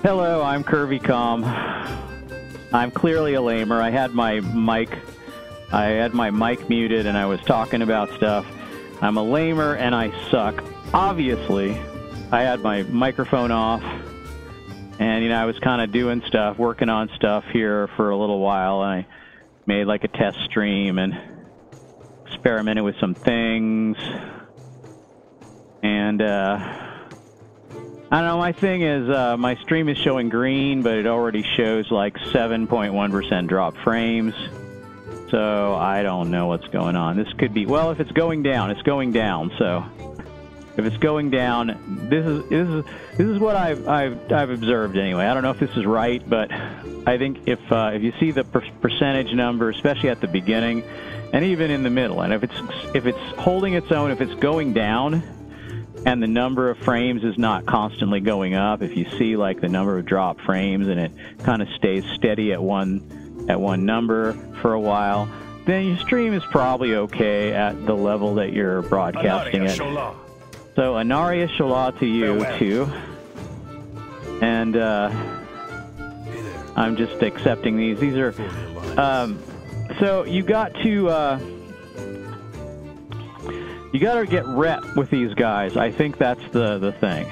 Hello, I'm curvycom. I'm clearly a lamer. I had my mic muted and I was talking about stuff. I'm a lamer and I suck. Obviously, I had my microphone off, and I was kind of doing stuff, working on stuff here for a little while. I made like a test stream and experimented with some things, and I don't know, my thing is my stream is showing green, but it already shows like 7.1% drop frames. So I don't know what's going on. This could be, well, if it's going down, it's going down. So if it's going down, this is what I've observed anyway. I don't know if this is right, but I think if you see the percentage number, especially at the beginning, and even in the middle, and if it's holding its own, if it's going down, and the number of frames is not constantly going up, if you see like the number of drop frames and it kind of stays steady at one number for a while, then your stream is probably okay at the level that you're broadcasting it. So Anaria Sholah to you too. And I'm just accepting these. These are so you got to get rep with these guys. I think that's the thing,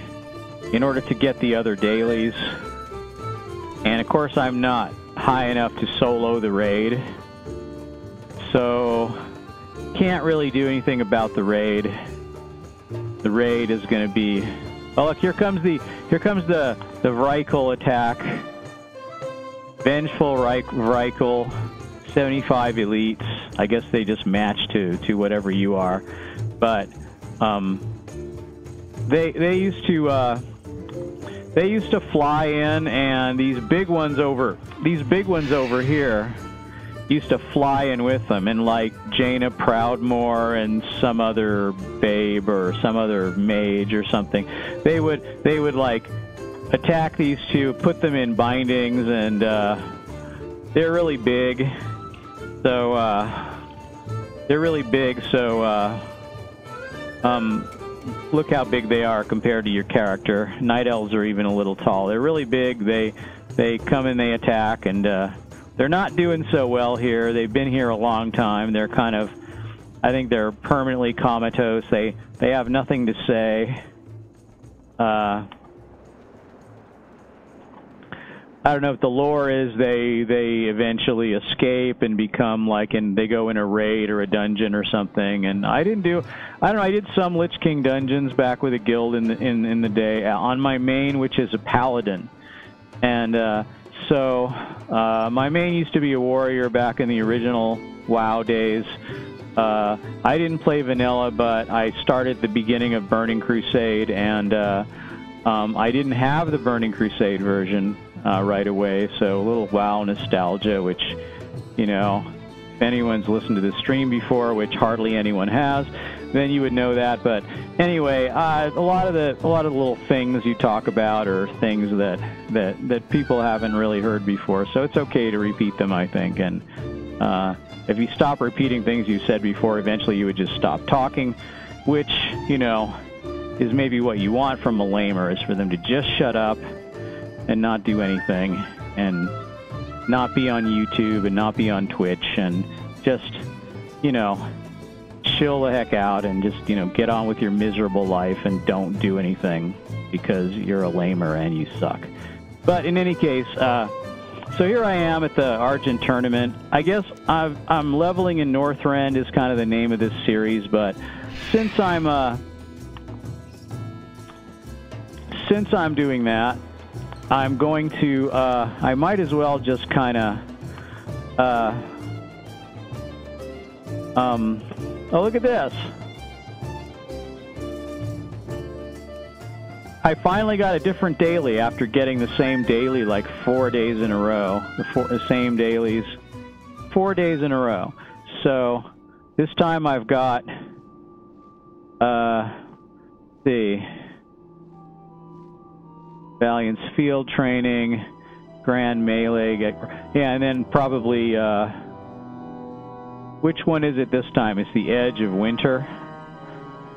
in order to get the other dailies. And of course I'm not high enough to solo the raid, so can't really do anything about the raid. The raid is going to be, oh look, here comes the Vrykul attack. Vengeful Vrykul, 75 elites. I guess they just match to whatever you are. But they used to fly in, and these big ones over here used to fly in with them, and like Jaina Proudmoore and some other babe or some other mage or something, they would like attack these two, put them in bindings, and they're really big. So look how big they are compared to your character. Night elves are even a little tall. They're really big. They come and they attack, and they're not doing so well here. They've been here a long time. They're kind of, I think they're permanently comatose. They have nothing to say. I don't know if the lore is they eventually escape and become like, and they go in a raid or a dungeon or something. And I don't know, I did some Lich King dungeons back with a guild in the day on my main, which is a paladin. And so my main used to be a warrior back in the original WoW days. I didn't play vanilla, but I started the beginning of Burning Crusade, and I didn't have the Burning Crusade version right away, so a little WoW nostalgia, which, if anyone's listened to this stream before, which hardly anyone has, then you would know that. But anyway, a lot of the little things you talk about are things that people haven't really heard before, so it's okay to repeat them, I think. And if you stop repeating things you said before, eventually you would just stop talking, which, is maybe what you want from a lamer, is for them to just shut up and not do anything, and not be on YouTube and not be on Twitch, and just, chill the heck out and just, get on with your miserable life and don't do anything because you're a lamer and you suck. But in any case, so here I am at the Argent tournament. I guess I'm leveling in Northrend is kind of the name of this series, but since I'm doing that, I'm going to, I might as well just kind of, oh, look at this. I finally got a different daily after getting the same daily like 4 days in a row. The same dailies, 4 days in a row. So this time I've got, see, Valiant's Field Training, Grand Melee, yeah, and then probably, which one is it this time? It's the Edge of Winter.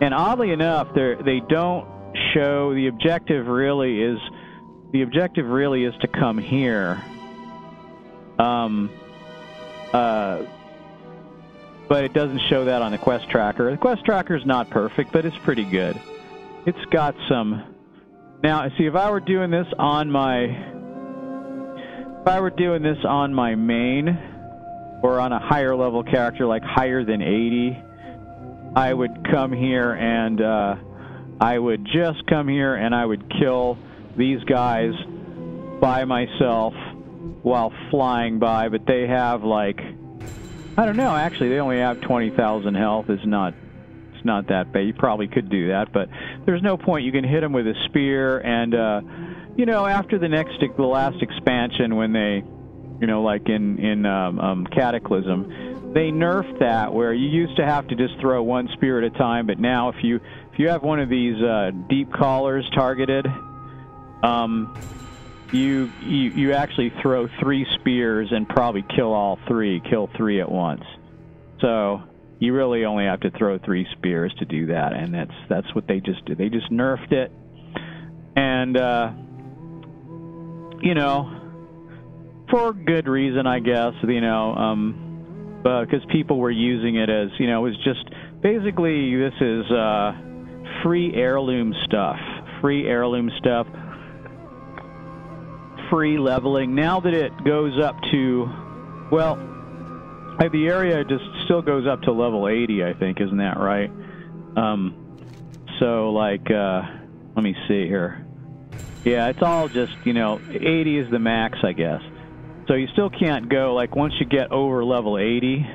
And oddly enough, they don't show, the objective really is the objective really is to come here. But it doesn't show that on the quest tracker. The quest tracker is not perfect, but it's pretty good. It's got some... Now, see, if I were doing this on my main, or on a higher level character, like higher than 80, I would come here and I would just come here and I would kill these guys by myself while flying by, but they have like, I don't know, actually they only have 20,000 health. It's not that bad. You probably could do that, but there's no point. You can hit them with a spear, and you know, after the last expansion, when they, you know, like in Cataclysm, they nerfed that, where you used to have to just throw one spear at a time, but now if you have one of these deep callers targeted, you actually throw 3 spears and probably kill 3 at once. So you really only have to throw 3 spears to do that, and that's what they just did. They just nerfed it, and you know, for good reason, I guess. You know, because people were using it as, you know, it was just basically, this is free heirloom stuff, free leveling. Now that it goes up to, well, the area just still goes up to level 80, I think, isn't that right? So, like, let me see here. Yeah, it's all just, you know, 80 is the max, I guess. So you still can't go, like, once you get over level 80,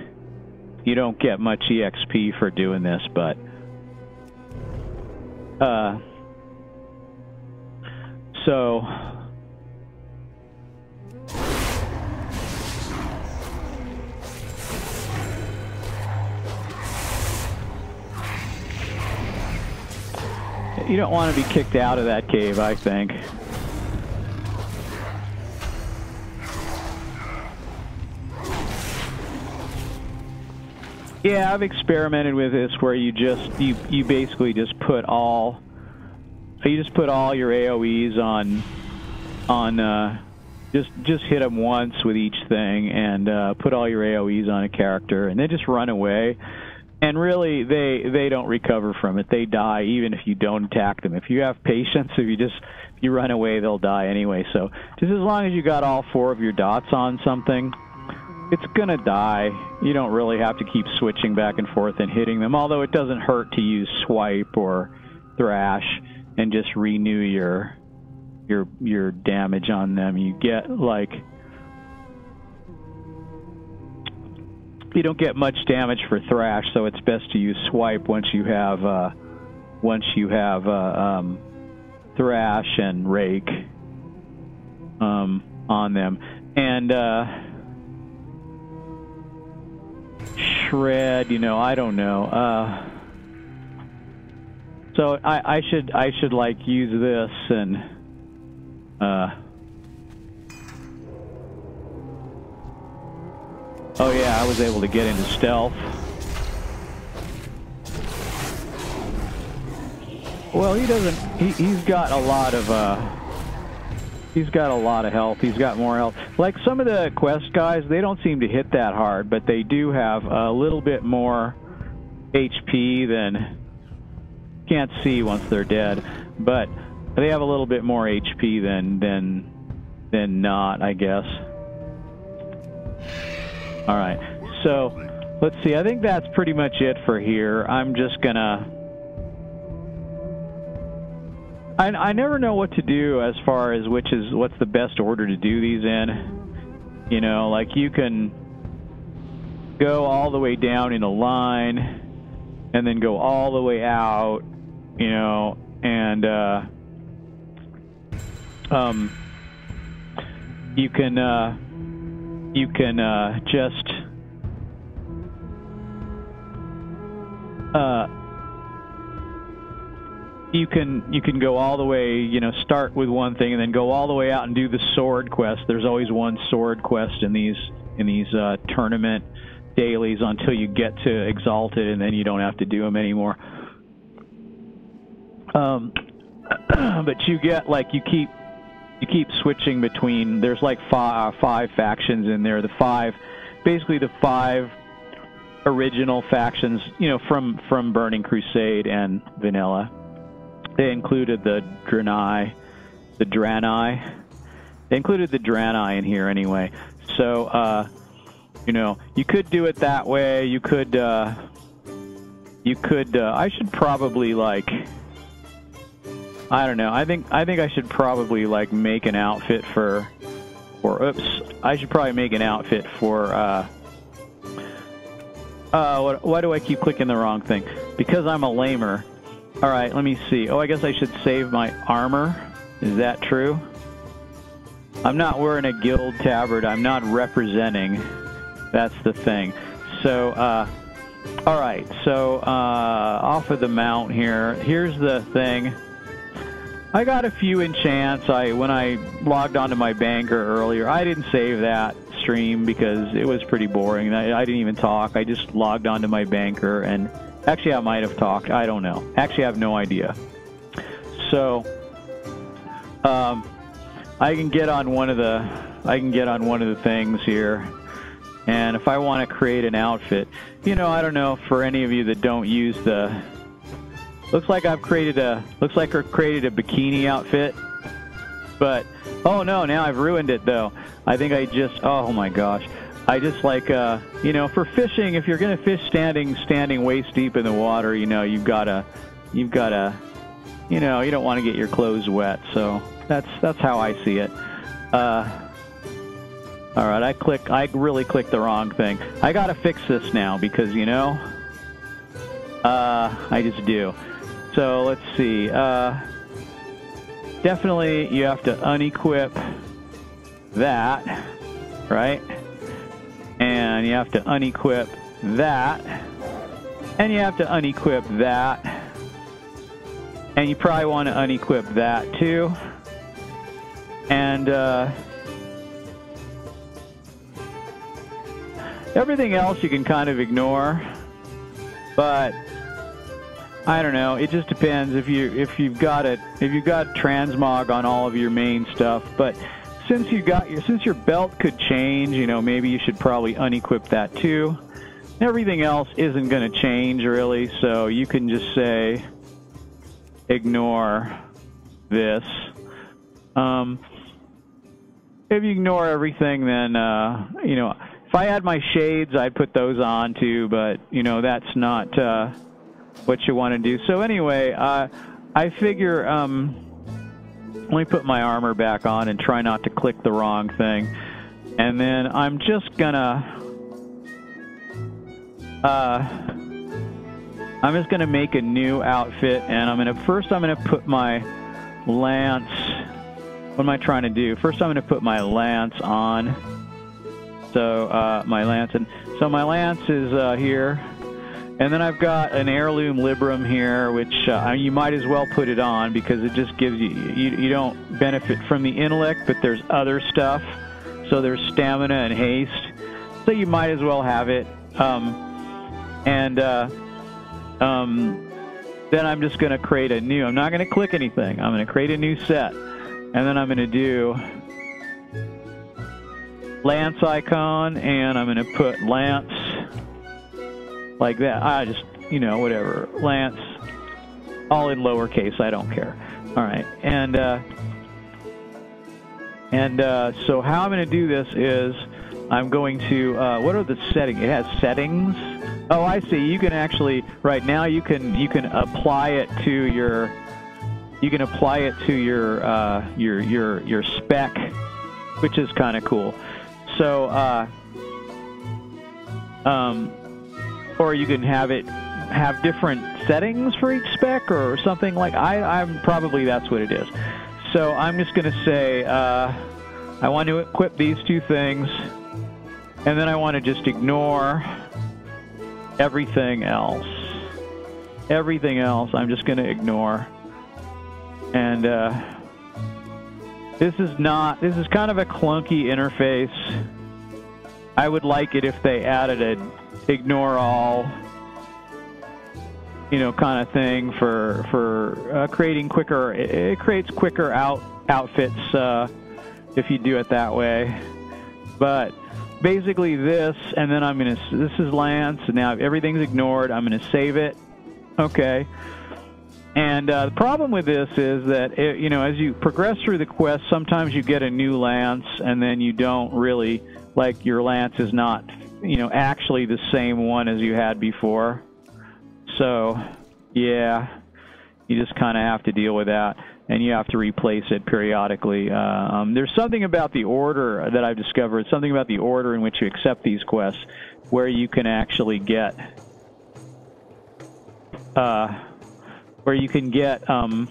you don't get much EXP for doing this, but so you don't want to be kicked out of that cave, I think. Yeah, I've experimented with this where you basically just put all your AoEs on just hit them once with each thing, and put all your AoEs on a character, and they just run away. And really, they don't recover from it. They die even if you don't attack them. If you have patience, if you run away, they'll die anyway. So just as long as you got all 4 of your dots on something, it's gonna die. You don't really have to keep switching back and forth and hitting them, although it doesn't hurt to use swipe or thrash and just renew your damage on them. You get, like, you don't get much damage for thrash, so it's best to use swipe once you have thrash and rake on them. And shred, you know, I don't know. So I should like use this and oh yeah, I was able to get into stealth. Well, he's got a lot of health. He's got more health. Like some of the quest guys, they don't seem to hit that hard, but they do have a little bit more HP than, can't see once they're dead, but they have a little bit more HP than not, I guess. All right, so let's see. I think that's pretty much it for here. I'm just gonna... I never know what to do as far as what's the best order to do these in. You know, like you can go all the way down in a line and then go all the way out, you know, and you can just you can go all the way, you know, start with one thing and then go all the way out and do the sword quest. There's always one sword quest in these tournament dailies until you get to Exalted, and then you don't have to do them anymore. But you get, like, you keep you keep switching between. There's like five factions in there. Basically the five original factions, you know, from Burning Crusade and Vanilla. They included the Draenei. They included the Draenei in here anyway. So, you know, you could do it that way. You could. I should probably like. I don't know. I think I should probably like make an outfit for. Oops. I should probably make an outfit for. Why do I keep clicking the wrong thing? Because I'm a lamer. All right, let me see. Oh, I guess I should save my armor. Is that true? I'm not wearing a guild tabard. I'm not representing. That's the thing. So, all right. So, off of the mount here. Here's the thing. I got a few enchants. When I logged onto my banker earlier, I didn't save that stream because it was pretty boring. I didn't even talk. I just logged onto my banker, and actually I might have talked. I don't know. Actually, I have no idea. So, I can get on one of the things here, and if I want to create an outfit, you know, I don't know, for any of you that don't use the. Looks like I've created a bikini outfit, but oh no, now I've ruined it though. I think oh my gosh, I just like you know, for fishing, if you're gonna fish standing waist deep in the water, you know, you've gotta, you know, you don't want to get your clothes wet. So that's how I see it. All right, I really clicked the wrong thing. I gotta fix this now because, you know, I just do. So let's see. Definitely you have to unequip that, right? And you have to unequip that. And you have to unequip that. And you probably want to unequip that too. And everything else you can kind of ignore. But I don't know. It just depends if you've got transmog on all of your main stuff. But since your belt could change, you know, maybe you should probably unequip that too. Everything else isn't going to change really, so you can just say ignore this. If you ignore everything, then you know, if I had my shades, I'd put those on too. But you know, that's not what you want to do. So anyway, I figure let me put my armor back on and try not to click the wrong thing. And then I'm just gonna make a new outfit, and I'm gonna put my lance. What am I trying to do? First, I'm gonna put my lance on. So my lance is here. And then I've got an heirloom Libram here, which you might as well put it on because it just gives you don't benefit from the intellect, but there's other stuff. So there's stamina and haste. So you might as well have it. Then I'm just going to create a new. I'm not going to click anything. I'm going to create a new set. And then I'm going to do Lance icon, and I'm going to put Lance. Like that. I just, you know, whatever. Lance, all in lowercase. I don't care. All right. And so how I'm going to do this is I'm going to, what are the settings? It has settings. Oh, I see. You can actually, right now you can apply it to your, your spec, which is kind of cool. So, or you can have different settings for each spec or something like. I'm probably that's what it is. So I'm just going to say I want to equip these two things, and then I want to just ignore everything else. Everything else I'm just going to ignore. And this is kind of a clunky interface. I would like it if they added a ignore all you know, kind of thing for creating quicker. It creates quicker outfits if you do it that way. But basically this, and then this is Lance. Now everything's ignored. I'm gonna save it. Okay. And the problem with this is that, you know, as you progress through the quest, sometimes you get a new Lance, and then you don't really, like, your Lance is not, you know, actually the same one as you had before. So, yeah, you just kind of have to deal with that, and you have to replace it periodically. There's something about the order that I've discovered, something about the order in which you accept these quests, where you can actually get... where you can get, what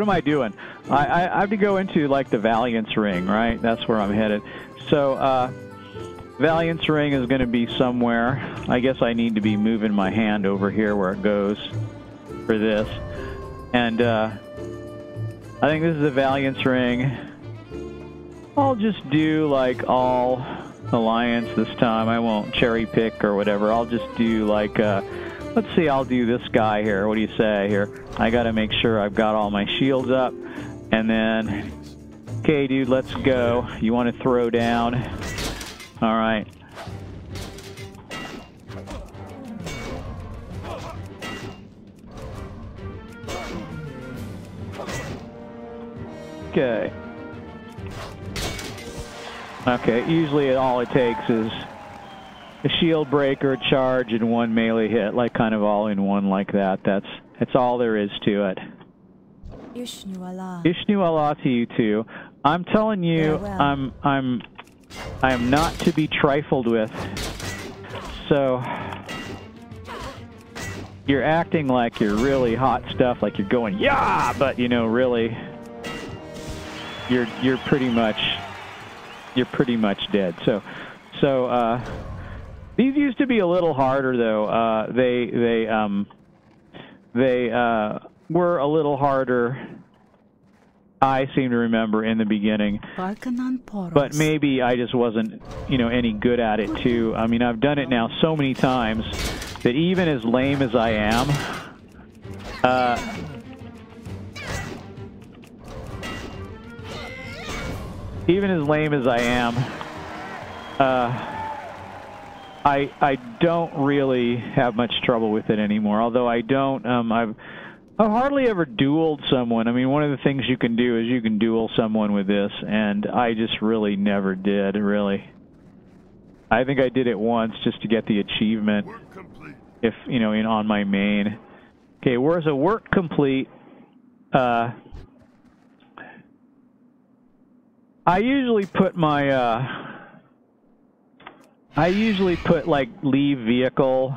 am I doing? I have to go into, like, the Valiance Ring, right? That's where I'm headed. So, Valiance Ring is going to be somewhere. I guess I need to be moving my hand over here where it goes for this. And, I think this is the Valiance Ring. I'll just do, like, all Alliance this time. I won't cherry pick or whatever. I'll just do, like, let's see, I'll do this guy here. What do you say here? I got to make sure I've got all my shields up. And then, okay, dude, let's go. You want to throw down? All right. Okay. Okay, usually all it takes is a shield breaker, charge, and one melee hit, like kind of all in one like that. That's all there is to it. Ishnu Allah. Ishnu Allah to you too. I'm telling you, I am not to be trifled with. So you're acting like you're really hot stuff, like you're going yeah, but you know, really, you're pretty much dead. So. These used to be a little harder, though. They were a little harder, I seem to remember, in the beginning. But maybe I just wasn't, you know, any good at it, too. I mean, I've done it now so many times that even as lame as I am, I don't really have much trouble with it anymore. Although I don't, I've hardly ever dueled someone. I mean, one of the things you can do is you can duel someone with this, and I just really never did, really. I think I did it once just to get the achievement, if, you know, on my main. Okay, where's a work complete? I usually put my, like, leave vehicle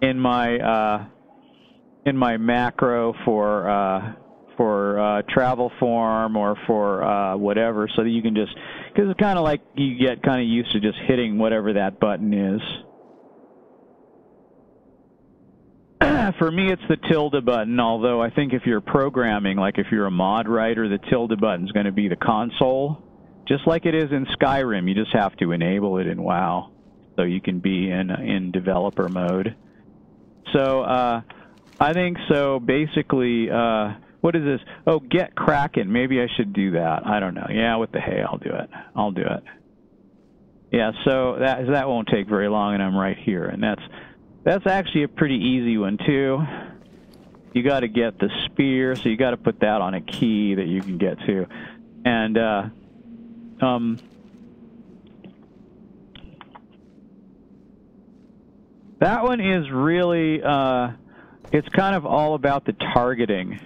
in my macro for travel form or for whatever, so that you can just, because it's kind of like you get kind of used to just hitting whatever that button is. For me, it's the tilde button, although I think if you're programming, like if you're a mod writer, the tilde button is going to be the console. Just like it is in Skyrim, you just have to enable it in WoW, so you can be in developer mode. So I think so. Basically, what is this? Oh, get Kraken. Maybe I should do that. I don't know. Yeah, what the hey? I'll do it. I'll do it. Yeah. So that won't take very long, and I'm right here, and that's actually a pretty easy one too. You got to get the spear, so you got to put that on a key that you can get to, and that one is really, it's kind of all about the targeting.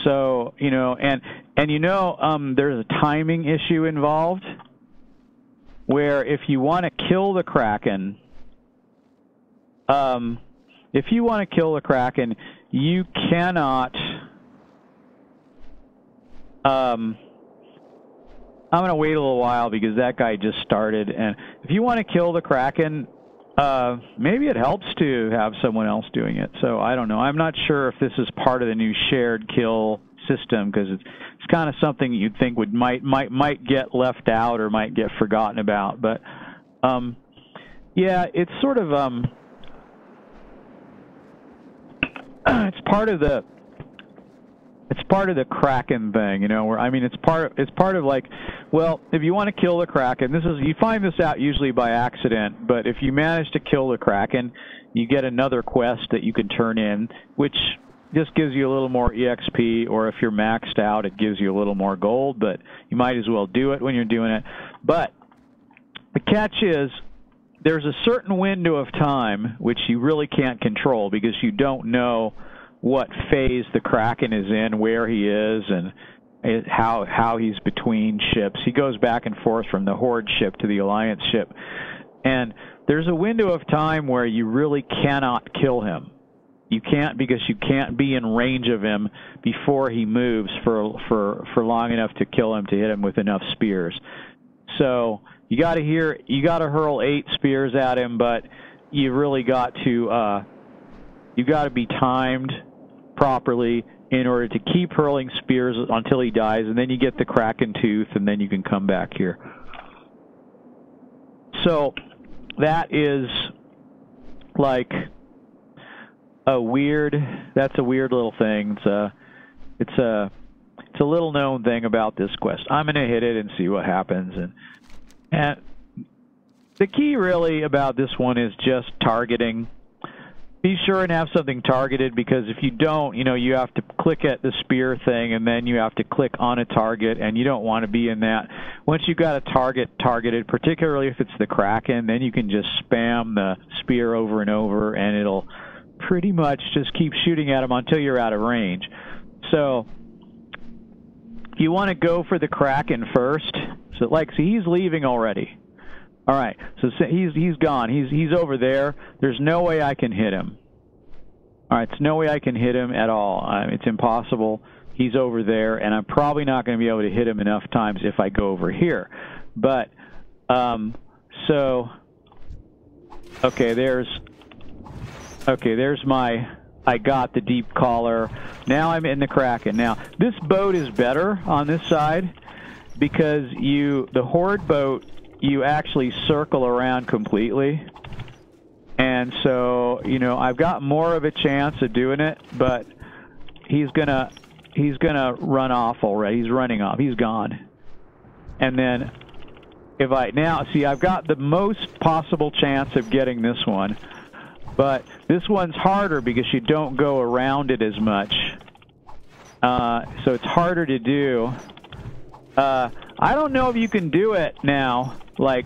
So, you know, and you know, there's a timing issue involved, where if you want to kill the Kraken, you cannot, I'm going to wait a little while because that guy just started. And if you want to kill the Kraken, maybe it helps to have someone else doing it. So I don't know. I'm not sure if this is part of the new shared kill system, because it's kind of something you'd think might get left out or might get forgotten about. But yeah, it's sort of part of the Kraken thing, you know, where, I mean, it's part of like, well, if you want to kill the Kraken, you find this out usually by accident, but if you manage to kill the Kraken, you get another quest that you can turn in, which just gives you a little more EXP, or if you're maxed out, it gives you a little more gold, but you might as well do it when you're doing it. But the catch is, there's a certain window of time which you really can't control because you don't know what phase the Kraken is in, where he is, and how he's between ships. He goes back and forth from the Horde ship to the Alliance ship. And there's a window of time where you really cannot kill him. You can't, because you can't be in range of him before he moves for long enough to kill him, to hit him with enough spears. So you got to hurl 8 spears at him, but you really got to be timed properly in order to keep hurling spears until he dies, and then you get the Kraken Tooth, and then you can come back here. So that is like that's a weird little thing. It's a little known thing about this quest. I'm going to hit it and see what happens. And the key really about this one is just targeting. Be sure and have something targeted, because if you don't, you know, you have to click at the spear thing, and then you have to click on a target, and you don't want to be in that. Once you've got a target targeted, particularly if it's the Kraken, then you can just spam the spear over and over, and it'll pretty much just keep shooting at him until you're out of range. So you want to go for the Kraken first. So, see, he's leaving already. All right, so he's gone. He's over there. There's no way I can hit him. All right, there's no way I can hit him at all. It's impossible. He's over there, and I'm probably not going to be able to hit him enough times if I go over here. But there's my. I got the deep collar. Now I'm in the Kraken. Now this boat is better on this side because the Horde boat, you actually circle around completely. And so, you know, I've got more of a chance of doing it, but he's gonna run off already. He's running off. He's gone. And then I've got the most possible chance of getting this one, but this one's harder because you don't go around it as much. So it's harder to do. I don't know if you can do it now,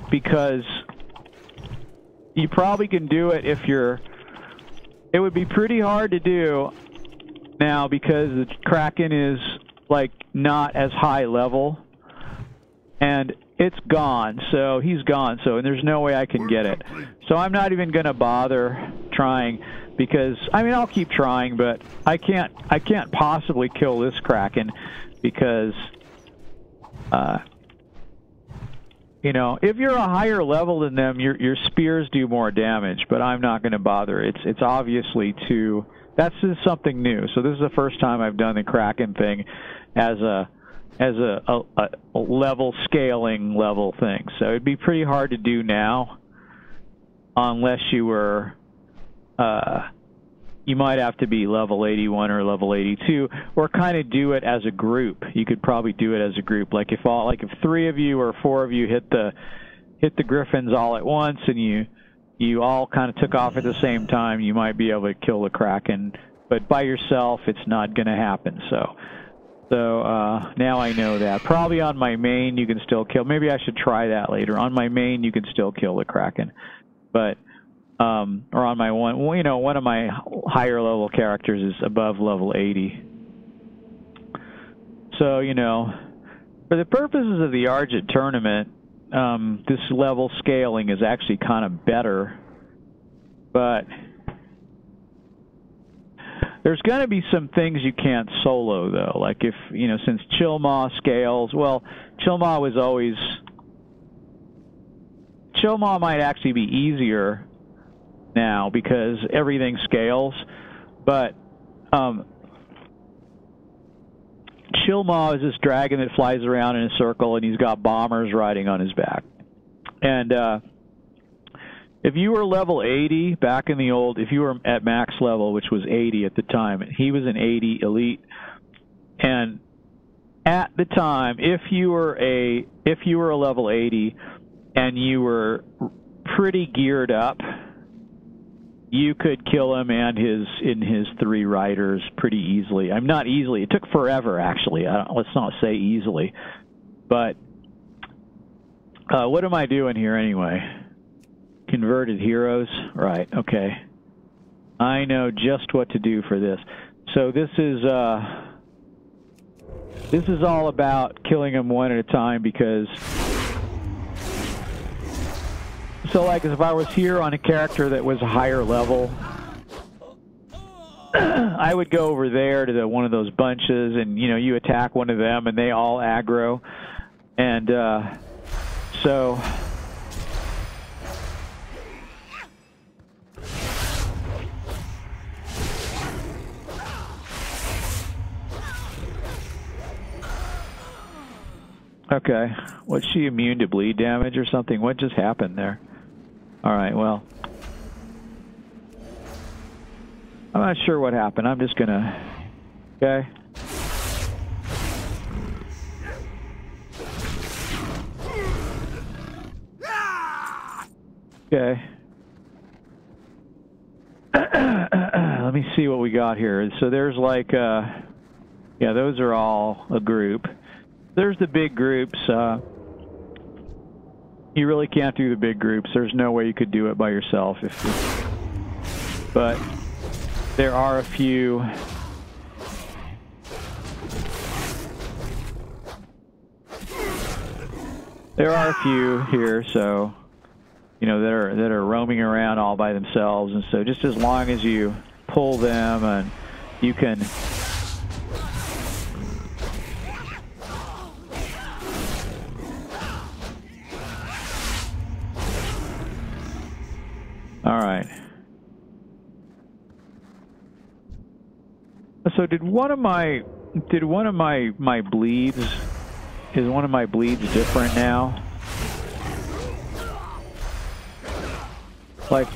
because you probably can do it if it would be pretty hard to do now because the Kraken is, not as high level. And it's gone, so he's gone, and there's no way I can get it. So I'm not even going to bother trying because, I'll keep trying, but I can't possibly kill this Kraken because... if you're a higher level than them, your spears do more damage, but I'm not going to bother. It's obviously that's just something new. So this is the first time I've done the Kraken thing as a level scaling level thing. So it'd be pretty hard to do now unless you were you might have to be level 81 or level 82, or kind of do it as a group. You could probably do it as a group. If 3 of you or 4 of you hit the griffins all at once, and you all kind of took off at the same time, you might be able to kill the Kraken. But by yourself, it's not going to happen. So now I know that. Probably on my main, you can still kill. Maybe I should try that later. On my main, you can still kill the Kraken, but. Or on my one of my higher level characters is above level 80. So, for the purposes of the Argent tournament, this level scaling is actually kind of better. But there's going to be some things you can't solo, though. Like since Chilmaw scales, Chilmaw might actually be easier now because everything scales, but Chilmaw is this dragon that flies around in a circle, and he's got bombers riding on his back. And if you were level 80 back in the old, if you were at max level, which was 80 at the time, he was an 80 elite, and at the time, if you were a level 80 and you were pretty geared up, you could kill him and his 3 riders pretty easily. I'm not easily. It took forever, actually. Let's not say easily. But what am I doing here anyway? Converted heroes? Right, okay. I know just what to do for this. So this is all about killing them one at a time, because so like if I was here on a character that was a higher level, I would go over there to one of those bunches, and you attack one of them and they all aggro, and so okay, was she immune to bleed damage or something? What just happened there? Alright, well, I'm not sure what happened. I'm just gonna... Okay. Okay. Let me see what we got here. So there's like, yeah, those are all a group. There's the big groups. You really can't do the big groups. There's no way you could do it by yourself. But there are a few. There are a few here, so that are roaming around all by themselves, and so just as long as you pull them and you can. All right. So did one of my bleeds, is one of my bleeds different now? Like,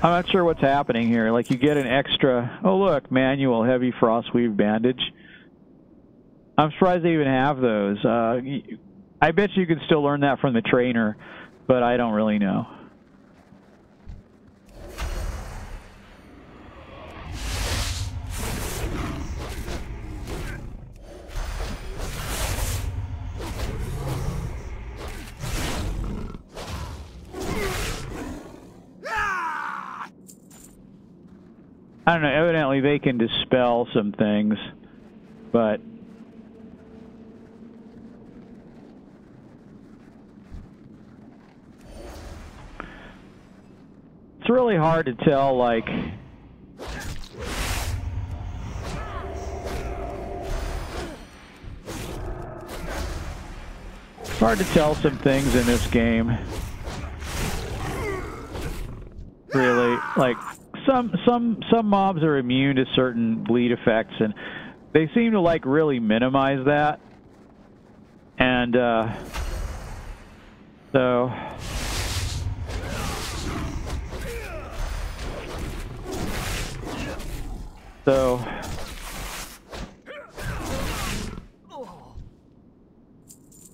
I'm not sure what's happening here. Like, you get an extra, oh look, manual heavy frostweave bandage. I'm surprised they even have those. I bet you could still learn that from the trainer, but I don't really know. I don't know, evidently they can dispel some things, but it's really hard to tell, like, it's hard to tell some things in this game. Really, like, some mobs are immune to certain bleed effects, and they seem to, like, really minimize that. And so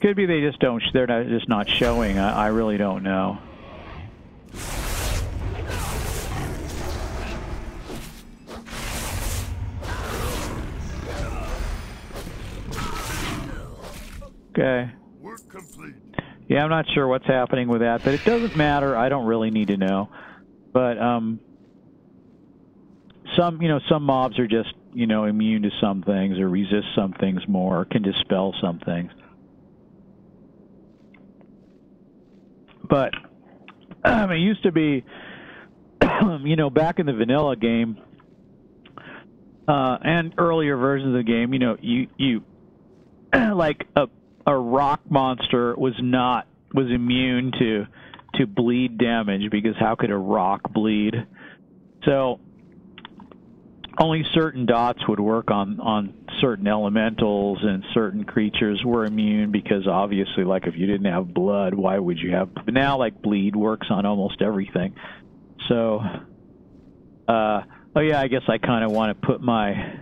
could be they just don't. They're just not showing. I really don't know. Okay. Work complete. Yeah, I'm not sure what's happening with that, but it doesn't matter. I don't really need to know. But some mobs are just, immune to some things or resist some things more, or can dispel some things. But it used to be, back in the vanilla game and earlier versions of the game, you like a rock monster was immune to bleed damage, because how could a rock bleed? So only certain dots would work on certain elementals, and certain creatures were immune because obviously, like, if you didn't have blood, why would you have... But now, like, bleed works on almost everything. So, oh yeah, I guess I kind of want to put my...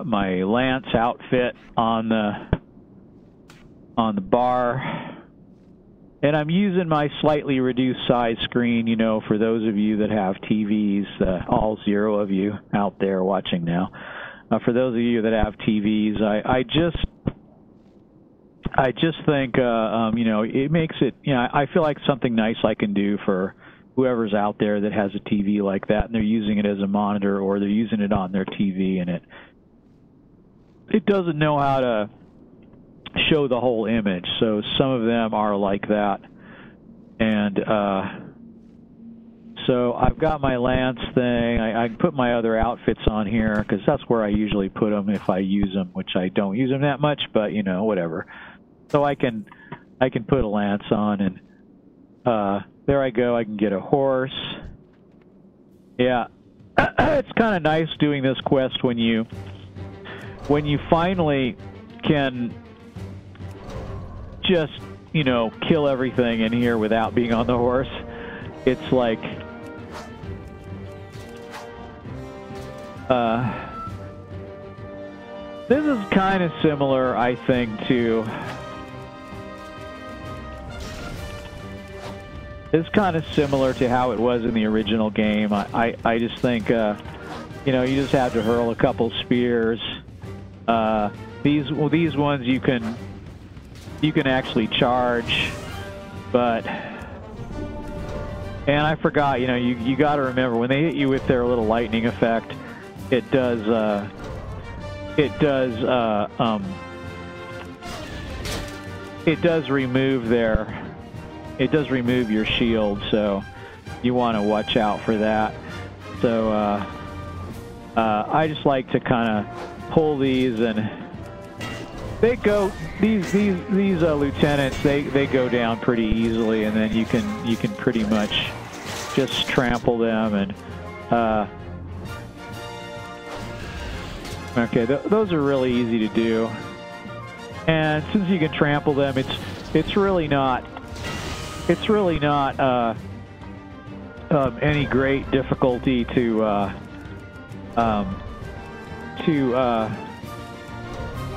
my lance outfit on the bar. And I'm using my slightly reduced size screen, you know, for those of you that have TVs, all 0 of you out there watching now. For those of you that have TVs, I just think, you know, it makes it, you know, I feel like something nice I can do for whoever's out there that has a TV like that, and they're using it as a monitor, or they're using it on their TV, and it doesn't know how to show the whole image. So some of them are like that. And so I've got my lance thing. I can put my other outfits on here because that's where I usually put them if I use them, which I don't use them that much, but you know, whatever. So I can put a lance on, and there I go. I can get a horse. Yeah. It's kind of nice doing this quest when you finally can just, you know, kill everything in here without being on the horse. It's like, this is kind of similar, I think, to... It's kind of similar to how it was in the original game. I just think, you know, you just have to hurl a couple spears. These ones you can actually charge, but... And I forgot, you know, you got to remember, when they hit you with their little lightning effect, it does remove your shield, so you want to watch out for that. So I just like to kind of pull these, and they go, these lieutenants, they go down pretty easily, and then you can pretty much just trample them. And okay, those are really easy to do, and since you can trample them, it's really not any great difficulty to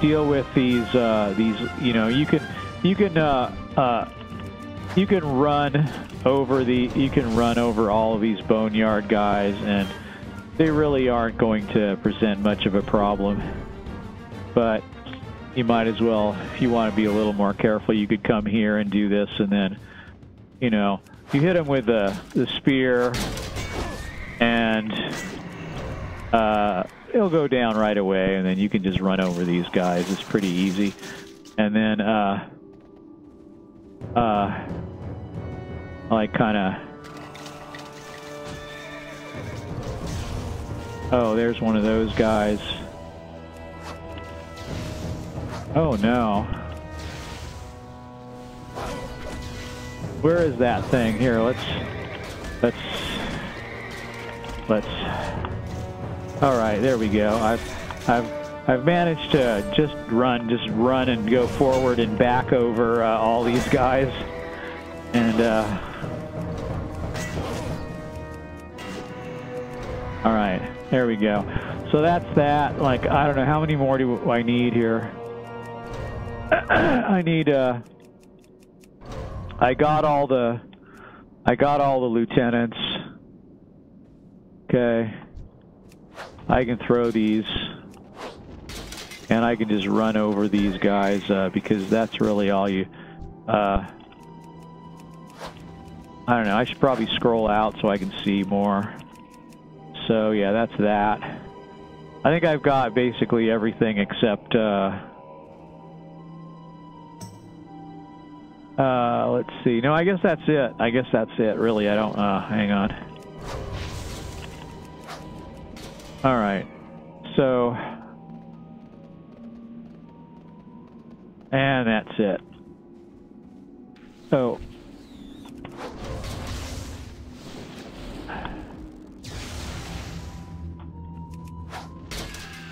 deal with these. You know, you can run over all of these boneyard guys, and they really aren't going to present much of a problem. But you might as well, if you want to be a little more careful, you could come here and do this, and then, you know, you hit them with the spear, and it'll go down right away, and then you can just run over these guys. It's pretty easy. And then like kind of... Oh, there's one of those guys. Oh no. Where is that thing? Here, let's all right, there we go. I've managed to just run and go forward and back over all these guys, and all right, there we go. So that's that. Like, I don't know how many more do I need here. I need I got all the lieutenants. Okay. I can throw these, and I can just run over these guys because that's really all you... I don't know, I should probably scroll out so I can see more. So yeah, that's that. I think I've got basically everything except... let's see. No, I guess that's it. Really, I don't... hang on. All right. So... And that's it. So...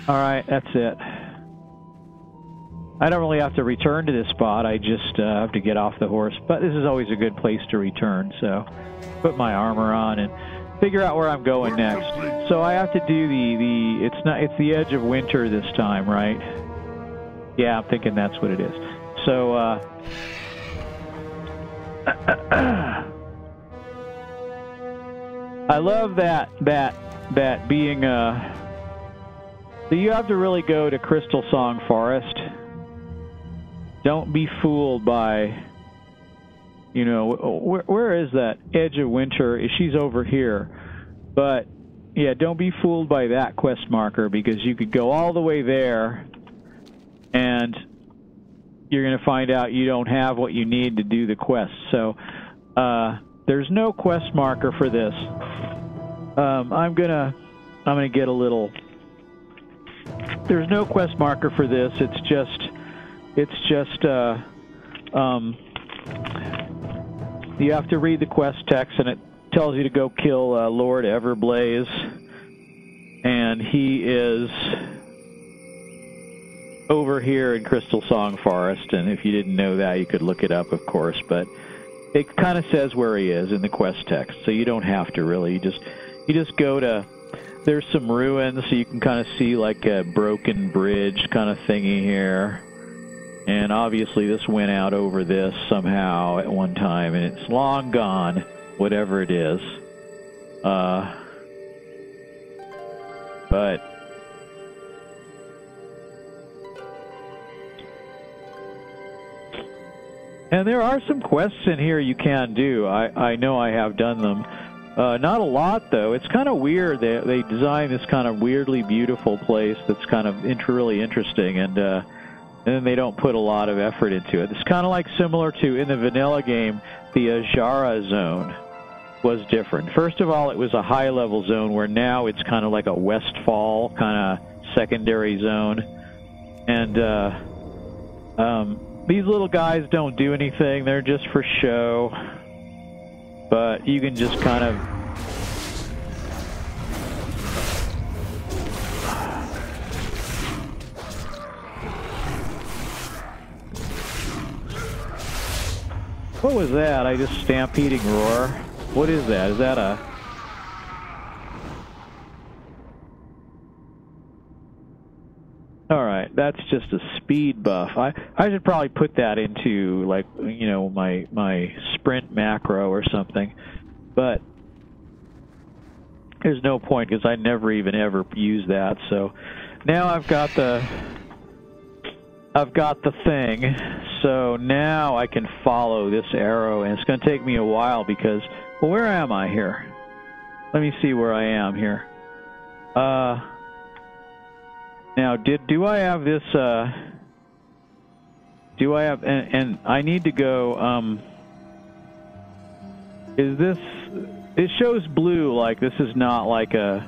Alright, that's it. I don't really have to return to this spot, I just have to get off the horse. But this is always a good place to return, so put my armor on and figure out where I'm going next. So I have to do it's the edge of winter this time, right? Yeah, I'm thinking that's what it is. So, I love that being, so you have to really go to Crystal Song Forest. Don't be fooled by, you know, where is that edge of winter? She's over here. But, yeah, don't be fooled by that quest marker, because you could go all the way there, and you're going to find out you don't have what you need to do the quest. So, there's no quest marker for this. I'm gonna get a little... There's no quest marker for this. It's just you have to read the quest text, and it tells you to go kill Lord Everblaze, and he is over here in Crystal Song Forest. And if you didn't know that, you could look it up, of course, but it kind of says where he is in the quest text, so you don't have to really. You just go to... There's some ruins, so you can kind of see like a broken bridge kind of thingy here. And obviously this went out over this somehow at one time, and it's long gone, whatever it is. But... And there are some quests in here you can do. I know I have done them. Not a lot, though. It's kind of weird. They designed this kind of weirdly beautiful place that's kind of really interesting, and then they don't put a lot of effort into it. It's kind of like similar to, in the vanilla game, the Ajara zone was different. First of all, it was a high-level zone, where now it's kind of like a Westfall kind of secondary zone. And these little guys don't do anything. They're just for show. But you can just kind of... What was that? I just stampeding roar. What is that? Is that a... Alright, that's just a speed buff. I should probably put that into, like, you know, my sprint macro or something. But there's no point, because I never even ever use that. So now I've got the thing. So now I can follow this arrow, and it's going to take me a while because, well, where am I here? Let me see where I am here. Now, do I have this, do I have, and I need to go, is this, it shows blue, like this is not like a,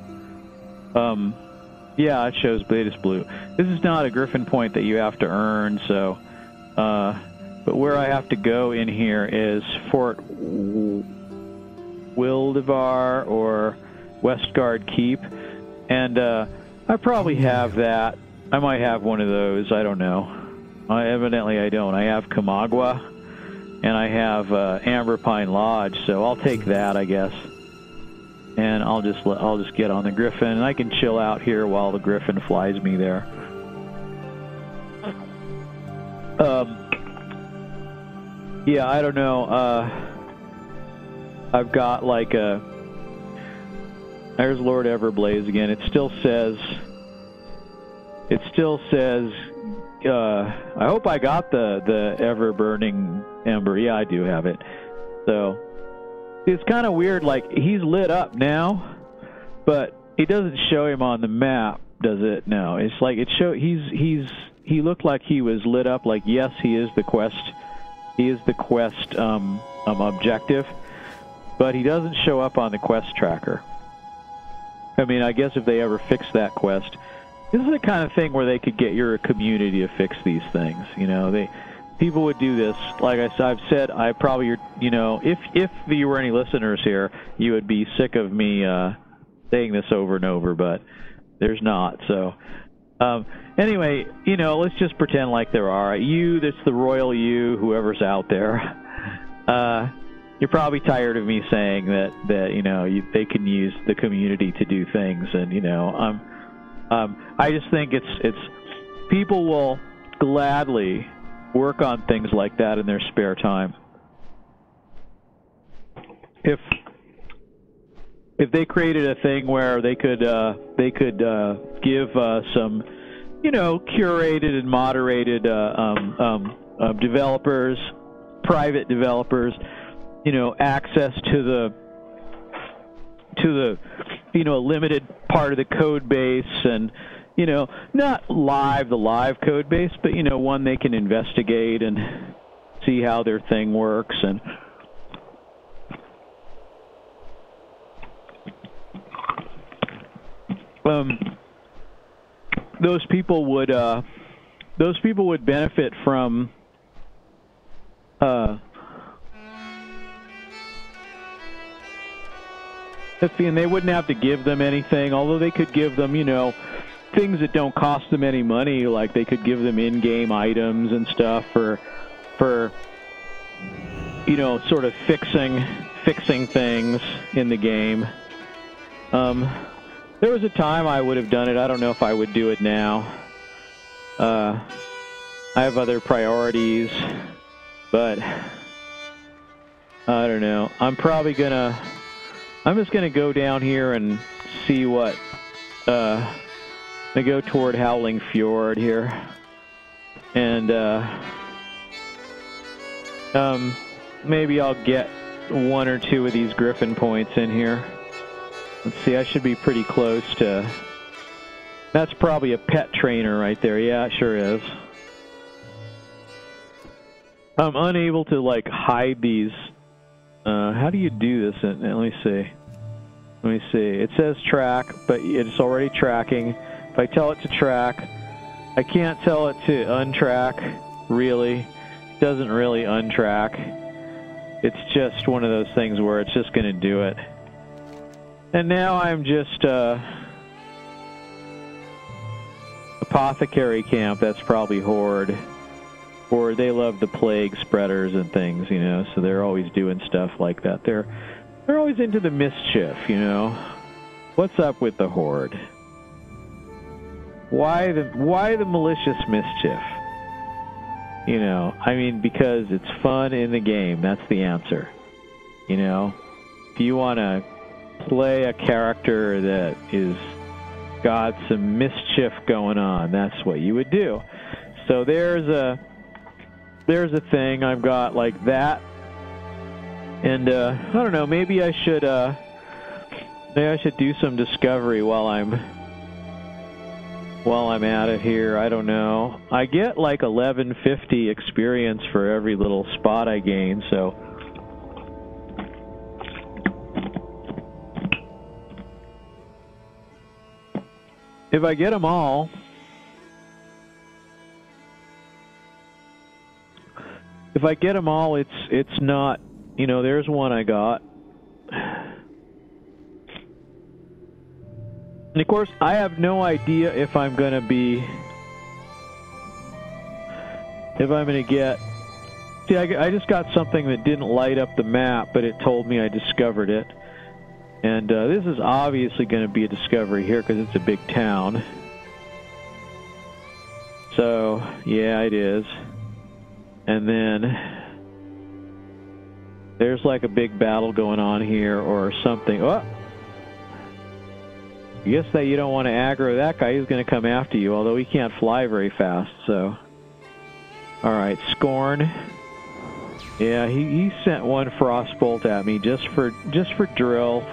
yeah, it shows it is blue. This is not a Griffin point that you have to earn, so, but where I have to go in here is Fort Wildevar or Westguard Keep, and, I probably have that. I might have one of those. I don't know. Evidently, I don't. I have Camagua, and I have Amberpine Lodge, so I'll take that, I guess. And I'll just get on the Griffin, and I can chill out here while the Griffin flies me there. Yeah, I don't know. I've got like a... There's Lord Everblaze again. It still says, I hope I got the ever-burning ember. Yeah, I do have it. So, it's kind of weird, like, he's lit up now, but it doesn't show him on the map, does it? No, it's like, he looked like he was lit up, like, yes, he is the quest objective, but he doesn't show up on the quest tracker. I mean, I guess if they ever fix that quest, this is the kind of thing where they could get your community to fix these things. You know, people would do this. Like I've said, I probably, you know, if you were any listeners here, you would be sick of me saying this over and over, but there's not. So Anyway, you know, let's just pretend like there are. That's the royal you, whoever's out there. You're probably tired of me saying that you know, they can use the community to do things, and you know, I just think it's people will gladly work on things like that in their spare time. If they created a thing where they could give some, you know, curated and moderated developers, private developers, you know, access to the you know, a limited part of the code base, and you know, not the live code base, but you know, one they can investigate and see how their thing works. And those people would benefit from and they wouldn't have to give them anything, although they could give them, you know, things that don't cost them any money, like they could give them in-game items and stuff for you know, sort of fixing things in the game. There was a time I would have done it. I don't know if I would do it now. I have other priorities, but I don't know. I'm just gonna go down here and see what. I go toward Howling Fjord here, and maybe I'll get one or two of these Griffin points in here. Let's see, I should be pretty close to... That's probably a pet trainer right there. Yeah, it sure is. I'm unable to, like, hide these. How do you do this? Let me see. It says track, but it's already tracking. If I tell it to track, I can't tell it to untrack, really. It doesn't really untrack. It's just one of those things where it's just going to do it. And now I'm just apothecary camp. That's probably Horde. Or they love the plague spreaders and things, you know. So they're always doing stuff like that. They're always into the mischief, you know. What's up with the Horde? Why the malicious mischief? You know, I mean, because it's fun in the game. That's the answer. You know, if you want to play a character that is got some mischief going on, that's what you would do. So there's a thing I've got like that, and I don't know, maybe I should do some discovery while I'm at it here. I don't know. I get like 1150 experience for every little spot I gain, so if I get them all, it's not, you know, there's one I got. And of course, I have no idea if I'm going to get, see, I just got something that didn't light up the map, but it told me I discovered it. And this is obviously going to be a discovery here because it's a big town. So, yeah, it is. And then there's like a big battle going on here or something. Oh! I guess that you don't want to aggro that guy. He's going to come after you, although he can't fly very fast, so. Alright, Scorn. Yeah, he sent one Frostbolt at me just for drill.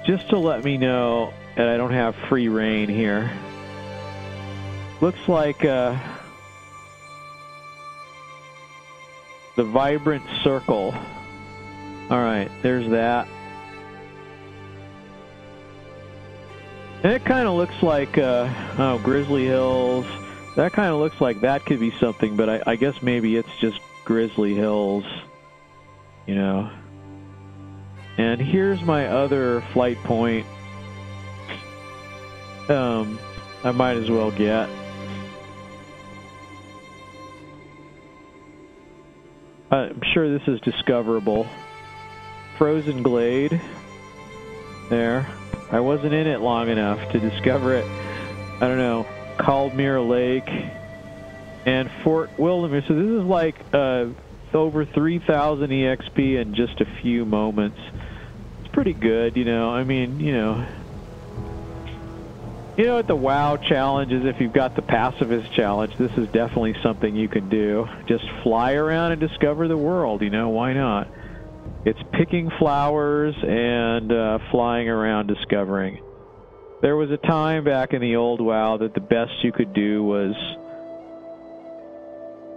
Just to let me know that I don't have free reign here. Looks like the Vibrant Circle. Alright, there's that. And it kind of looks like, Grizzly Hills. That kind of looks like that could be something, but I guess maybe it's just Grizzly Hills, you know. And here's my other flight point. I I might as well get. I'm sure this is discoverable. Frozen Glade. There. I wasn't in it long enough to discover it. I don't know. Caldmere Lake. And Fort William. So this is like over 3,000 EXP in just a few moments. It's pretty good, you know. I mean, you know what the WoW challenge is, if you've got the pacifist challenge, this is definitely something you can do. Just fly around and discover the world, you know, why not? It's picking flowers and flying around discovering. There was a time back in the old WoW that the best you could do was,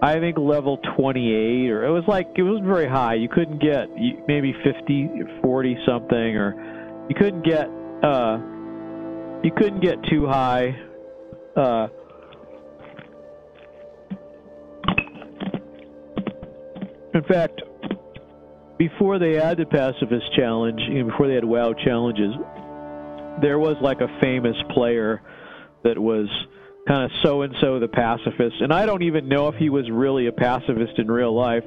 I think, level 28, or it was very high. You couldn't get maybe 50, 40 something, or you couldn't get too high. In fact, before they had the pacifist challenge, before they had WoW challenges, there was like a famous player that was kind of so-and-so the pacifist, and I don't even know if he was really a pacifist in real life,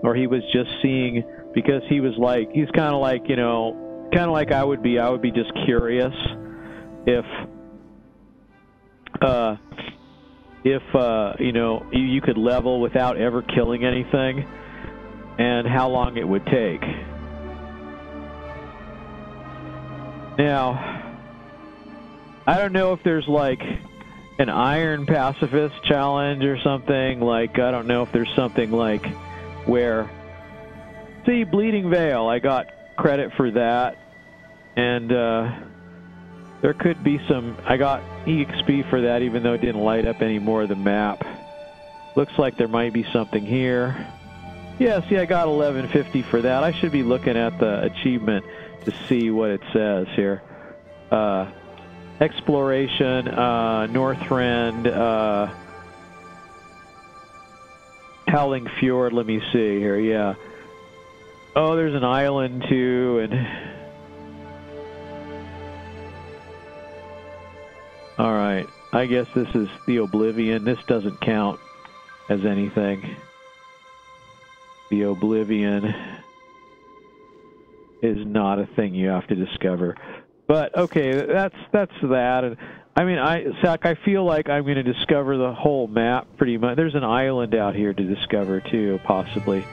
or he was just seeing, because he was like, he's kind of like, you know, kind of like I would be just curious if you know, you could level without ever killing anything, and how long it would take. Now, I don't know if there's like an Iron Pacifist challenge or something, like, I don't know if there's something like where, see, Bleeding Veil, I got credit for that, and there could be some, I got EXP for that even though it didn't light up any more of the map. Looks like there might be something here. Yeah, see, I got 1150 for that. I should be looking at the achievement to see what it says here. Exploration, Northrend, Howling Fjord, let me see here, yeah. Oh, there's an island too, and... Alright, I guess this is the Oblivion. This doesn't count as anything. The Oblivion is not a thing you have to discover. But, okay, that's that. And I mean, Zach, I feel like I'm going to discover the whole map pretty much. There's an island out here to discover, too, possibly.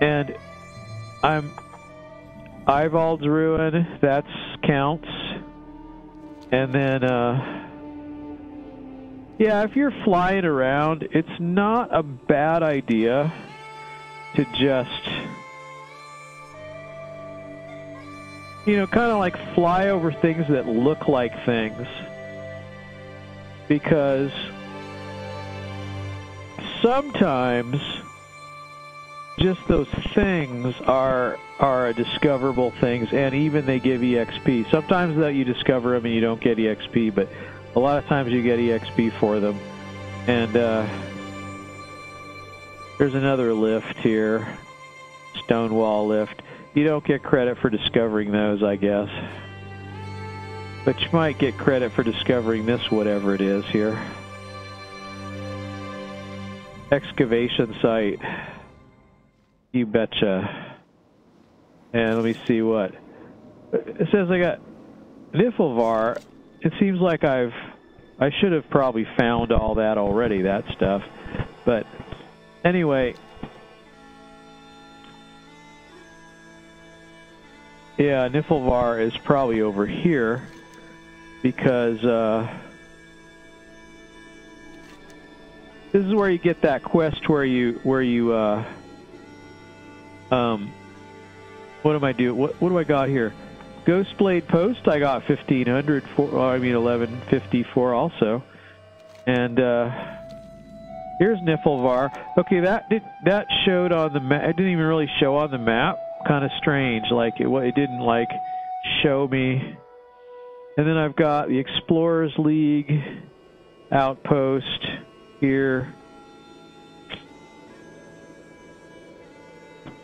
And Ivald's Ruin, that counts. And then, yeah, if you're flying around, it's not a bad idea to just, you know, kind of like fly over things that look like things. Because sometimes just those things are discoverable things, and even they give EXP. Sometimes that you discover them and you don't get EXP, but a lot of times you get EXP for them. And there's another lift here, Stonewall Lift. You don't get credit for discovering those, I guess. But you might get credit for discovering this, whatever it is here. Excavation site. You betcha. And let me see what. It says I got Niflvar. It seems like I should have probably found all that already, that stuff. But anyway, yeah, Niflvar is probably over here because this is where you get that quest where you what am I doing? What do I got here? Ghostblade Post, I got 1,500 for, I mean 1,154 also. And here's Niflvar. Okay, that showed on the map. It didn't even really show on the map. Kind of strange. Like it didn't like show me. And then I've got the Explorers League outpost here.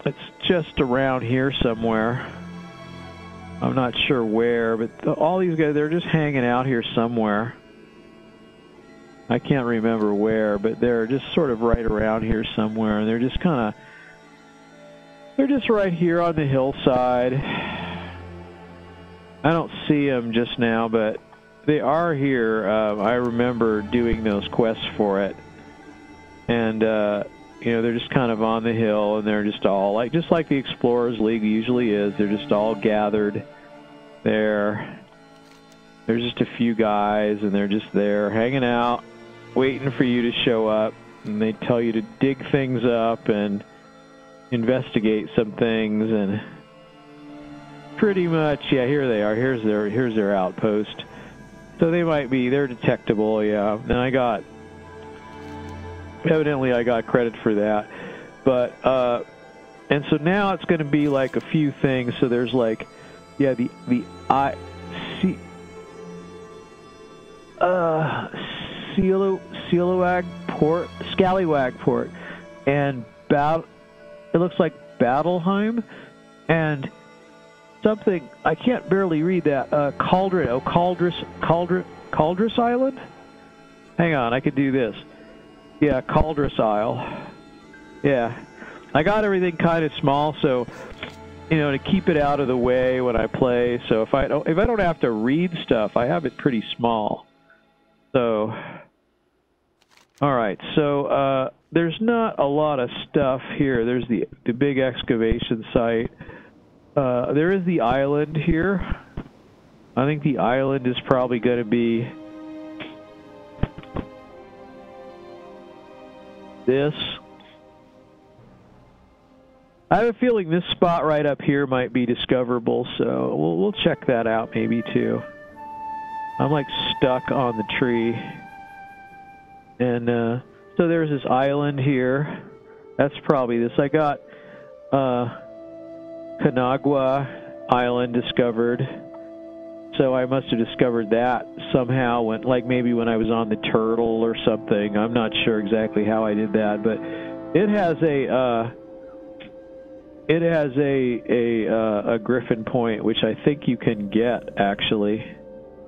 It's just around here somewhere. I'm not sure where, but all these guys, they're just hanging out here somewhere. I can't remember where, but they're just sort of right around here somewhere. And they're just right here on the hillside. I don't see them just now, but they are here. I remember doing those quests for it. And, you know, they're just kind of on the hill, and they're just all just like the Explorers League usually is. They're just all gathered there. There's just a few guys, and they're just there hanging out, waiting for you to show up. And they tell you to dig things up and investigate some things, and pretty much, yeah, here they are. Here's their outpost. So they're detectable, yeah. And evidently I got credit for that. But, and so now it's going to be like a few things. So there's like, yeah, Scallywag Port, and it looks like Battleheim, and something, I can't barely read that, Caldress Island? Hang on, I could do this. Yeah, Caldress Isle. Yeah. I got everything kind of small, so, you know, to keep it out of the way when I play. So if I don't have to read stuff, I have it pretty small. So, all right. So there's not a lot of stuff here. There's the big excavation site. There is the island here. I think the island is probably going to be this. I have a feeling this spot right up here might be discoverable, so we'll check that out maybe too. I'm like stuck on the tree. And so there's this island here. That's probably this. I got Kanagwa Island discovered. So I must have discovered that somehow maybe when I was on the turtle or something. I'm not sure exactly how I did that, but it has a griffin point, which I think you can get actually.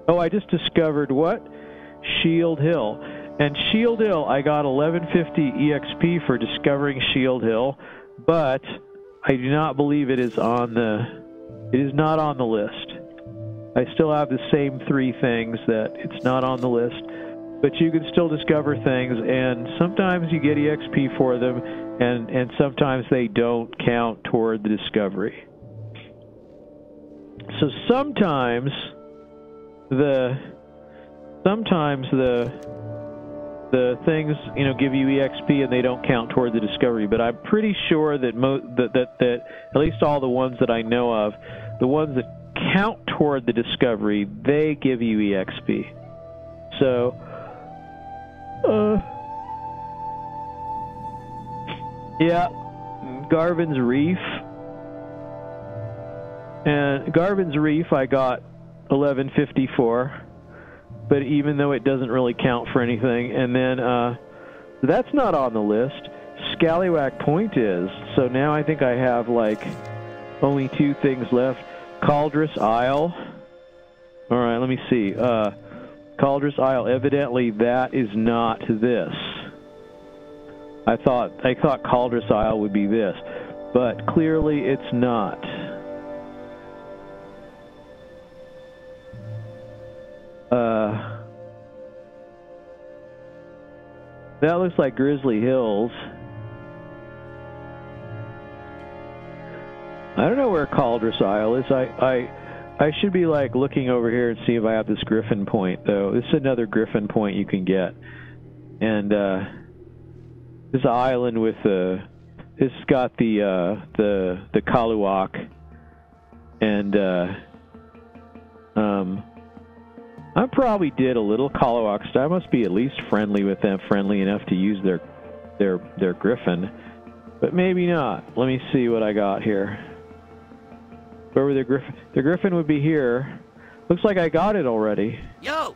Oh, I just discovered what? Shield Hill. And Shield Hill, I got 1150 EXP for discovering Shield Hill, but I do not believe it is not on the list. I still have the same 3 things that it's not on the list, but you can still discover things, and sometimes you get EXP for them, and sometimes they don't count toward the discovery. So sometimes the things, you know, give you EXP and they don't count toward the discovery, but I'm pretty sure that that at least all the ones that I know of, the ones that count toward the discovery, they give you EXP. So yeah, Garvin's Reef. And Garvin's Reef I got 1154, but even though it doesn't really count for anything. And then that's not on the list. Scallywag Point is. So now I think I have like only 2 things left. Caldress Isle. All right, let me see. Caldress Isle, evidently that is not this. I thought Caldress Isle would be this, but clearly it's not. That looks like Grizzly Hills. I don't know where Caldress Isle is. I should be like looking over here and see if I have this Griffin Point though. This is another Griffin Point you can get, and this island with it's got the Kaluak, and I probably did a little Kaluak stuff. I must be at least friendly with them, friendly enough to use their Griffin, but maybe not. Let me see what I got here. Where would the Griffin? The Griffin would be here. Looks like I got it already. Yo,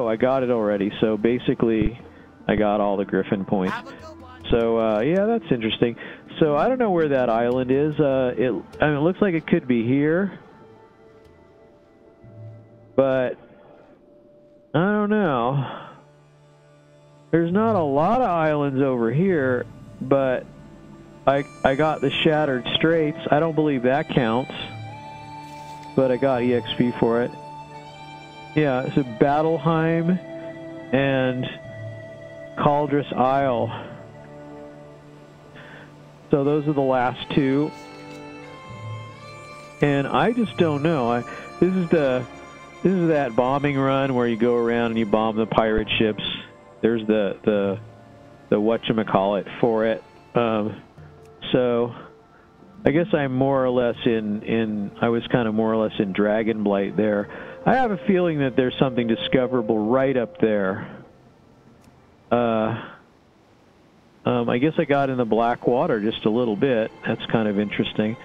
I got it already. So basically, I got all the Griffin points. So yeah, that's interesting. So I don't know where that island is. It looks like it could be here. But I don't know. There's not a lot of islands over here, but I got the Shattered Straits. I don't believe that counts, but I got EXP for it. Yeah, it's a Battleheim and Caldrus Isle. So those are the last two. And I just don't know. This is that bombing run where you go around and you bomb the pirate ships. There's the whatchamacallit for it. So I guess I'm more or less I was kind of more or less in Dragonblight there. I have a feeling that there's something discoverable right up there. I guess I got in the black water just a little bit. That's kind of interesting.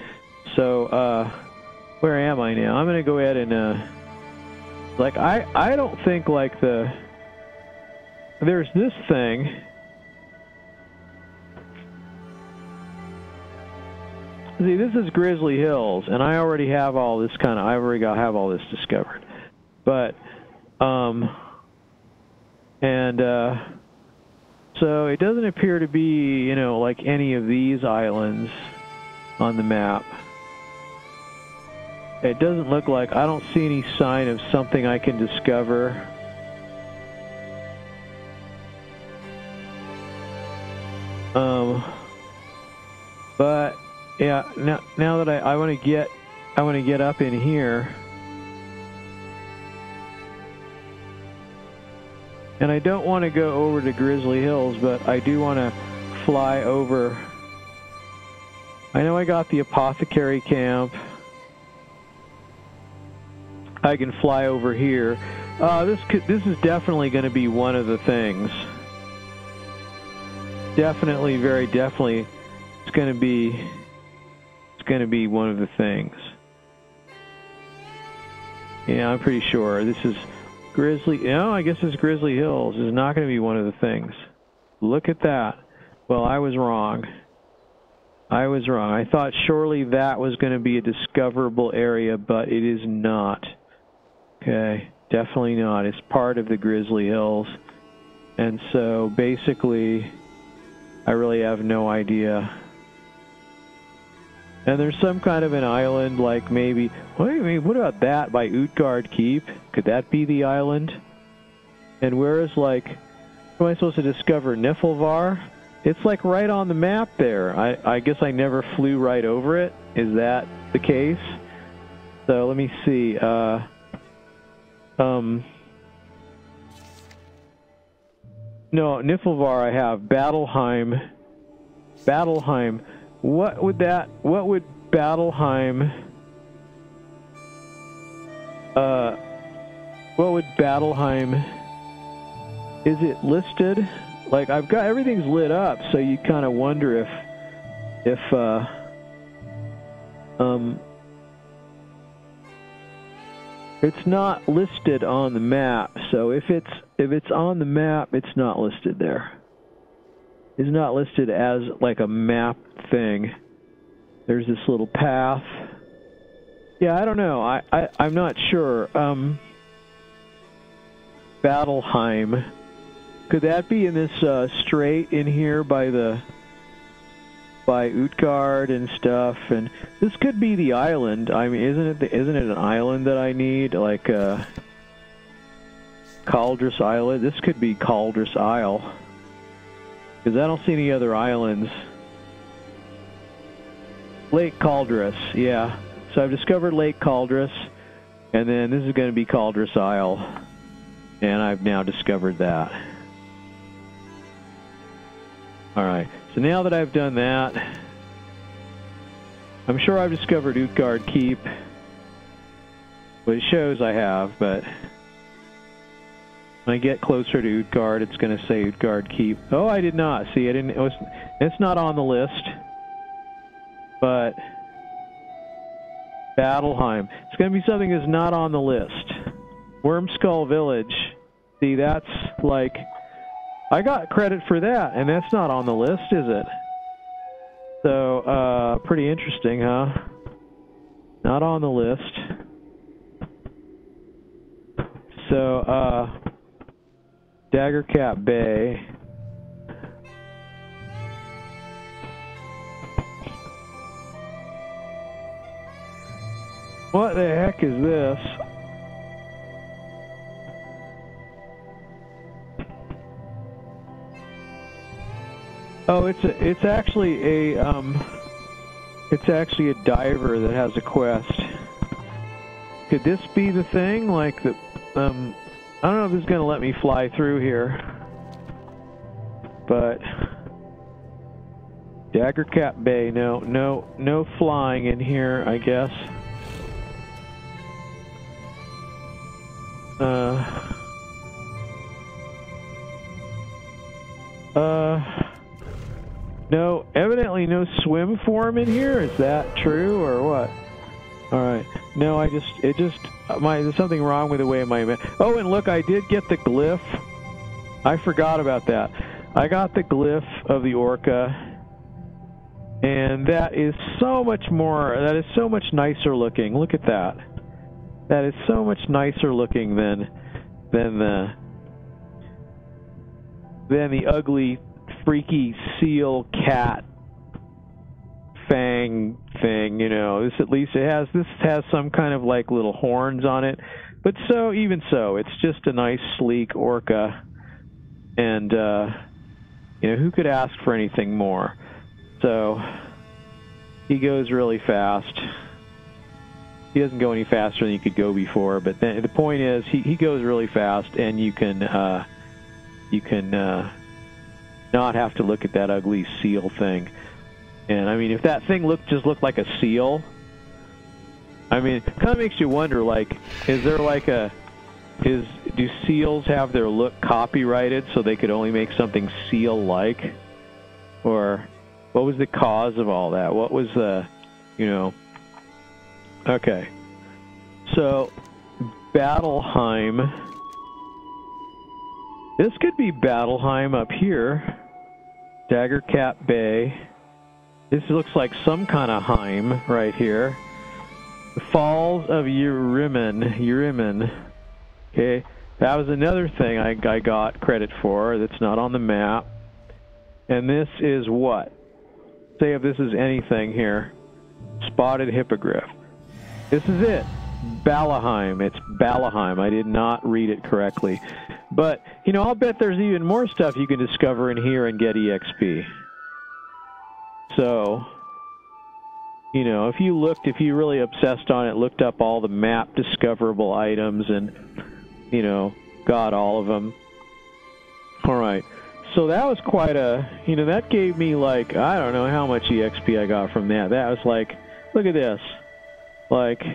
So, where am I now? I'm going to go ahead and, like, I don't think, like, there's this thing. See, this is Grizzly Hills, and I already have all this have all this discovered. But, so it doesn't appear to be, you know, like any of these islands on the map. It doesn't look like, I don't see any sign of something I can discover. But yeah, now that I want to get up in here, and I don't want to go over to Grizzly Hills, but I do want to fly over. I know I got the apothecary camp. I can fly over here. This is definitely going to be one of the things. Definitely, very definitely, it's going to be one of the things. Yeah, I'm pretty sure this is Grizzly. No, I guess it's Grizzly Hills. This is not going to be one of the things. Look at that. Well, I was wrong. I thought surely that was going to be a discoverable area, but it is not. Okay, definitely not. It's part of the Grizzly Hills. And so, basically, I really have no idea. And there's some kind of an island, like maybe... what about that by Utgard Keep? Could that be the island? And where is, like... Am I supposed to discover Niflvar? It's, like, right on the map there. I guess I never flew right over it. Is that the case? So, let me see. No, Niflvar I have. Battleheim. What would Battleheim... what would Battleheim... Is it listed? Like, I've got... Everything's lit up, so you kind of wonder if it's not listed on the map. So if it's on the map, it's not listed there. It's not listed as like a map thing. There's this little path. Yeah, I don't know. I'm not sure. Battleheim. Could that be in this strait in here by Utgard and stuff? And this could be the island. I mean, isn't it an island that I need? Like Caldrus Island. This could be Caldrus Isle. Because I don't see any other islands. Lake Caldrus, yeah. So I've discovered Lake Caldrus, and then this is going to be Caldrus Isle. And I've now discovered that. Alright, so now that I've done that, I'm sure I've discovered Utgard Keep. Well, it shows I have, but when I get closer to Utgard, it's going to say Utgard Keep. Oh, I did not. See, it's not on the list. But Battleheim. It's going to be something that's not on the list. Wormskull Village. See, that's like... I got credit for that, and that's not on the list, is it? So, pretty interesting, huh? Not on the list. So, Daggercap Bay. What the heck is this? Oh, it's actually a diver that has a quest. Could this be the thing? Like the I don't know if this is gonna let me fly through here, but Daggercap Bay. No flying in here, I guess. No, evidently no swim form in here. Is that true or what? All right. No, there's something wrong with the way my... Oh, and look, I did get the glyph. I forgot about that. I got the glyph of the orca, and that is so much nicer looking. Look at that. That is so much nicer looking than the ugly, freaky seal cat fang thing. You know, this has some kind of like little horns on it, but even so, it's just a nice, sleek orca, and who could ask for anything more? So he goes really fast. He doesn't go any faster than you could go before, but the point is he goes really fast, and you can not have to look at that ugly seal thing. And I mean, if that thing just looked like a seal, I mean, it kind of makes you wonder, like, do seals have their look copyrighted so they could only make something seal-like? Or what was the cause of all that? What was the, Okay. So, Battleheim. This could be Battleheim up here. Daggercap Bay. This looks like some kind of Heim right here. The Falls of Urimen. Okay, that was another thing I got credit for that's not on the map. And this is what? Say if this is anything here. Spotted Hippogriff. This is it. Battleheim. It's Battleheim. I did not read it correctly. But, I'll bet there's even more stuff you can discover in here and get EXP. So, if you really obsessed on it, looked up all the map discoverable items and, got all of them. All right. So that was quite that gave me like, I don't know how much EXP I got from that. That was like, look at this. Like,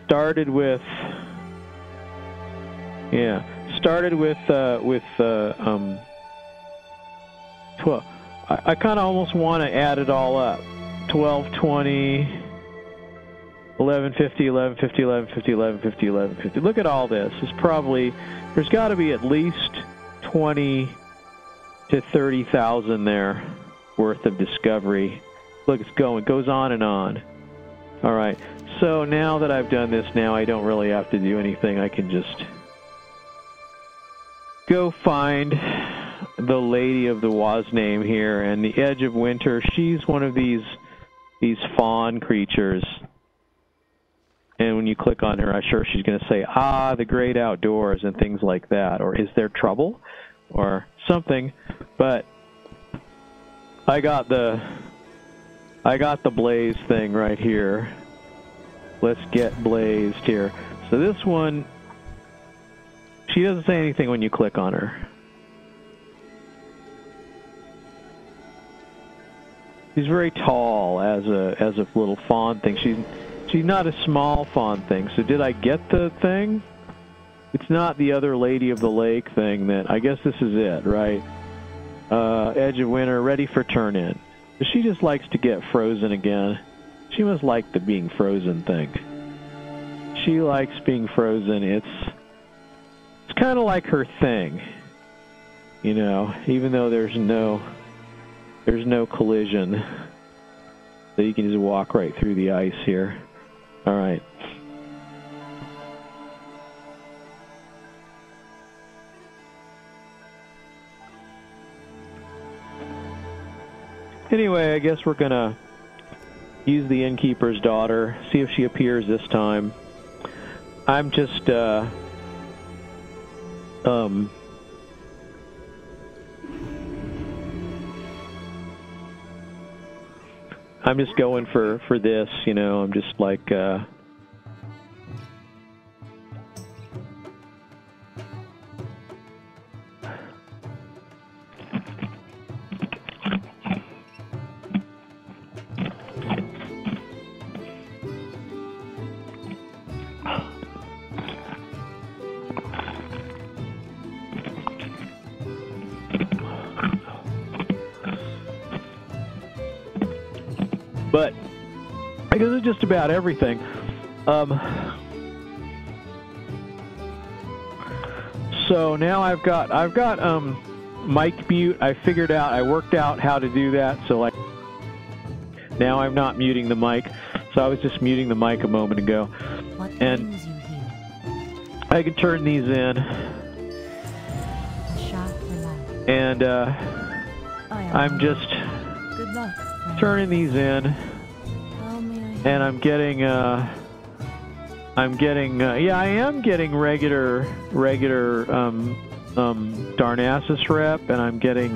started with I kind of almost want to add it all up. 1220, 1150, 1150, 1150, 1150, 1150. Look at all this. There's got to be at least 20 to 30,000 there worth of discovery. Look, it goes on and on. All right. So now that I've done this, now I don't really have to do anything. I can just go find the Lady of the Wazname here, and the Edge of Winter. She's one of these fawn creatures. And when you click on her, I'm sure she's going to say, the great outdoors, and things like that. Or is there trouble? Or something. But I got the blaze thing right here. Let's get blazed here. So this one, she doesn't say anything when you click on her. She's very tall as a little fawn thing. She's not a small fawn thing. So did I get the thing? It's not the other Lady of the Lake thing. I guess this is it, right? Edge of Winter, ready for turn in. She just likes to get frozen again. She must like the being frozen thing. She likes being frozen. It's kind of like her thing, even though there's no collision, so you can just walk right through the ice here. All right. Anyway, I guess we're gonna use the innkeeper's daughter, see if she appears this time. I'm just, I'm just going for this, you know. I'm just like, but I guess it's just about everything. So now I've got mic mute. I worked out how to do that. So like now I'm not muting the mic. So I was just muting the mic a moment ago. What And brings you here? I can turn these in. A shot for life. And I'm just Good luck, friend. turning these in. How may I help? And I'm getting, yeah, I am getting regular, Darnassus rep, and I'm getting,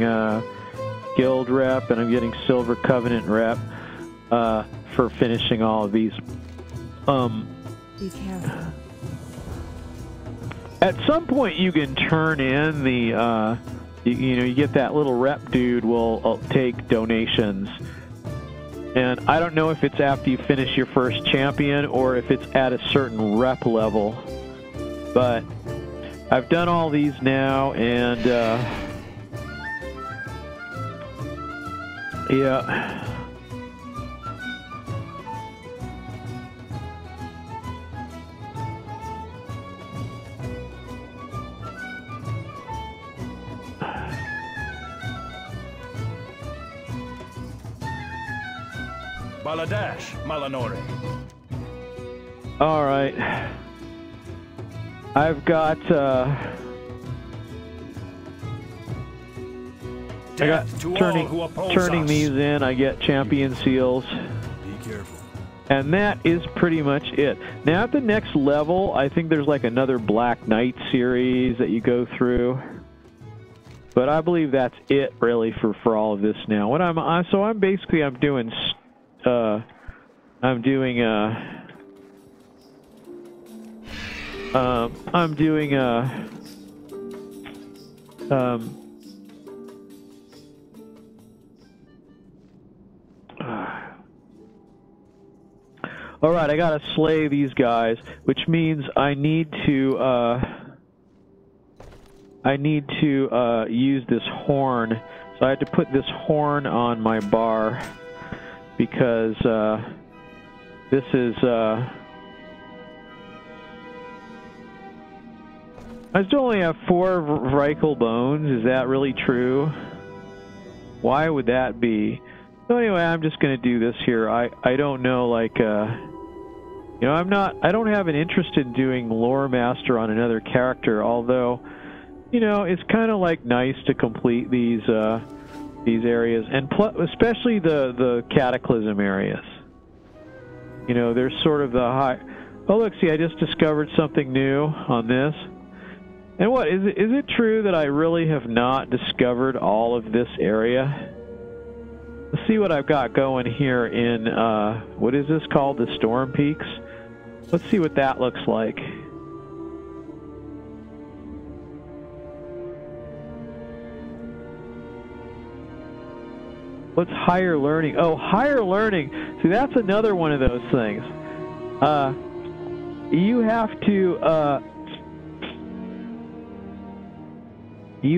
Guild rep, and I'm getting Silver Covenant rep, for finishing all of these. Be careful. At some point you can turn in the, you know, you get that little rep dude will take donations. And I don't know if it's after you finish your first champion or if it's at a certain rep level. But I've done all these now, and yeah. Baladash, Malanore. All right. I've got Death to all who oppose turning us. these in. I get champion seals. Be careful. And that is pretty much it. Now at the next level, I think there's like another Black Knight series that you go through. But I believe that's it really for all of this now. What I'm doing all right, I gotta slay these guys, which means I need to use this horn. So I had to put this horn on my bar because this is I still only have 4 Reichel bones. Is that really true? Why would that be? So anyway, I'm just going to do this here. I don't know, like, you know, I don't have an interest in doing Lore Master on another character, although, you know, it's kind of like nice to complete these areas, and especially the Cataclysm areas. You know, there's sort of the high... Oh, look, see, I just discovered something new on this. And what, is it true that I really have not discovered all of this area? Let's see what I've got going here in, what is this called? The Storm Peaks? Let's see what that looks like. What's higher learning? Oh, higher learning. See, that's another one of those things. You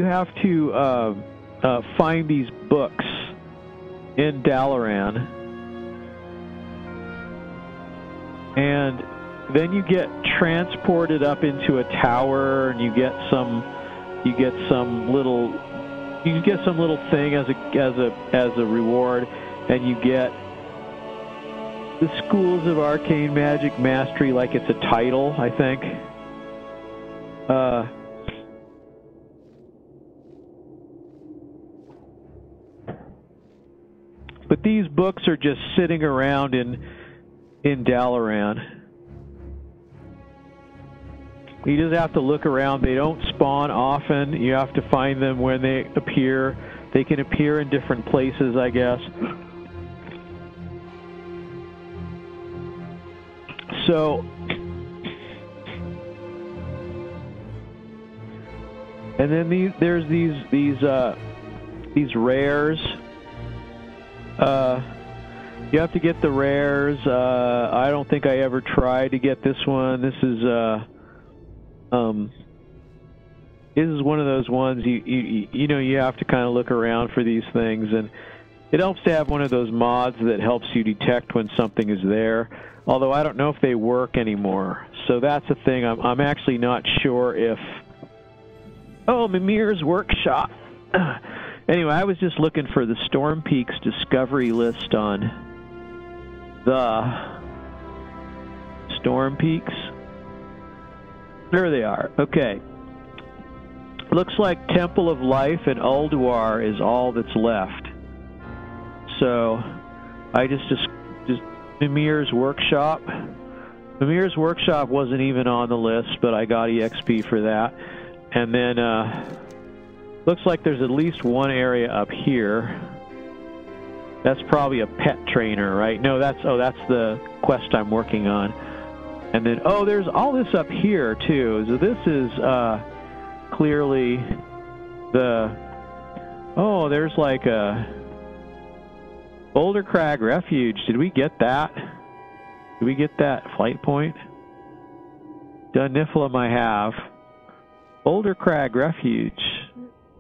have to find these books in Dalaran, and then you get transported up into a tower, and you get some little thing as a reward, and you get the Schools of Arcane Magic Mastery, like it's a title, I think. But these books are just sitting around in Dalaran. You just have to look around. They don't spawn often. You have to find them when they appear. They can appear in different places, I guess. So, and then there's these rares. You have to get the rares. I don't think I ever tried to get this one. This is one of those ones you know you have to kind of look around for these things, and it helps to have one of those mods that helps you detect when something is there. Although I don't know if they work anymore, so that's the thing. I'm actually not sure if. Oh, Mimir's Workshop. Anyway, I was just looking for the Storm Peaks discovery list on the Storm Peaks. There they are. Okay. Looks like Temple of Life and Ulduar is all that's left. So, I just Mimir's Workshop. Mimir's Workshop wasn't even on the list, but I got EXP for that. And then, looks like there's at least one area up here. That's probably a pet trainer, right? No, that's the quest I'm working on. And then, oh, there's all this up here, too. So this is, clearly the... Oh, there's like a... Boulder Crag Refuge. Did we get that? Did we get that flight point? Duniflum I have. Boulder Crag Refuge.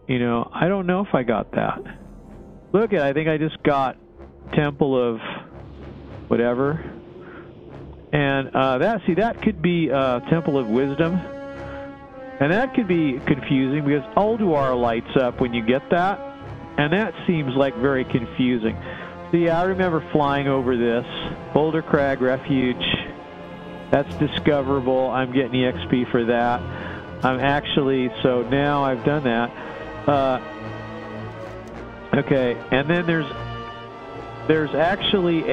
You know, I don't know if I got that. Look at, I think I just got Temple of whatever. And that could be Temple of Wisdom. And that could be confusing because Ulduar lights up when you get that. And that seems like very confusing. So yeah, I remember flying over this. Boulder Crag Refuge. That's discoverable. I'm getting EXP for that. I'm actually, so now I've done that. Okay, and then there's actually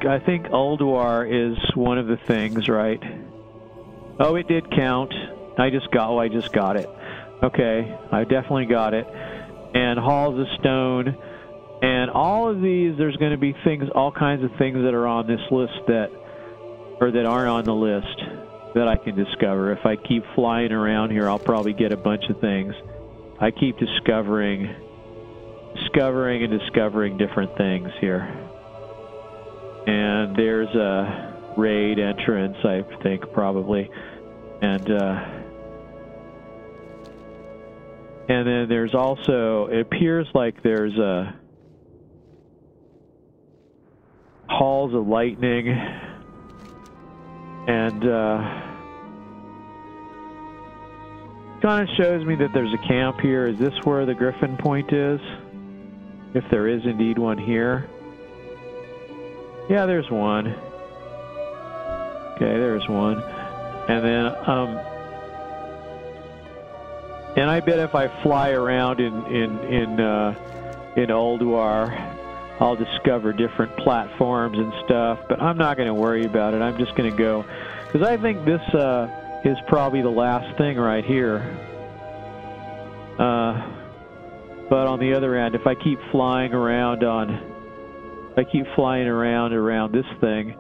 I think Ulduar is one of the things, right? Oh, it did count. I just got it. Okay, I definitely got it. And Halls of Stone, and all of these, there's going to be things, all kinds of things that are on this list that aren't on the list that I can discover. If I keep flying around here, I'll probably get a bunch of things. I keep discovering different things here. And there's a raid entrance, I think, probably. And then there's also, it appears like there's a Halls of Lightning, and kind of shows me that there's a camp here. Is this where the Griffin Point is? If there is indeed one here. Yeah, there's one. Okay, there's one. And then, and I bet if I fly around in Ulduar, I'll discover different platforms and stuff, but I'm not going to worry about it. I'm just going to go, because I think this is probably the last thing right here. But on the other end, if I keep flying around around this thing,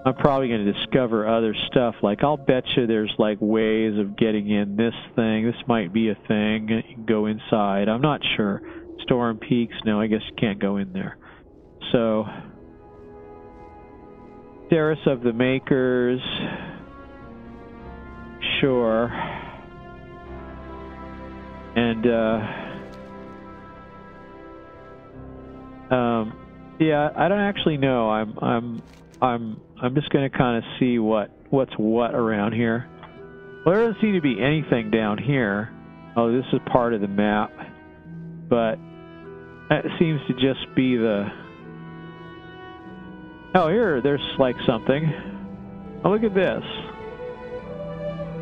I'm probably going to discover other stuff. Like, I'll bet you there's like ways of getting in this thing. This might be a thing. You can go inside. I'm not sure. Storm Peaks, no, I guess you can't go in there. So, Terrace of the Makers, sure. And, yeah, I don't actually know. I'm just going to kind of see what's what around here. Well, there doesn't seem to be anything down here. Oh, this is part of the map. But that seems to just be the... Oh, here, there's like something. Oh, look at this.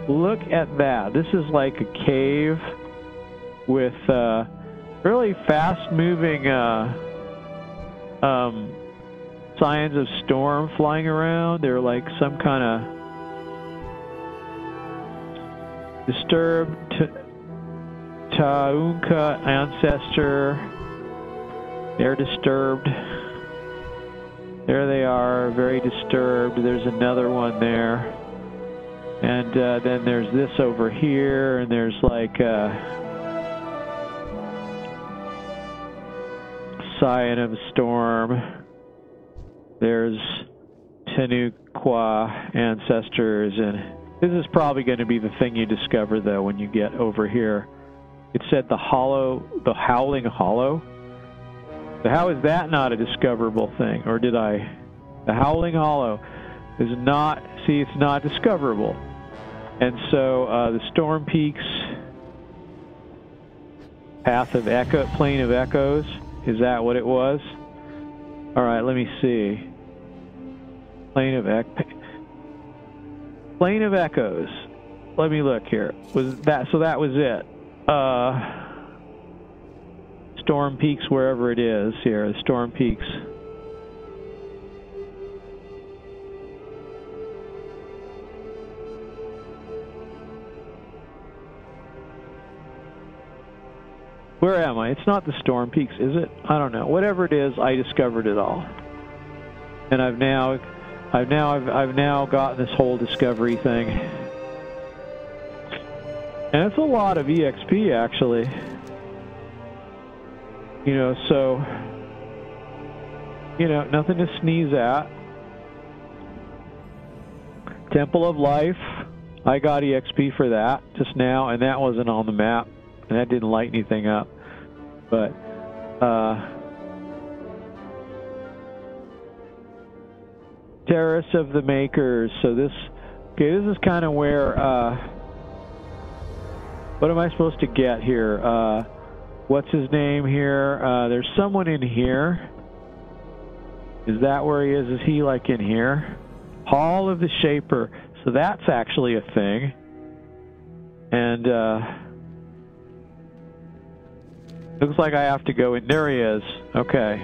Look at that. This is like a cave with really fast-moving signs of storm flying around. They're like some kind of disturbed Taunka ancestor. They're disturbed. There they are, very disturbed. There's another one there. And then there's this over here, and there's like Scion of Storm. There's Tenuqua ancestors, and this is probably going to be the thing you discover, though, when you get over here. It said the Howling Hollow. So how is that not a discoverable thing? Or did I? The Howling Hollow is not, see, it's not discoverable. And so the Storm Peaks, Path of Echo, Plain of Echoes, is that what it was? All right, let me see. Plain of Echoes. Let me look here. Was that, so that was it. Storm Peaks, wherever it is here, Storm Peaks. Where am I? It's not the Storm Peaks, is it? I don't know. Whatever it is, I discovered it all. And I've now gotten this whole discovery thing. And it's a lot of EXP, actually. You know, so, you know, nothing to sneeze at. Temple of Life, I got EXP for that just now, and that wasn't on the map, and that didn't light anything up. But, Terrace of the Makers, so this, okay, this is kind of where, what am I supposed to get here? What's his name here? There's someone in here. Is that where he is? Is he like in here? Hall of the Shaper. So that's actually a thing. And looks like I have to go in. There he is. Okay.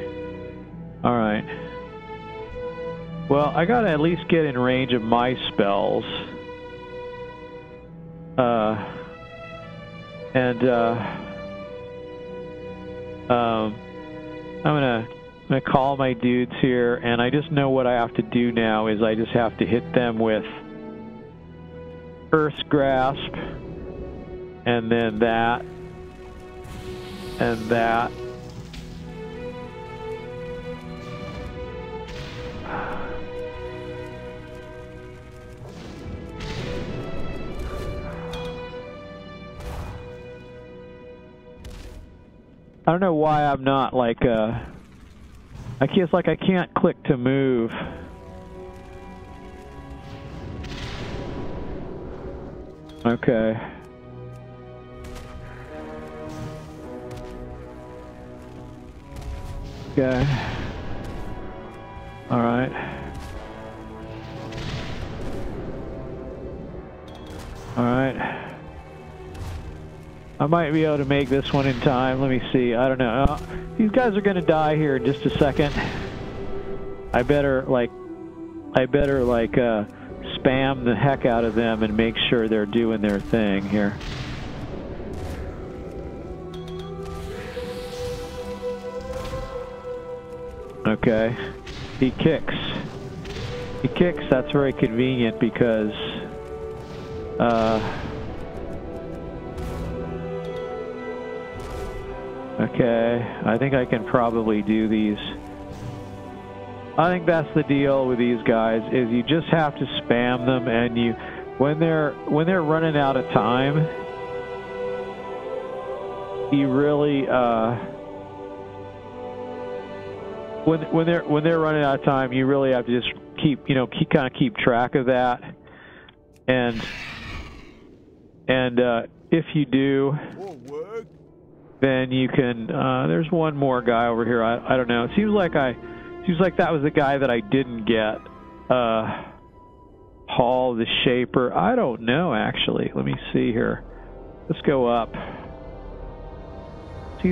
All right. Well, I gotta at least get in range of my spells. I'm gonna call my dudes here, and I just know what I have to do now is I just have to hit them with Earth's Grasp, and then that, and that. I don't know why I'm not like, it's like I can't click to move. Okay. Okay. All right. All right. I might be able to make this one in time. Let me see. I don't know. These guys are going to die here in just a second. I better spam the heck out of them and make sure they're doing their thing here. Okay. He kicks. He kicks. That's very convenient because okay, I think I can probably do these. I think that's the deal with these guys, is you just have to spam them, and you, when they're running out of time, you really when they're running out of time, you really have to just keep track of that, and if you do, then you can. There's one more guy over here. I don't know. It seems like that was the guy that I didn't get. Hall the Shaper. I don't know, actually. Let me see here. Let's go up.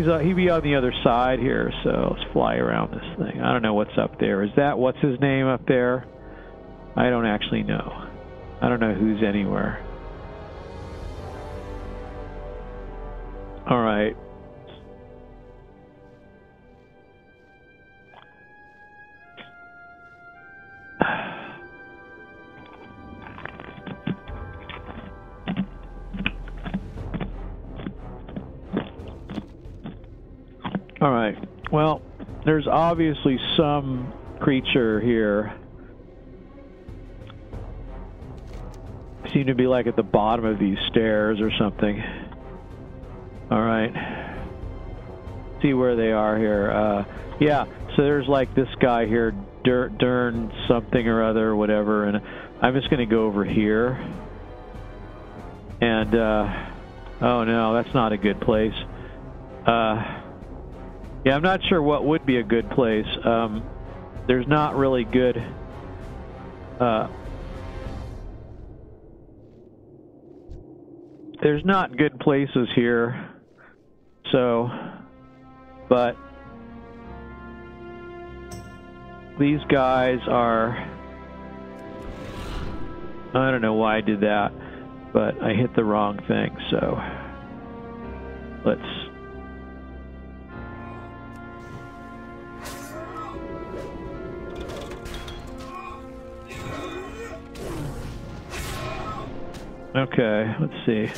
he'd be on the other side here, so let's fly around this thing. I don't know what's up there. Is that, what's his name up there? I don't actually know. I don't know who's anywhere. All right. All right. Well, there's obviously some creature here. Seem to be like at the bottom of these stairs or something. All right. See where they are here. Yeah, so there's like this guy here, Dern something or other, whatever, and I'm just going to go over here. And, oh no, that's not a good place. Yeah, I'm not sure what would be a good place. There's not really good... there's not good places here. So... But... These guys are... I don't know why I did that, but I hit the wrong thing, so... Let's... Okay, let's see.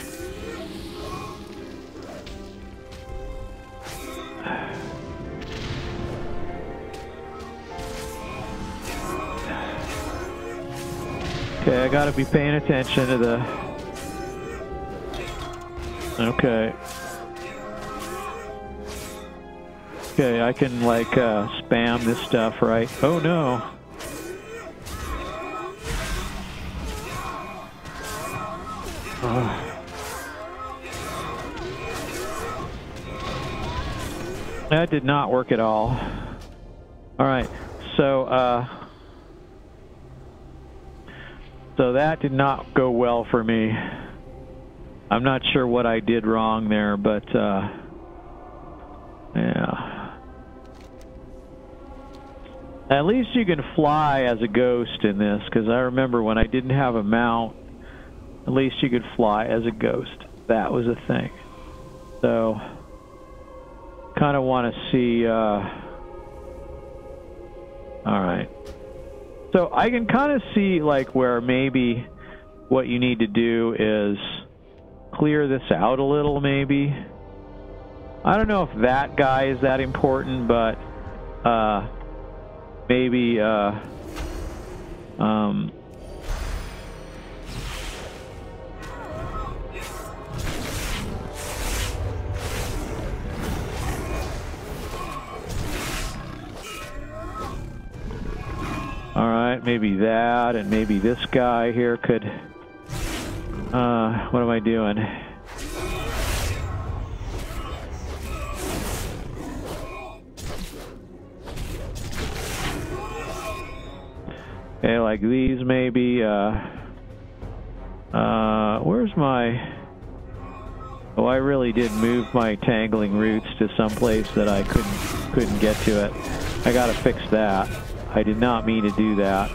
Okay, I gotta be paying attention to the... Okay. Okay, I can like spam this stuff, right? Oh no. That did not work at all. All right, so so that did not go well for me. I'm not sure what I did wrong there, but yeah. At least you can fly as a ghost in this, because I remember when I didn't have a mount, at least you could fly as a ghost. That was a thing. So, kind of want to see... Alright. So, I can kind of see, like, where maybe what you need to do is clear this out a little, maybe. I don't know if that guy is that important, but maybe... Alright, maybe that, and maybe this guy here could... what am I doing? Okay, like these maybe, where's my... Oh, I really did move my tangling roots to some place that I couldn't get to it. I gotta fix that. I did not mean to do that.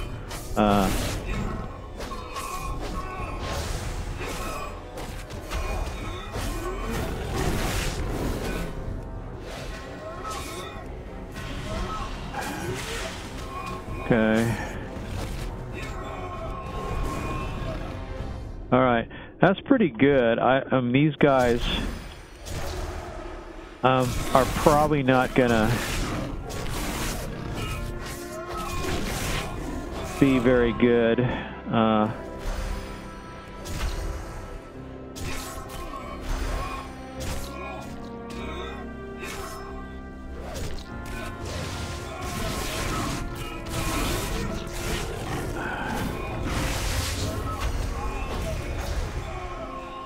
Okay. All right, that's pretty good. These guys are probably not gonna be very good.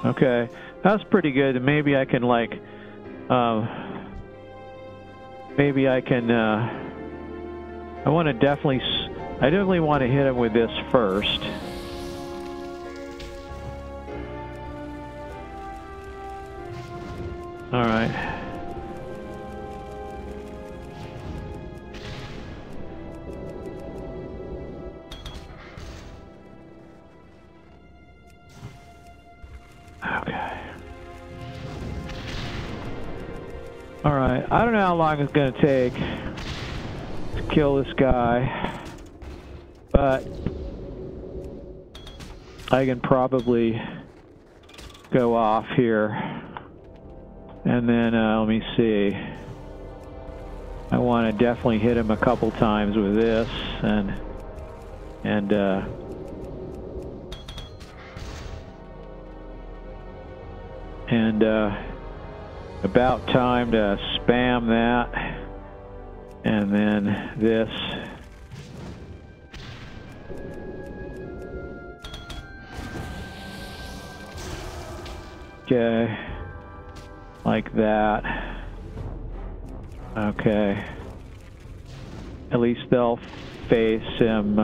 Okay, that's pretty good. Maybe I can like, maybe I can, I want to definitely, I definitely want to hit him with this first. All right. Alright, I don't know how long it's going to take to kill this guy, but I can probably go off here, and then let me see. I want to definitely hit him a couple times with this, and about time to spam that, and then this. Okay, like that. Okay. At least they'll face him.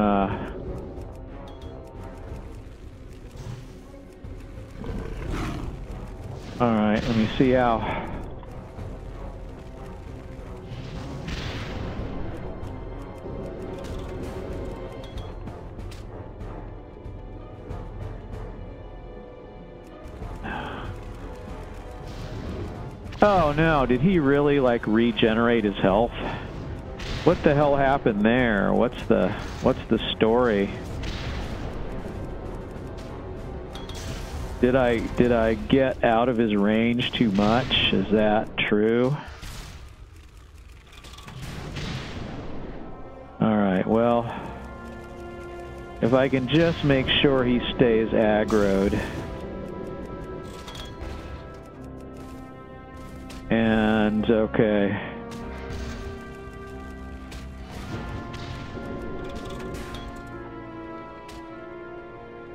Alright, let me see how. Oh no, did he really like regenerate his health? What the hell happened there? What's the story? Did I get out of his range too much? Is that true? Alright, well, if I can just make sure he stays aggroed. And, okay.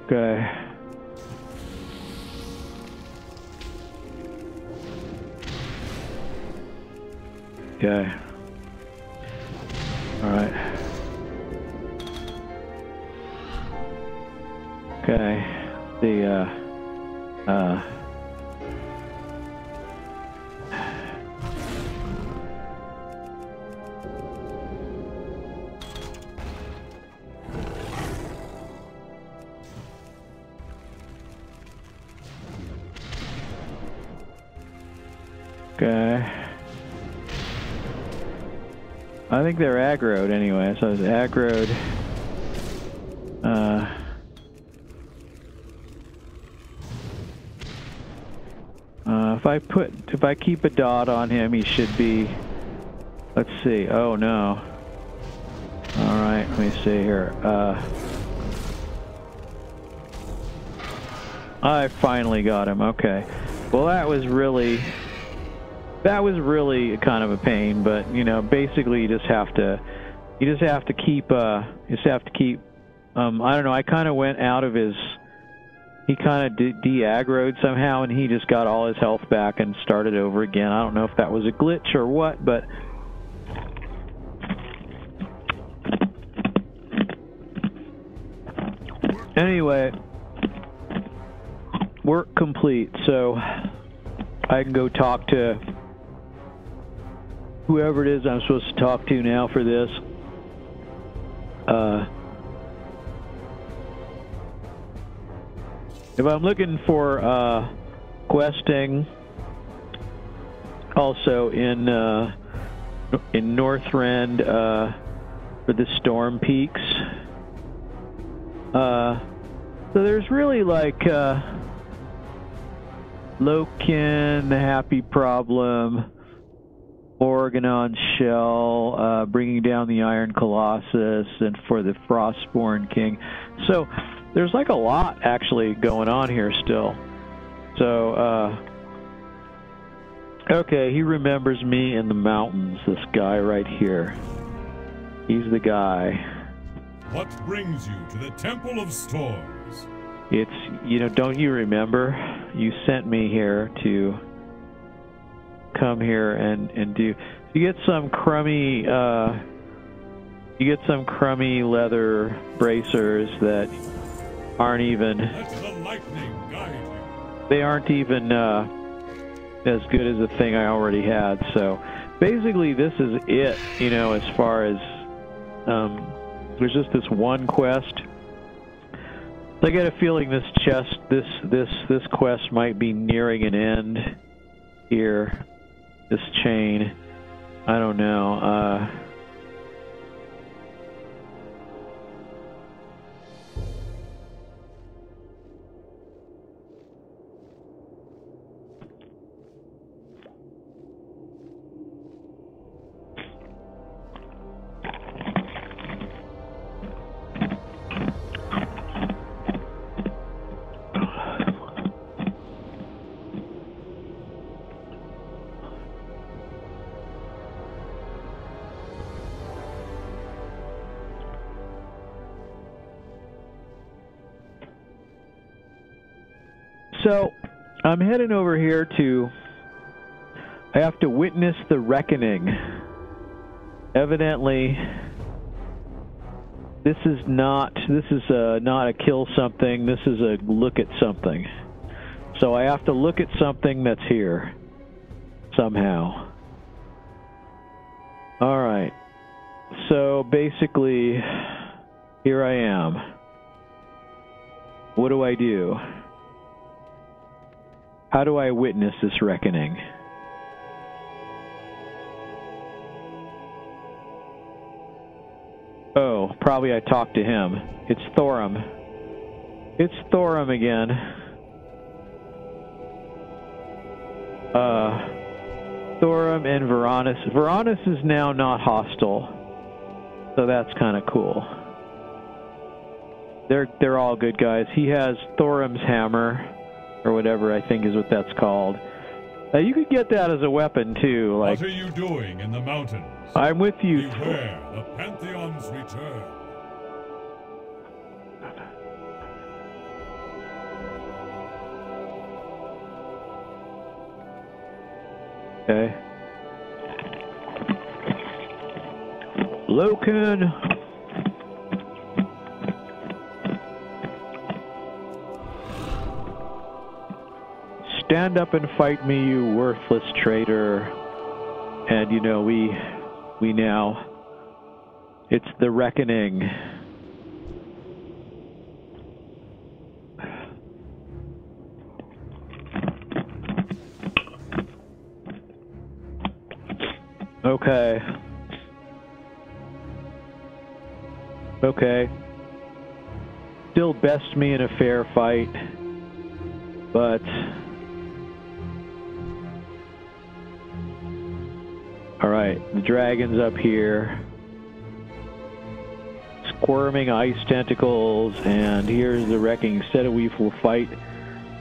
Okay. Okay. All right. Okay. Okay. I think they're aggroed anyway, so it's aggroed. If I keep a dot on him, he should be. Let's see. Oh no. All right, let me see here. I finally got him. Okay. Well, that was really kind of a pain, but you know, basically you just have to keep I don't know, I kind of went out of his, he kind of de-aggroed somehow, and he just got all his health back and started over again. I don't know if that was a glitch or what, but anyway, work complete, so I can go talk to whoever it is I'm supposed to talk to now for this. If I'm looking for questing, also in Northrend for the Storm Peaks. So there's really like Lokin, the Happy Problem, Organon Shell, bringing down the Iron Colossus, and for the Frostborn King. So there's like a lot actually going on here still. So, okay, he remembers me in the mountains, this guy right here. He's the guy. What brings you to the Temple of Storms? It's, you know, don't you remember? You sent me here to come here and do. You get some crummy leather bracers that aren't even. Let the lightning guide you. They aren't even as good as the thing I already had. So basically, this is it. You know, as far as there's just this one quest. I get a feeling this quest might be nearing an end here. this chain. I don't know. So, I'm heading over here to... I have to witness the reckoning. Evidently, this is not a kill something. This is a look at something. So I have to look at something that's here somehow. All right. So basically, here I am. What do I do? How do I witness this reckoning? Oh, probably I talked to him. It's Thorum. It's Thorum again. Thorum and Varanus. Varanus is now not hostile, so that's kind of cool. They're all good guys. He has Thorum's hammer, or whatever I think is what that's called. You could get that as a weapon too. Like, what are you doing in the mountains? I'm with you. Beware the Pantheon's return. Okay. Loken. Stand up and fight me, you worthless traitor. And you know, we now, it's the reckoning. Okay. Okay. Still best me in a fair fight, but all right, the dragon's up here. Squirming ice tentacles, and here's the wrecking. Instead of we will fight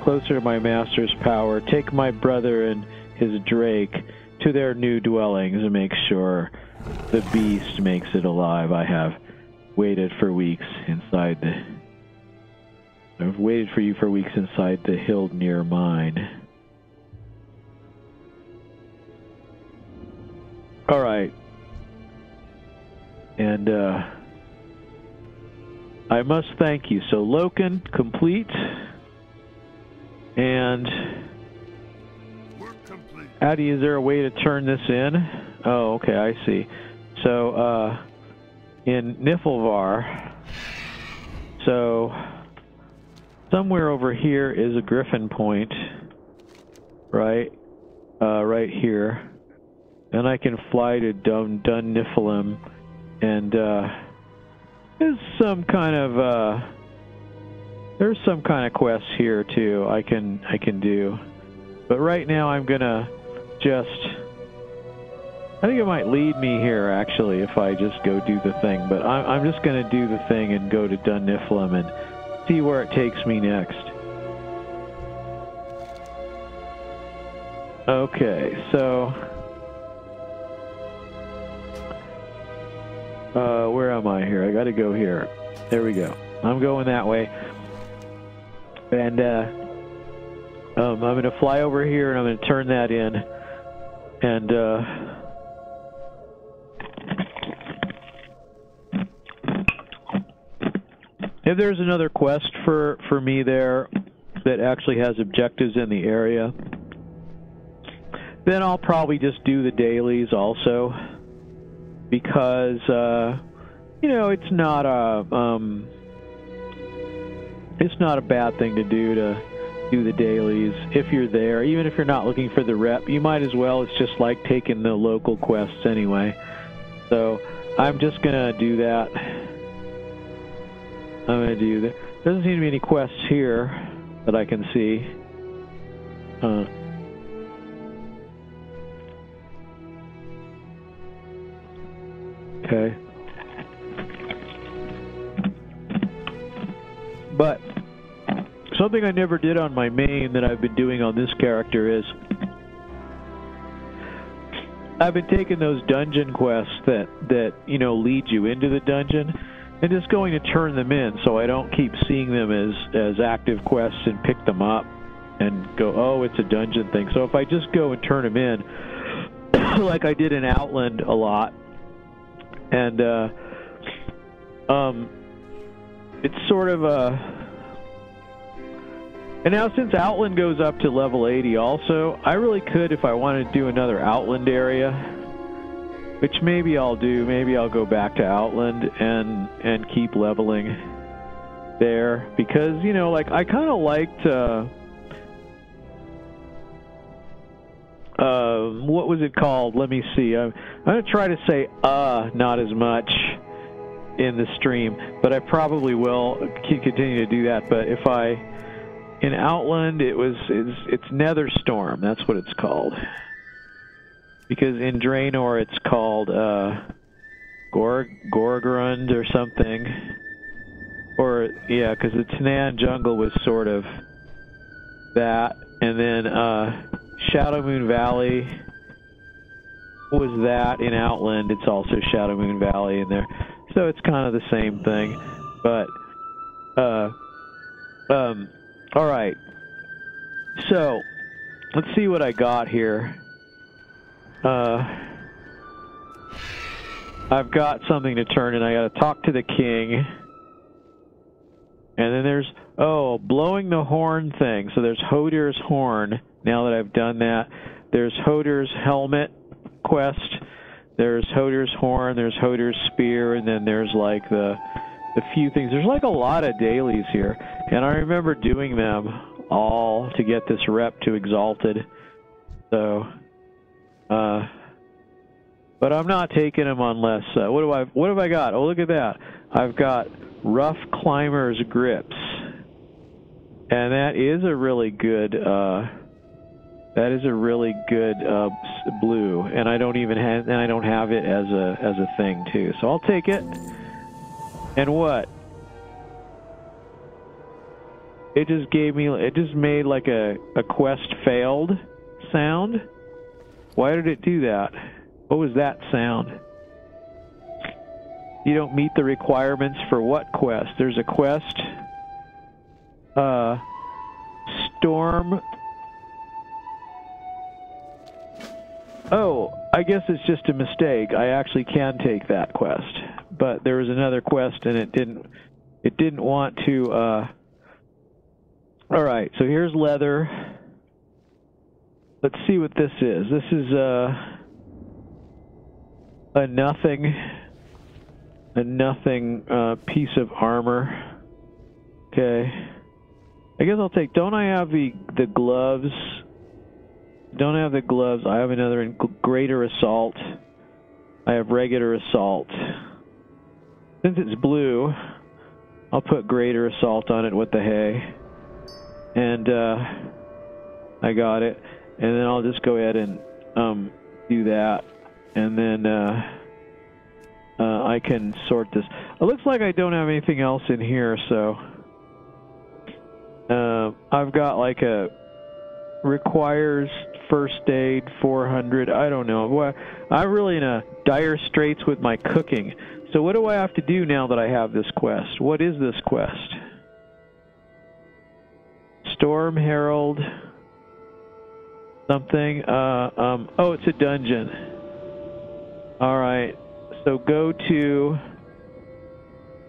closer to my master's power, take my brother and his drake to their new dwellings and make sure the beast makes it alive. I have waited for weeks inside the... I've waited for you for weeks inside the hill near mine. All right. And I must thank you. So Loken, complete. And Addy, is there a way to turn this in? Oh, okay, I see. So in Niflvar, so somewhere over here is a Griffin Point, right? Right here. And I can fly to Dun Niflheim, and there's some kind of quests here too I can do. But right now I'm gonna just, I think it might lead me here actually if I just go do the thing. But I'm just gonna do the thing and go to Dun Niflheim and see where it takes me next. Okay, so where am I here? I gotta go here. There we go. I'm going that way. And I'm gonna fly over here and I'm gonna turn that in. And if there's another quest for me there that actually has objectives in the area, then I'll probably just do the dailies also, because you know, it's not a bad thing to do, to do the dailies if you're there. Even if you're not looking for the rep, you might as well. It's just like taking the local quests anyway. So I'm just gonna do that. I'm gonna do that. Doesn't seem to be any quests here that I can see. Okay. But something I never did on my main that I've been doing on this character is I've been taking those dungeon quests that you know lead you into the dungeon and just going to turn them in so I don't keep seeing them as active quests and pick them up and go, oh, it's a dungeon thing. So if I just go and turn them in like I did in Outland a lot, and it's sort of and now since Outland goes up to level 80 also, I really could, if I wanted to do another Outland area, which maybe I'll do. Maybe I'll go back to Outland and keep leveling there, because, you know, like, I kind of liked what was it called? Let me see. I'm going to try to say not as much in the stream, but I probably will continue to do that. But if in Outland, it's Netherstorm. That's what it's called. Because in Draenor, it's called Gorgrund or something. Or, yeah, because the Tanan jungle was sort of that. And then Shadowmoon Valley was that in Outland. It's also Shadowmoon Valley in there. So it's kind of the same thing. But, all right. So, let's see what I got here. I've got something to turn in. I got to talk to the king. And then there's, blowing the horn thing. So there's Hodyr's horn. Now that I've done that, there's Hodyr's helmet quest. There's Hodyr's horn. There's Hodyr's spear. And then there's like the few things. There's like a lot of dailies here. And I remember doing them all to get this rep to Exalted. So, but I'm not taking them unless, what have I got? Oh, look at that. I've got Rough Climber's Grips. And that is a really good, blue. And I don't even have, and I don't have it as a thing too. So I'll take it. And what? It just made like a quest failed sound. Why did it do that? What was that sound? You don't meet the requirements for what quest? There's a quest. Storm. Oh, I guess it's just a mistake. I actually can take that quest. But there was another quest and it didn't want to, Alright, so here's leather. Let's see what this is. This is, a nothing piece of armor. Okay. I guess I'll take, don't I have the gloves? Don't have the gloves. I have another in Greater Assault. I have Regular Assault. Since it's blue, I'll put Greater Assault on it. What the hey? And I got it. And then I'll just go ahead and do that. And then I can sort this. It looks like I don't have anything else in here, so I've got like a requires first aid 400. I don't know. I'm really in a dire straits with my cooking. So what do I have to do now that I have this quest? What is this quest? Storm Herald something. Oh, it's a dungeon. All right. So go to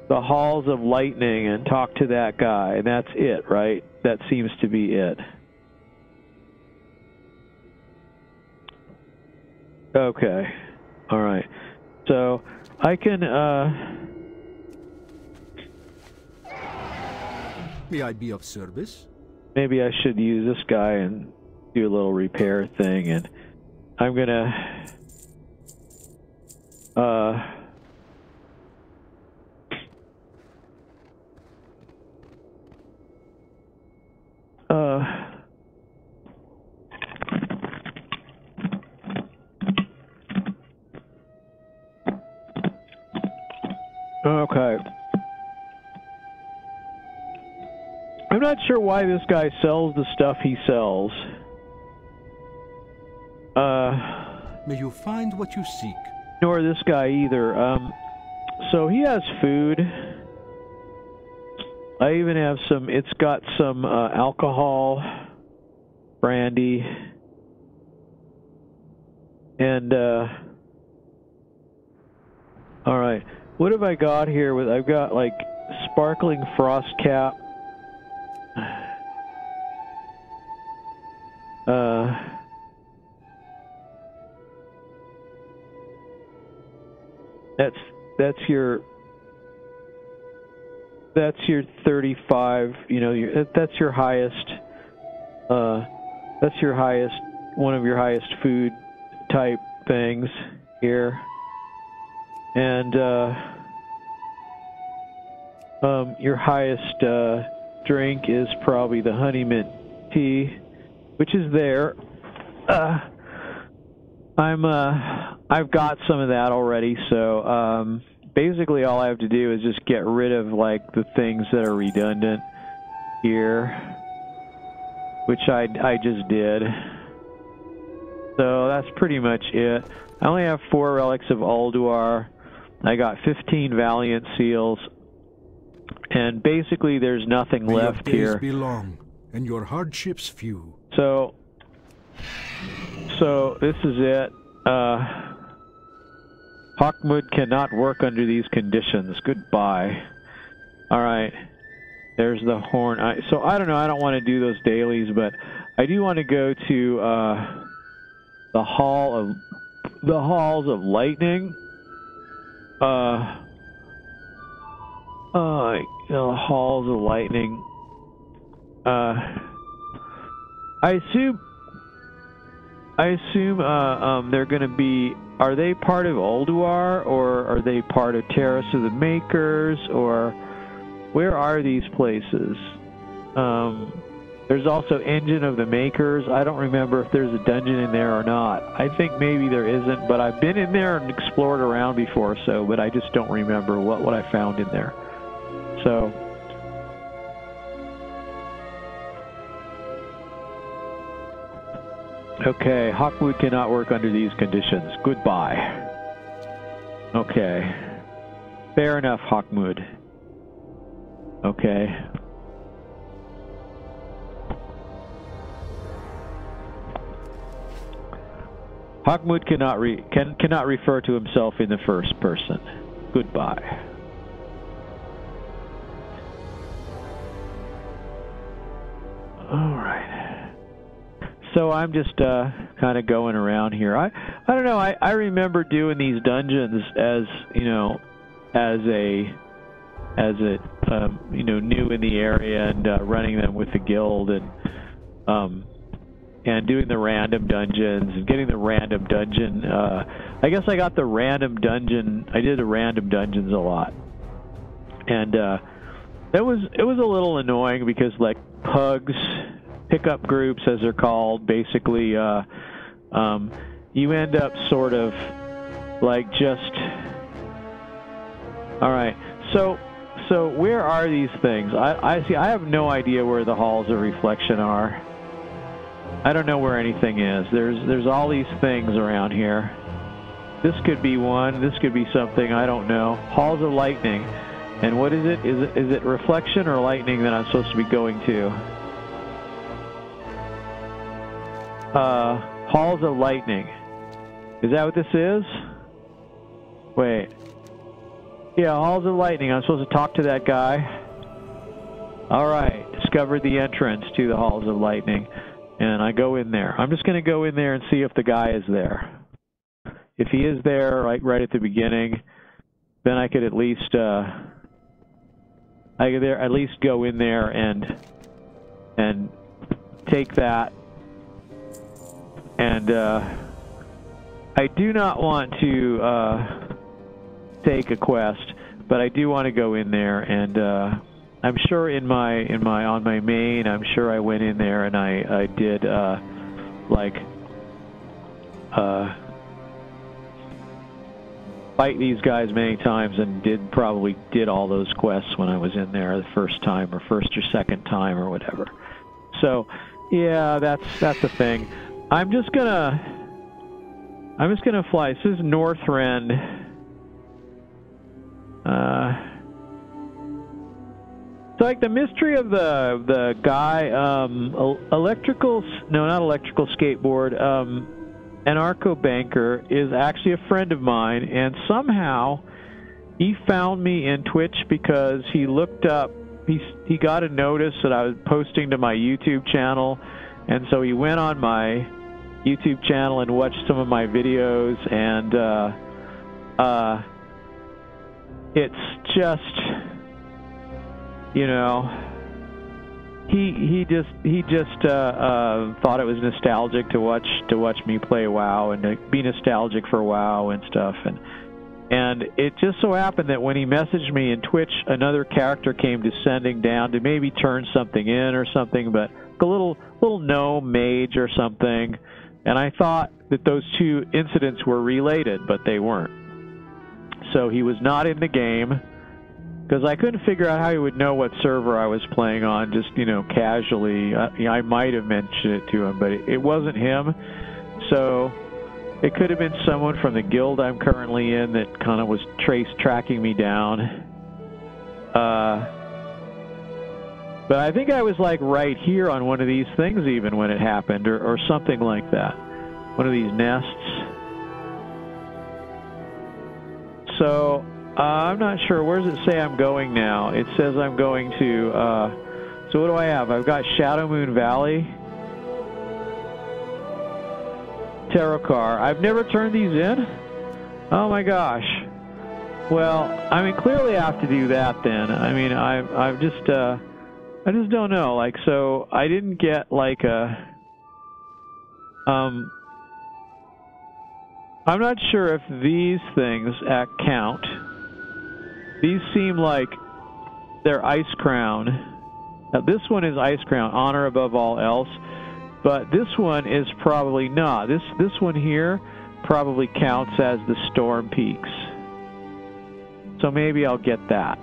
the Halls of Lightning and talk to that guy. And that's it, right? That seems to be it. Okay. All right. So I can, May I be of service? maybe I should use this guy and do a little repair thing, and I'm gonna okay. I'm not sure why this guy sells the stuff he sells. May you find what you seek. Nor this guy either. So he has food. I even have some, it's got some alcohol, brandy, and all right. What have I got here? With I've got like sparkling frost cap. That's your 35. You know, that's your highest. That's your highest. One of your highest food type things here. And your highest drink is probably the honey mint tea, which is there. I've got some of that already, so basically all I have to do is just get rid of like the things that are redundant here, which I just did. So that's pretty much it. I only have 4 relics of Ulduar. I got 15 Valiant seals, and basically there's nothing left here. Your days be long, and your hardships few. So this is it. Hawkmood cannot work under these conditions. Goodbye. All right. There's the horn. So I don't know. I don't want to do those dailies, but I do want to go to the halls of lightning. The halls of lightning. I assume they're going to be. Are they part of Ulduar, or are they part of Terrace of the Makers, or where are these places? There's also Engine of the Makers. I don't remember if there's a dungeon in there or not. I think maybe there isn't, but I've been in there and explored around before, but I just don't remember what I found in there. So. Okay, Hawkmood cannot work under these conditions. Goodbye. Okay. Fair enough, Hawkmood. Okay. Hawkmood cannot refer to himself in the first person. Goodbye. All right. So I'm just kind of going around here. I don't know. I remember doing these dungeons as new in the area and running them with the guild and doing the random dungeons and getting the random dungeon. I guess I got the random dungeon. I did the random dungeons a lot, and it was a little annoying because like pugs. Pickup groups, as they're called, basically, you end up sort of like just. All right, so where are these things? I see. I have no idea where the halls of reflection are. I don't know where anything is. There's all these things around here. This could be one. This could be something. I don't know. Halls of lightning, and what is it? Is it reflection or lightning that I'm supposed to be going to? Halls of Lightning. Is that what this is? Wait. Yeah, Halls of Lightning. I'm supposed to talk to that guy. Alright. Discovered the entrance to the Halls of Lightning. And I go in there. I'm just going to go in there and see if the guy is there. If he is there, like right at the beginning, then I could at least go in there and take that. And I do not want to take a quest, but I do want to go in there, and I'm sure on my main, I'm sure I went in there and I did fight these guys many times, and probably did all those quests when I was in there the first time, or first or second time, or whatever. So yeah, that's the thing. I'm just gonna fly. This is Northrend. It's like the mystery of the guy, not electrical skateboard, anarcho banker is actually a friend of mine, and somehow he found me in Twitch because he looked up, he got a notice that I was posting to my YouTube channel, and so he went on my YouTube channel and watched some of my videos, and it's just, you know, he just thought it was nostalgic to watch me play WoW and to be nostalgic for WoW and stuff, and it just so happened that when he messaged me in Twitch, another character came descending down to maybe turn something in or something, but a little gnome mage or something, and I thought that those two incidents were related, but they weren't. So he was not in the game, because I couldn't figure out how he would know what server I was playing on, just, you know, casually. I might have mentioned it to him, but it wasn't him. So it could have been someone from the guild I'm currently in that kind of was tracking me down. But I think I was like right here on one of these things even when it happened, or something like that. One of these nests. So I'm not sure. Where does it say I'm going now? It says I'm going to, so what do I have? I've got Shadow Moon Valley, Terracar. I've never turned these in? Oh my gosh. Well, I mean, clearly I have to do that then. I mean, I just don't know. Like, so I didn't get like a, I'm not sure if these things count. These seem like they're Ice Crown. Now this one is Ice Crown, honor above all else, but this one is probably not. This one here probably counts as the Storm Peaks. So maybe I'll get that.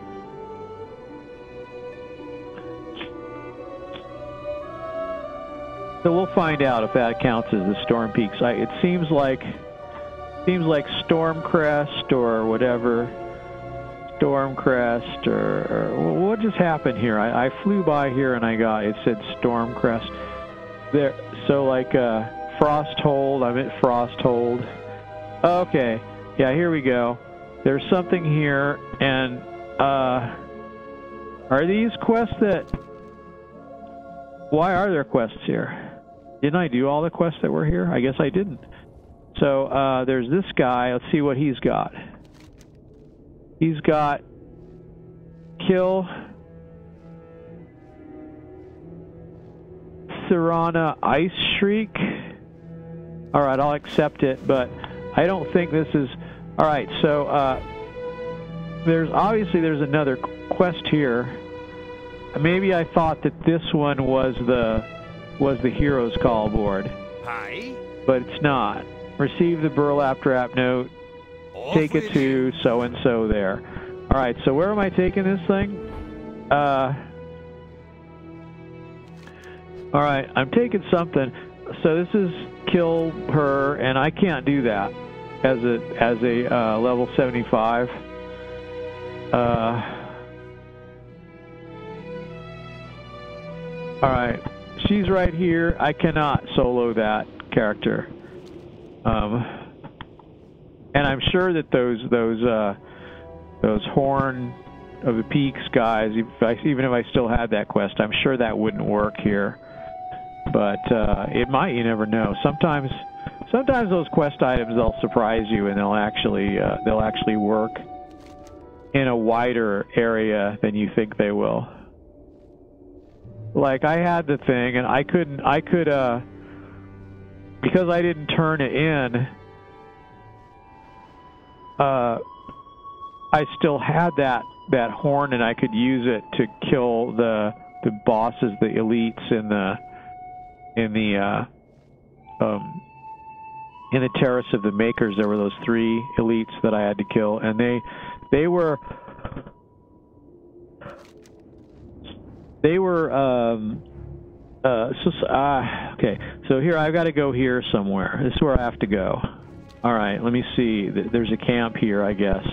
So we'll find out if that counts as the Storm Peaks. It seems like Stormcrest or whatever. Stormcrest or what just happened here? I flew by here and it said Stormcrest there. So like Frosthold. I'm at Frosthold. Okay, yeah, here we go. There's something here, and are these quests that? Why are there quests here? Didn't I do all the quests that were here? I guess I didn't. So there's this guy. Let's see what he's got. He's got kill Serana Ice Shriek. All right, I'll accept it, but I don't think this is... All right, so there's another quest here. Maybe I thought that this one was the Hero's Call board. Hi. But it's not. Receive the burlap drop note. Take it to so-and-so there. All right, so where am I taking this thing? All right, I'm taking something. So this is kill her, and I can't do that as a level 75. All right, she's right here. I cannot solo that character. And I'm sure that those Horn of the Peaks guys, even if I still had that quest, I'm sure that wouldn't work here. But it might. You never know. Sometimes those quest items, they'll surprise you, and they'll actually work in a wider area than you think they will. like I had the thing and I could, because I didn't turn it in, I still had that horn, and I could use it to kill the bosses, the elites in the Terrace of the Makers. There were those 3 elites that I had to kill, and they were okay. So here I've got to go here somewhere. This is where I have to go. All right, let me see. There's a camp here, I guess.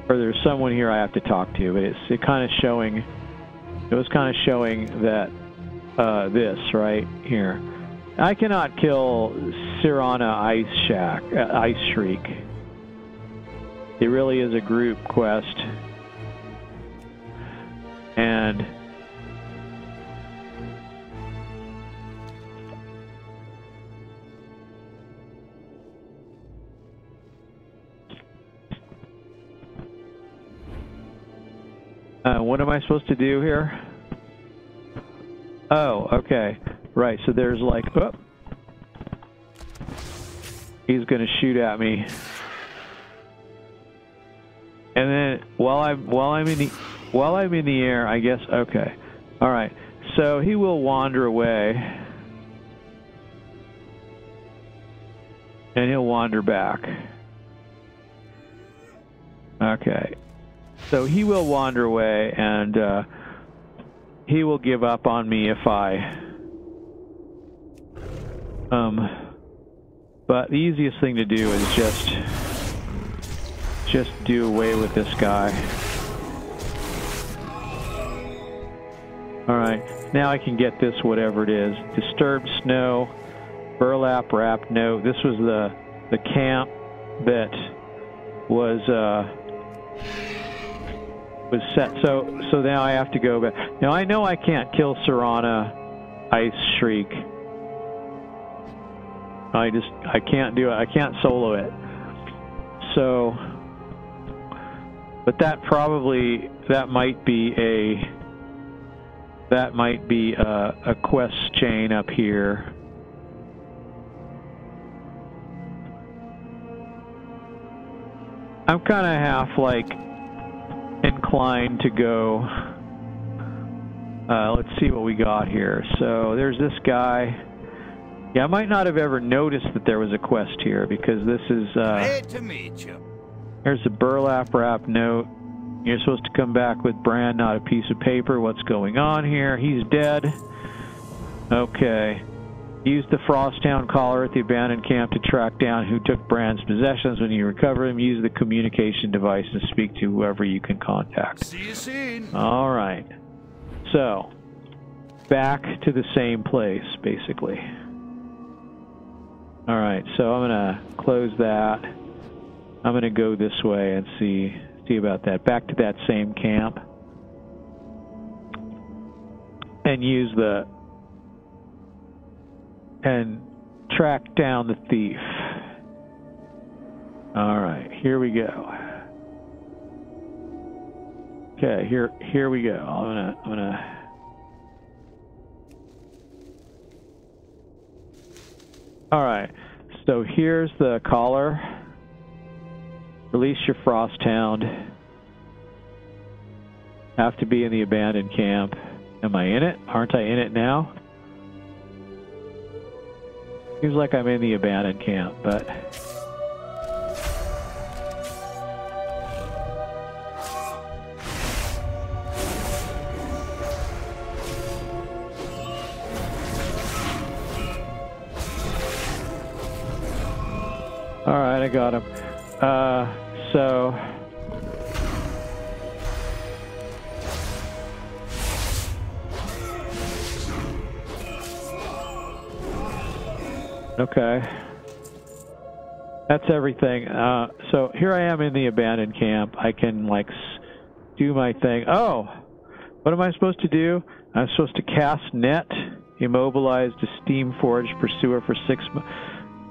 Or there's someone here I have to talk to, but it was kind of showing that this right here. I cannot kill Sirana Ice Shriek. It really is a group quest, and what am I supposed to do here? Oh, okay. Right, so there's like, oh, he's going to shoot at me. And then while I'm in the air, I guess, okay. All right. So he will wander away. And he'll wander back. Okay. So he will wander away, and he will give up on me if I... but the easiest thing to do is just do away with this guy. Alright, now I can get this, whatever it is. Disturbed snow, burlap wrap note. This was the camp that was set. So now I have to go back. Now I know I can't kill Sirana Ice Shriek. I can't do it. I can't solo it. So, but that might be a quest chain up here. I'm kind of half like inclined to go. Let's see what we got here. So there's this guy. Yeah, I might not have ever noticed that there was a quest here, because this is, Glad to meet you. Here's a burlap wrap note. You're supposed to come back with Brand, not a piece of paper. What's going on here? He's dead. Okay. Use the Frosthound collar at the abandoned camp to track down who took Brand's possessions. When you recover him, use the communication device to speak to whoever you can contact. See you soon. All right. So, back to the same place, basically. All right, so I'm gonna close that. I'm gonna go this way and see about that. Back to that same camp, and and track down the thief. All right, here we go. Okay, here we go. I'm gonna. All right, so here's the collar. Release your Frosthound. Have to be in the abandoned camp. Am I in it? Aren't I in it now? Seems like I'm in the abandoned camp, but... Alright, I got him. So... Okay. That's everything. So here I am in the abandoned camp. I can, like, do my thing. Oh! What am I supposed to do? I'm supposed to cast Net, immobilize the Steamforged Pursuer for 6 months,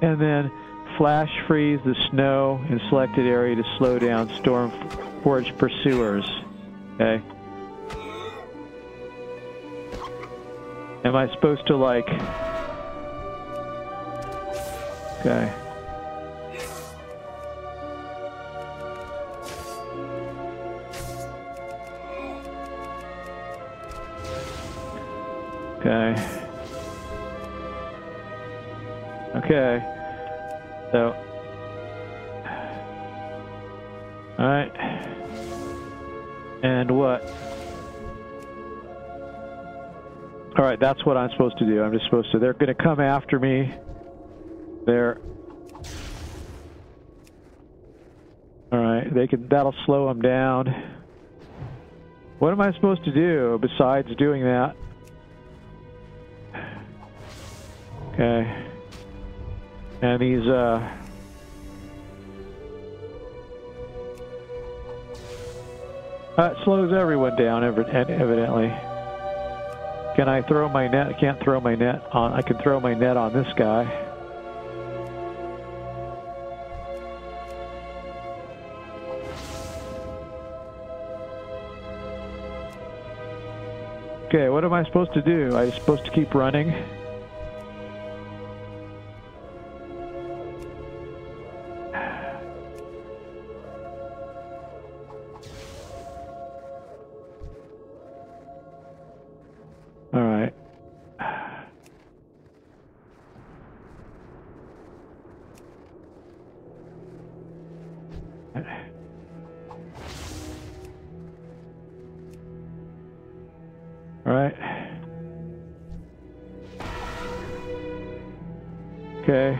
and then flash freeze the snow in selected area to slow down Stormforged Pursuers. Okay. Am I supposed to, like... Okay. Okay. Okay. So... Alright. And what? Alright, that's what I'm supposed to do. I'm just supposed to... They're going to come after me. They're... Alright, they can... That'll slow them down. What am I supposed to do besides doing that? Okay. And these, That slows everyone down, evidently. Can I throw my net? I can't throw my net on... I can throw my net on this guy. Okay, what am I supposed to do? I'm supposed to keep running? Alright. Okay.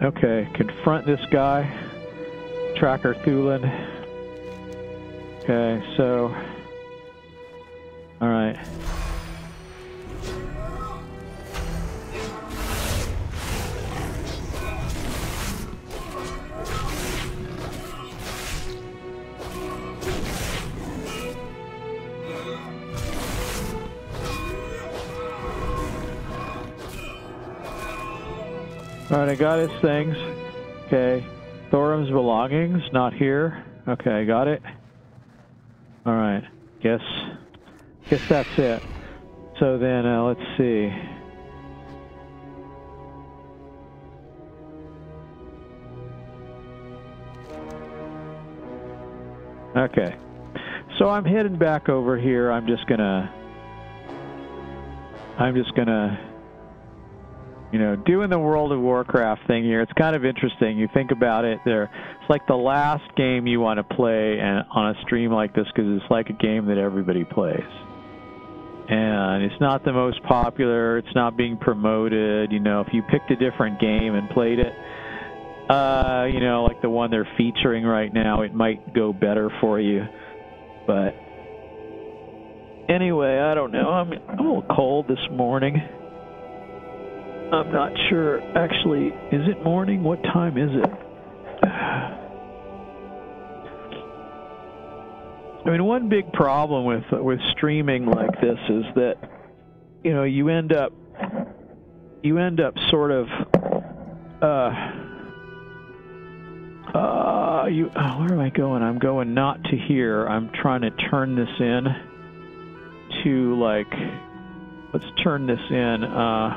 Okay, confront this guy. Tracker Thulin. Okay, so... Alright. Alright, I got his things. Okay. Thorim's belongings, not here. Okay, I got it. Alright. Guess that's it. So then, let's see. Okay. So I'm heading back over here. I'm just gonna, you know, doing the World of Warcraft thing here. It's kind of interesting. You think about it, it's like the last game you want to play on a stream like this, because it's like a game that everybody plays. And it's not the most popular. It's not being promoted. You know, if you picked a different game and played it, you know, like the one they're featuring right now, it might go better for you. But anyway, I don't know. I'm a little cold this morning. I'm not sure. Actually, is it morning? What time is it? I mean, one big problem with streaming like this is that, you know, you end up sort of where am I going? I'm going not to here. I'm trying to turn this in to, like, let's turn this in.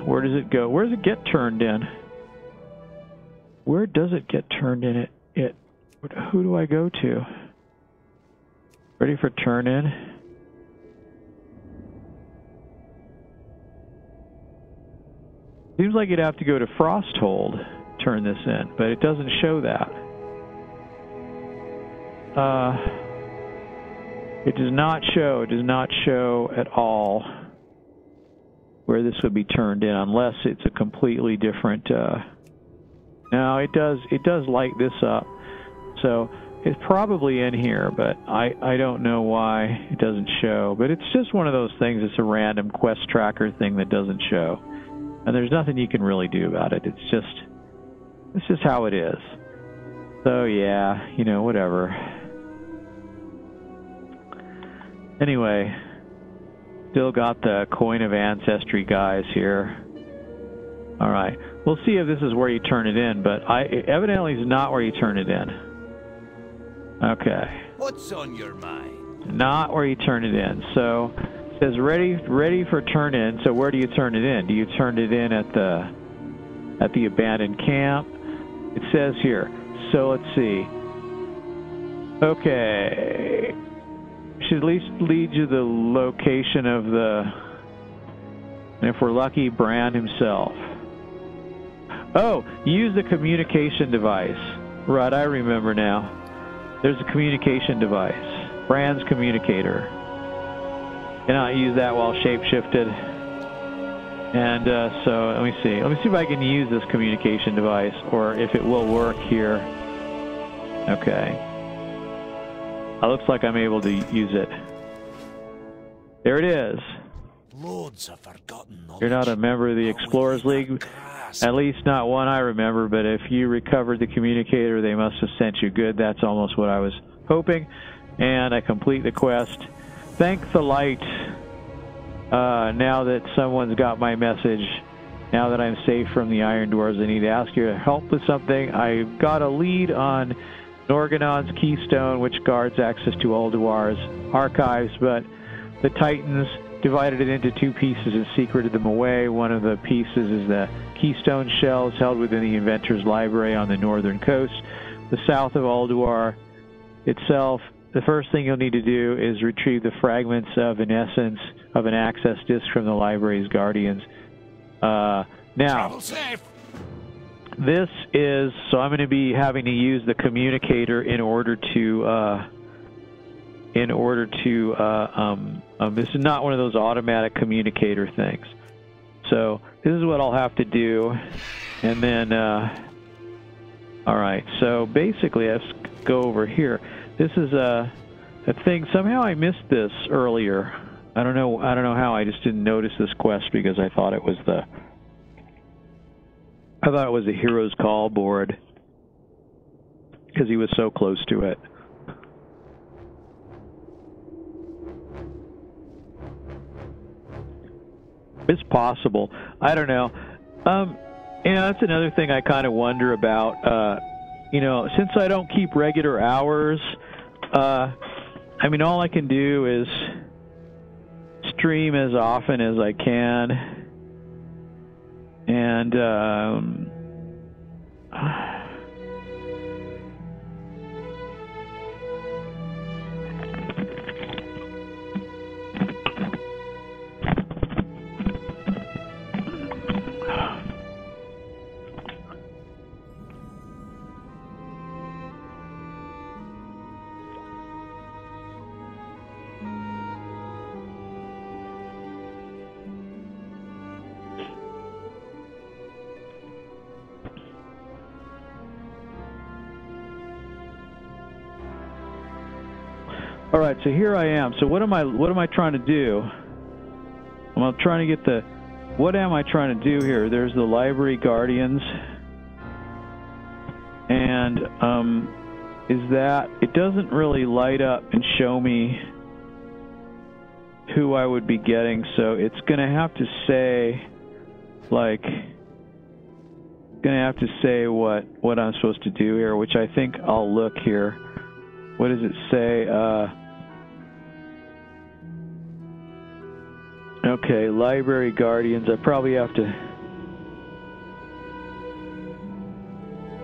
Where does it go? Where does it get turned in? Where does it get turned in? Who do I go to? Ready for turn in? Seems like you'd have to go to Frosthold, turn this in, but it doesn't show that. It does not show at all where this would be turned in, unless it's a completely different, no, it does light this up. So it's probably in here, but I don't know why it doesn't show. But it's just one of those things. It's a random quest tracker thing that doesn't show. And there's nothing you can really do about it. It's just how it is. So yeah, you know, whatever. Anyway, still got the Coin of Ancestry guys here. Alright, we'll see if this is where you turn it in, but evidently it's not where you turn it in. Okay. What's on your mind? Not where you turn it in. So it says ready for turn in. So where do you turn it in? Do you turn it in at the abandoned camp? It says here. So let's see. Okay. Should at least lead you to the location of and if we're lucky, Brand himself. Oh, use the communication device. Right, I remember now. There's a communication device. Brand's communicator. Cannot use that while shapeshifted. And so let me see. Let me see if I can use this communication device or if it will work here. Okay. It looks like I'm able to use it. There it is. Lords of forgotten knowledge. You're not a member of the Explorers League. At least not one I remember, but if you recovered the communicator, they must have sent you good. That's almost what I was hoping. And I complete the quest. Thank the light. Now that someone's got my message, now that I'm safe from the Iron Dwarves, I need to ask you to help with something. I got a lead on Norganon's keystone, which guards access to Ulduar's archives, but the Titans divided it into two pieces and secreted them away. One of the pieces is the keystone shells held within the Inventor's Library on the northern coast, the south of Ulduar itself. The first thing you'll need to do is retrieve the fragments of an essence of an access disk from the library's guardians. Now, this is, so I'm going to be having to use the communicator in order to this is not one of those automatic communicator things. So this is what I'll have to do. And then, all right, so basically let's go over here. This is a thing, somehow I missed this earlier. I don't know how, I just didn't notice this quest because I thought it was the Hero's Call board because he was so close to it. It's possible. I don't know. That's another thing I kind of wonder about. Since I don't keep regular hours, all I can do is stream as often as I can. And, all right, so here I am. So what am I trying to do? I'm trying to get what am I trying to do here? There's the library guardians. And is that, it doesn't really light up and show me who I would be getting, so it's going to have to say, what I'm supposed to do here, which I think I'll look here. What does it say? Okay, library guardians. I probably have to...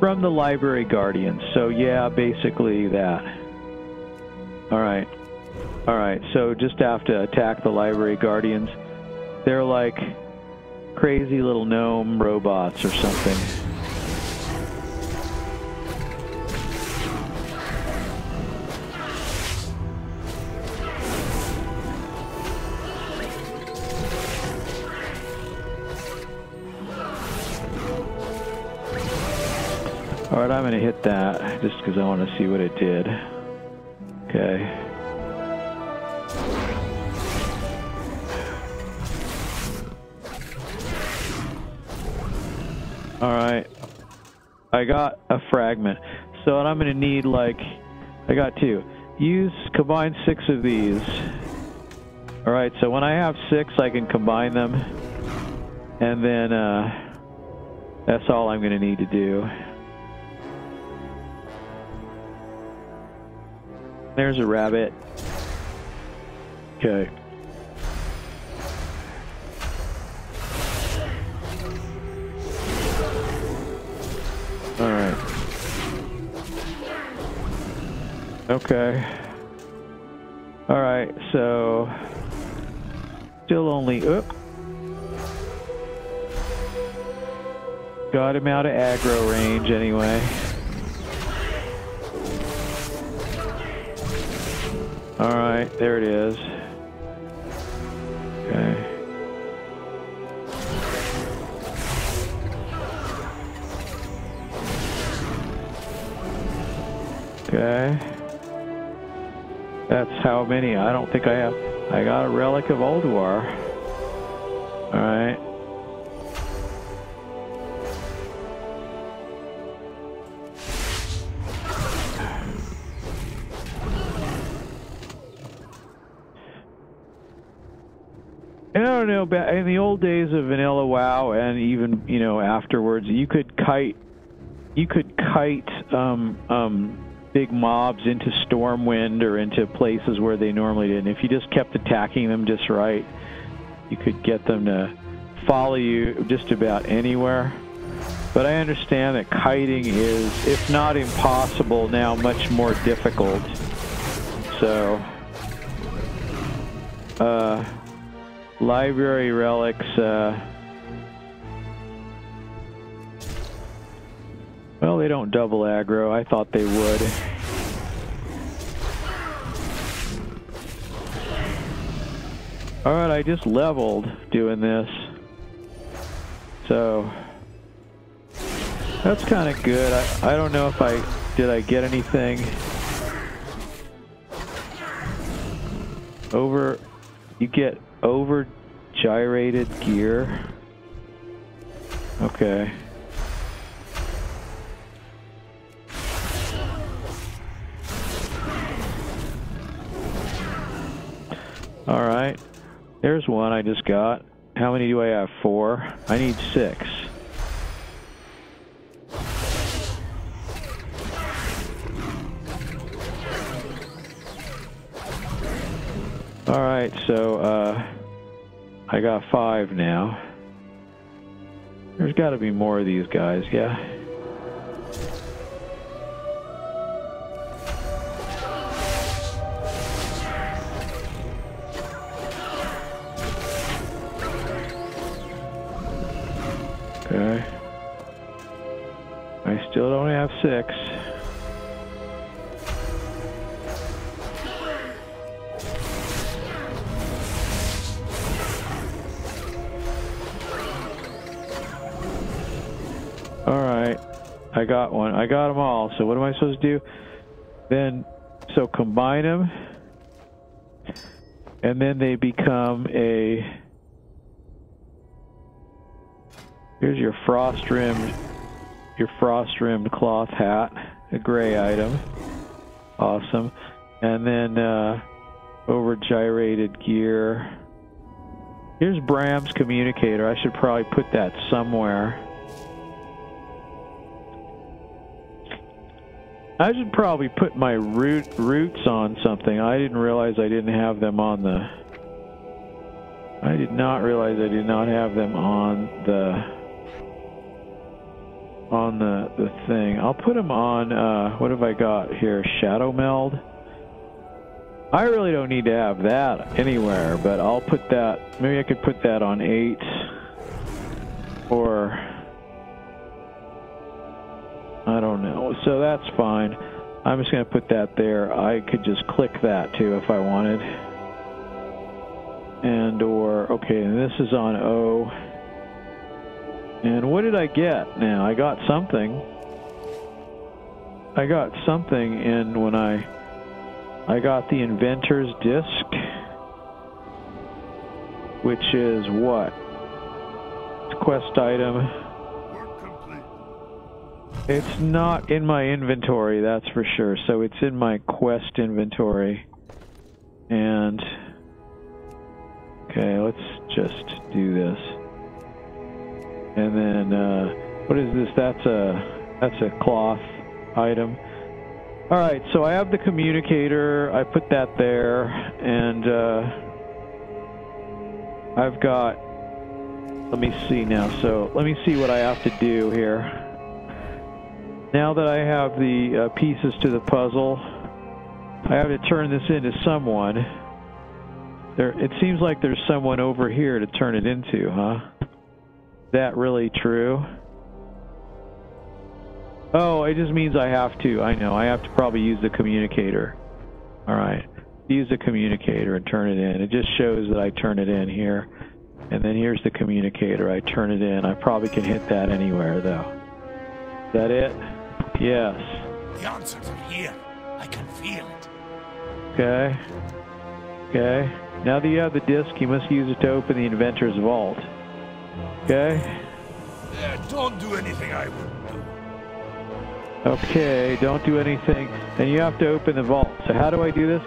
From the library guardians. So yeah, basically that. Alright. Alright, so just have to attack the library guardians. They're like crazy little gnome robots or something. Alright, I'm going to hit that just because I want to see what it did. Okay. Alright. I got a fragment. So what I'm going to need, I got two. Combine 6 of these. Alright, so when I have 6, I can combine them. And then, that's all I'm going to need to do. There's a rabbit. Okay. All right. Okay. All right, so still only got him out of aggro range anyway. All right, there it is. Okay. Okay. That's how many. I don't think I have. I got a relic of Ulduar. All right. And I don't know, in the old days of vanilla WoW, and even afterwards, you could kite big mobs into Stormwind or into places where they normally didn't. If you just kept attacking them just right, you could get them to follow you just about anywhere. But I understand that kiting is, if not impossible, now much more difficult. So, library relics, well, they don't double aggro. I thought they would. Alright, I just leveled doing this. So, that's kind of good. I don't know if did I get anything? You get over gyrated gear. Okay. All right. There's one I just got. How many do I have? 4. I need 6. All right, so I got 5 now. There's got to be more of these guys, yeah? Okay. I still don't have 6. Alright, I got one. I got them all. So what am I supposed to do? Then, so combine them, and then they become a... Here's your frost-rimmed cloth hat, a gray item. Awesome. And then over gyrated gear. Here's Bram's communicator. I should probably put that somewhere. I should probably put my roots on something. I didn't realize I didn't have them on the... I did not realize I did not have them on the thing. I'll put them on, what have I got here? Shadow Meld. I really don't need to have that anywhere, but I'll put that, maybe I could put that on 8, or I don't know. So that's fine. I'm just going to put that there. I could just click that too if I wanted. And okay, and this is on O. And what did I get now? I got something. I got something in when I got the Inventor's Disc, which is what? It's a quest item. It's not in my inventory, that's for sure. So it's in my quest inventory. And okay, let's just do this. And then what is this? That's a cloth item. All right, so I have the communicator. I put that there, and I've got. Let me see now. So let me see what I have to do here. Now that I have the pieces to the puzzle, I have to turn this into someone. It seems like there's someone over here to turn it into, huh? Is that really true? Oh, it just means I have to. I know. I have to probably use the communicator. All right. Use the communicator and turn it in. It just shows that I turn it in here. And then here's the communicator. I turn it in. I probably can hit that anywhere, though. Is that it? Yes. The answers are here. I can feel it. Okay. Okay. Now that you have the disc, you must use it to open the inventor's vault. Okay. Don't do anything I wouldn't do. Okay, don't do anything. And you have to open the vault. So how do I do this?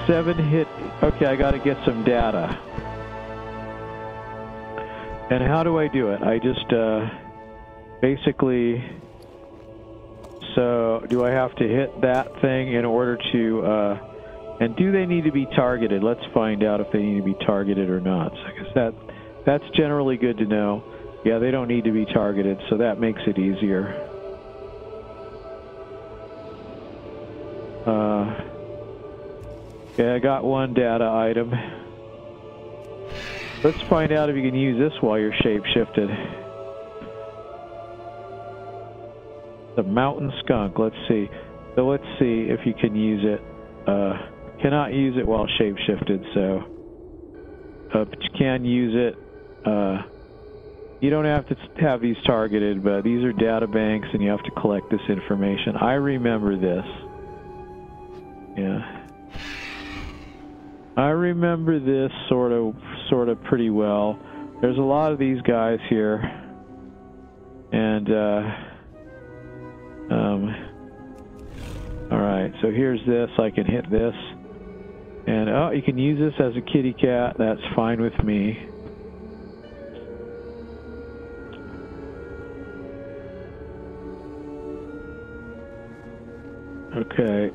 7 hit. Okay, I got to get some data. And how do I do it? I just basically. So do I have to hit that thing in order to? And do they need to be targeted? Let's find out if they need to be targeted or not. So I guess that's generally good to know. Yeah, they don't need to be targeted, so that makes it easier. Okay, I got one data item. Let's find out if you can use this while you're shape-shifted. The mountain skunk, let's see. So let's see if you can use it. Cannot use it while shape-shifted, so... but you can use it. You don't have to have these targeted, but these are data banks and you have to collect this information. I remember this. Yeah. I remember this sort of pretty well. There's a lot of these guys here. And, alright, so here's this. I can hit this. And, oh, you can use this as a kitty cat. That's fine with me. Okay.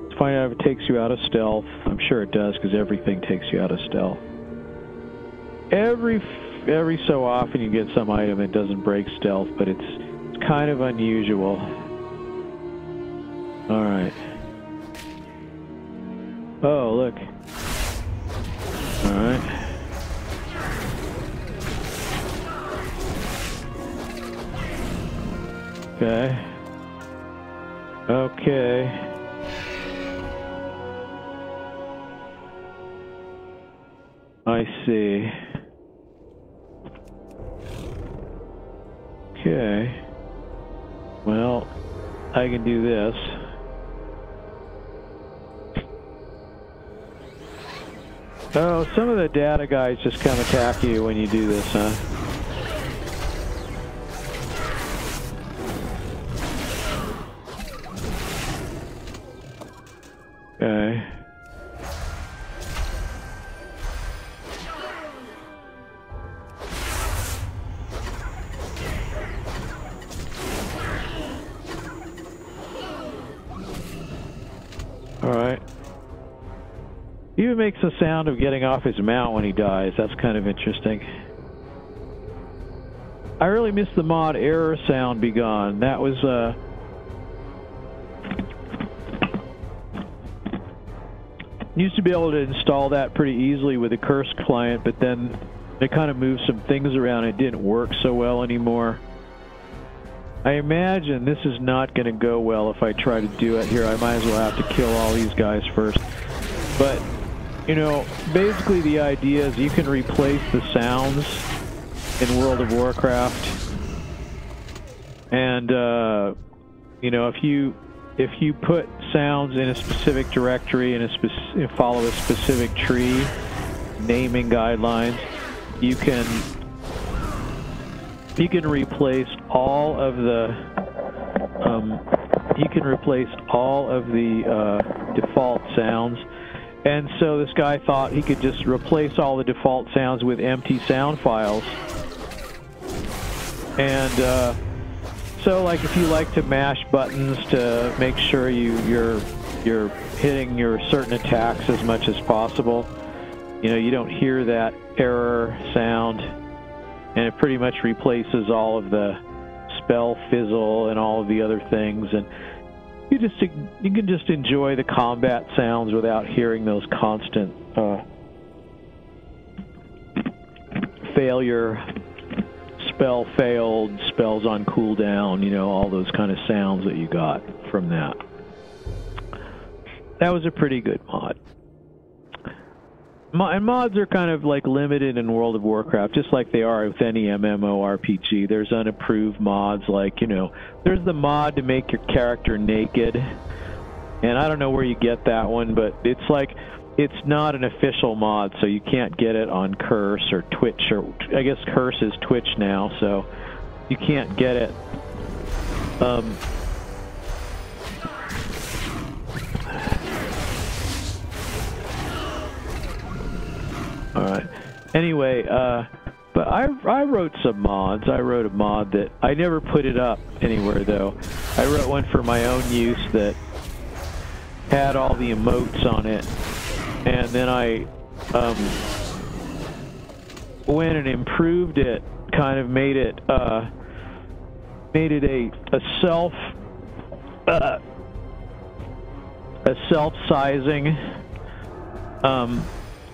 Let's find out if it takes you out of stealth. I'm sure it does, because everything takes you out of stealth. Every so often you get some item that doesn't break stealth, but it's kind of unusual. Alright. Oh, look. Alright. Okay. Okay. I see. Okay. Well, I can do this. Oh, some of the data guys just come attack you when you do this, huh? Okay. Alright. He even makes the sound of getting off his mount when he dies. That's kind of interesting. I really miss the mod Error Sound Be Gone. That was, used to be able to install that pretty easily with a Curse client, but then they kind of moved some things around. It didn't work so well anymore. I imagine this is not going to go well if I try to do it here. I might as well have to kill all these guys first. But, you know, basically the idea is you can replace the sounds in World of Warcraft. And, you know, if you put sounds in a specific directory and follow a specific tree, naming guidelines, you can replace all of the default sounds. And so this guy thought he could just replace all the default sounds with empty sound files. And So, like, if you like to mash buttons to make sure you're hitting your certain attacks as much as possible, you know, you don't hear that error sound, and it pretty much replaces all of the spell fizzle and all of the other things, and you can just enjoy the combat sounds without hearing those constant failure, spell failed, spells on cooldown, you know, all those kind of sounds that you got from that. That was a pretty good mod. And mods are kind of like limited in World of Warcraft, just like they are with any MMORPG. There's unapproved mods, like, you know, there's the mod to make your character naked, and I don't know where you get that one, but it's like, it's not an official mod, so you can't get it on Curse or Twitch, or I guess Curse is Twitch now, so you can't get it. Alright. Anyway, but I wrote some mods. I wrote a mod that I never put it up anywhere, though. I wrote one for my own use that had all the emotes on it, and then I went and improved it, kind of made it a self-sizing.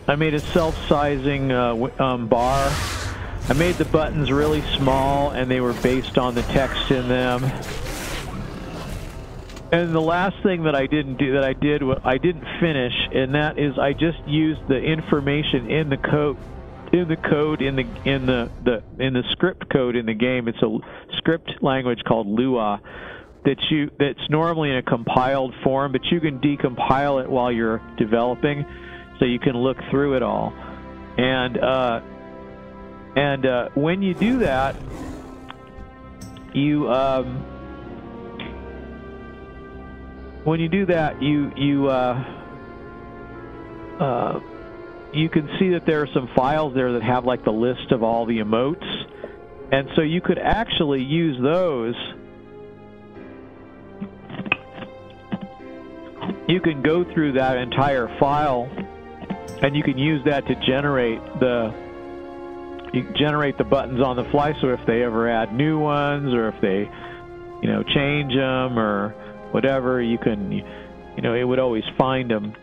I made a self-sizing bar. I made the buttons really small, and they were based on the text in them. And the last thing that I didn't finish, and that is I just used the information in the code, in the script code in the game. It's a script language called Lua that's normally in a compiled form, but you can decompile it while you're developing, so you can look through it all. And when you do that, you can see that there are some files there that have like the list of all the emotes, and so you could actually use those. You can go through that entire file, and you can use that to generate the buttons on the fly. So if they ever add new ones, or if they, you know, change them or whatever, you can, you know, it would always find them.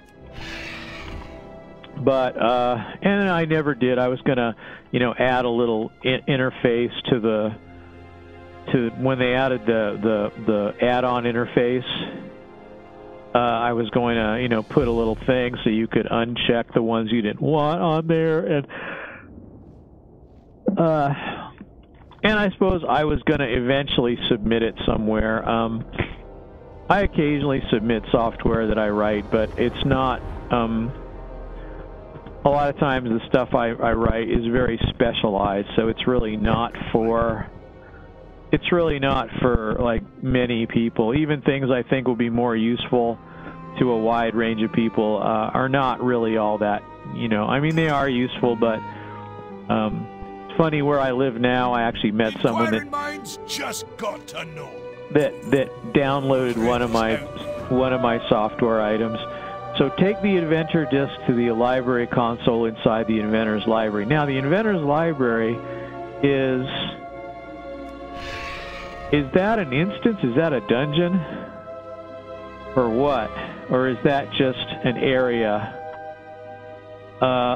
But and I never did. I was gonna, you know, add a little interface to when they added the add-on interface. I was going to, you know, put a little thing so you could uncheck the ones you didn't want on there, and I suppose I was going to eventually submit it somewhere. I occasionally submit software that I write, but it's not. A lot of times the stuff I write is very specialized, so it's really not for. It's really not for like many people. Even things I think will be more useful to a wide range of people are not really all that, you know. I mean, they are useful, but it's funny, where I live now, I actually met someone that just got to know that downloaded one of my software items. So take the Inventor disk to the library console inside the Inventor's library. Now, the Inventor's library is that an instance? Is that a dungeon? Or what? Or is that just an area?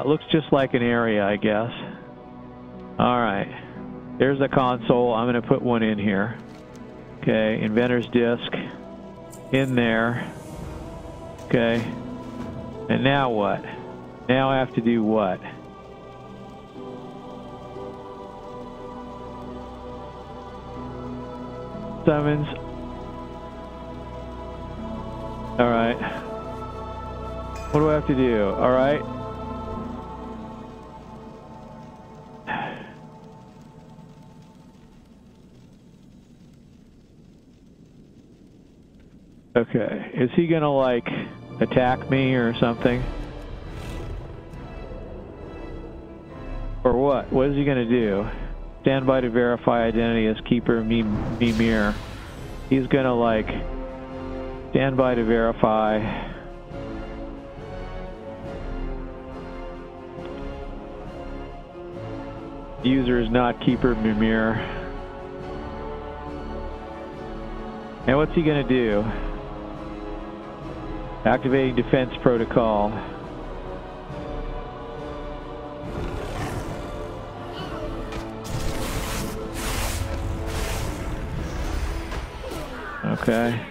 Looks just like an area, I guess. Alright. There's a console. I'm going to put one in here. Okay, Inventor's disk. In there. Okay. And now what? Now I have to do what? Summons. Alright. What do I have to do? Alright. Okay. Is he gonna, like, attack me or something? Or what? What is he gonna do? Stand by to verify identity as Keeper Mimir. He's gonna like stand by to verify. User is not Keeper Mimir. And what's he gonna do? Activating defense protocol. Okay.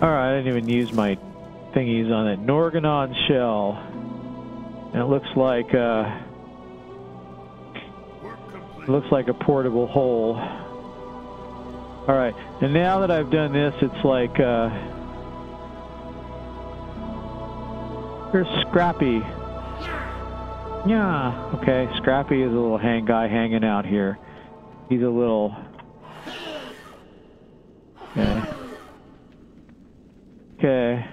Alright, I didn't even use my thingies on it. Norganon shell. And it looks like a portable hole. Alright, and now that I've done this, it's like, here's Scrappy. Yeah, okay, Scrappy is a little guy hanging out here. He's a little... Okay. Okay.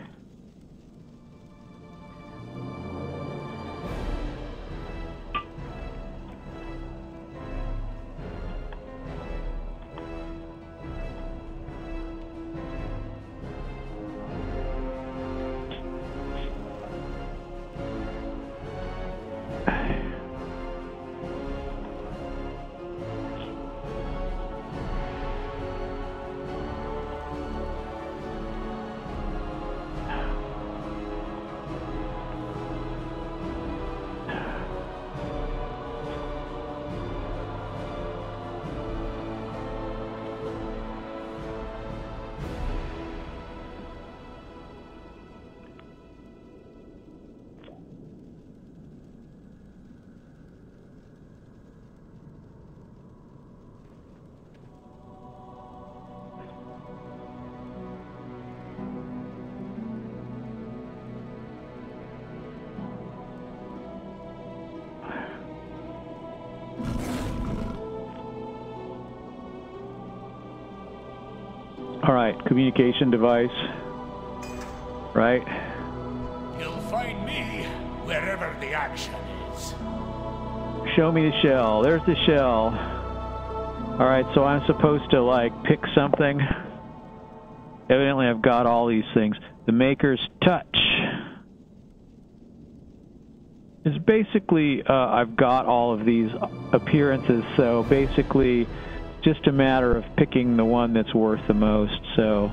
Alright, communication device. Right? You'll find me wherever the action is. Show me the shell. There's the shell. Alright, so I'm supposed to, like, pick something. Evidently I've got all these things. The Maker's Touch. It's basically, I've got all of these appearances, so basically just a matter of picking the one that's worth the most. So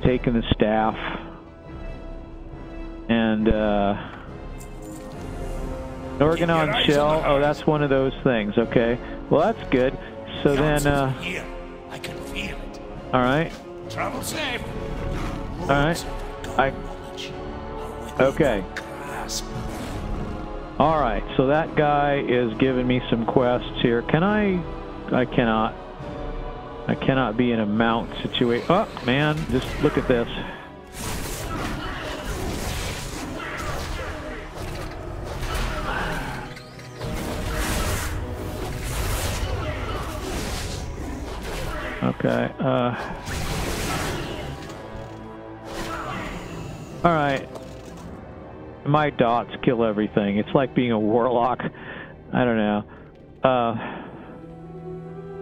taking the staff and Norganon shell. Oh, that's one of those things. Okay, well that's good. So then Here, I can feel it. all right, Travel safe. all right, okay, all right, so that guy is giving me some quests here. Can I cannot be in a mount situation. Oh, man, just look at this. Okay, alright. My dots kill everything. It's like being a warlock. I don't know.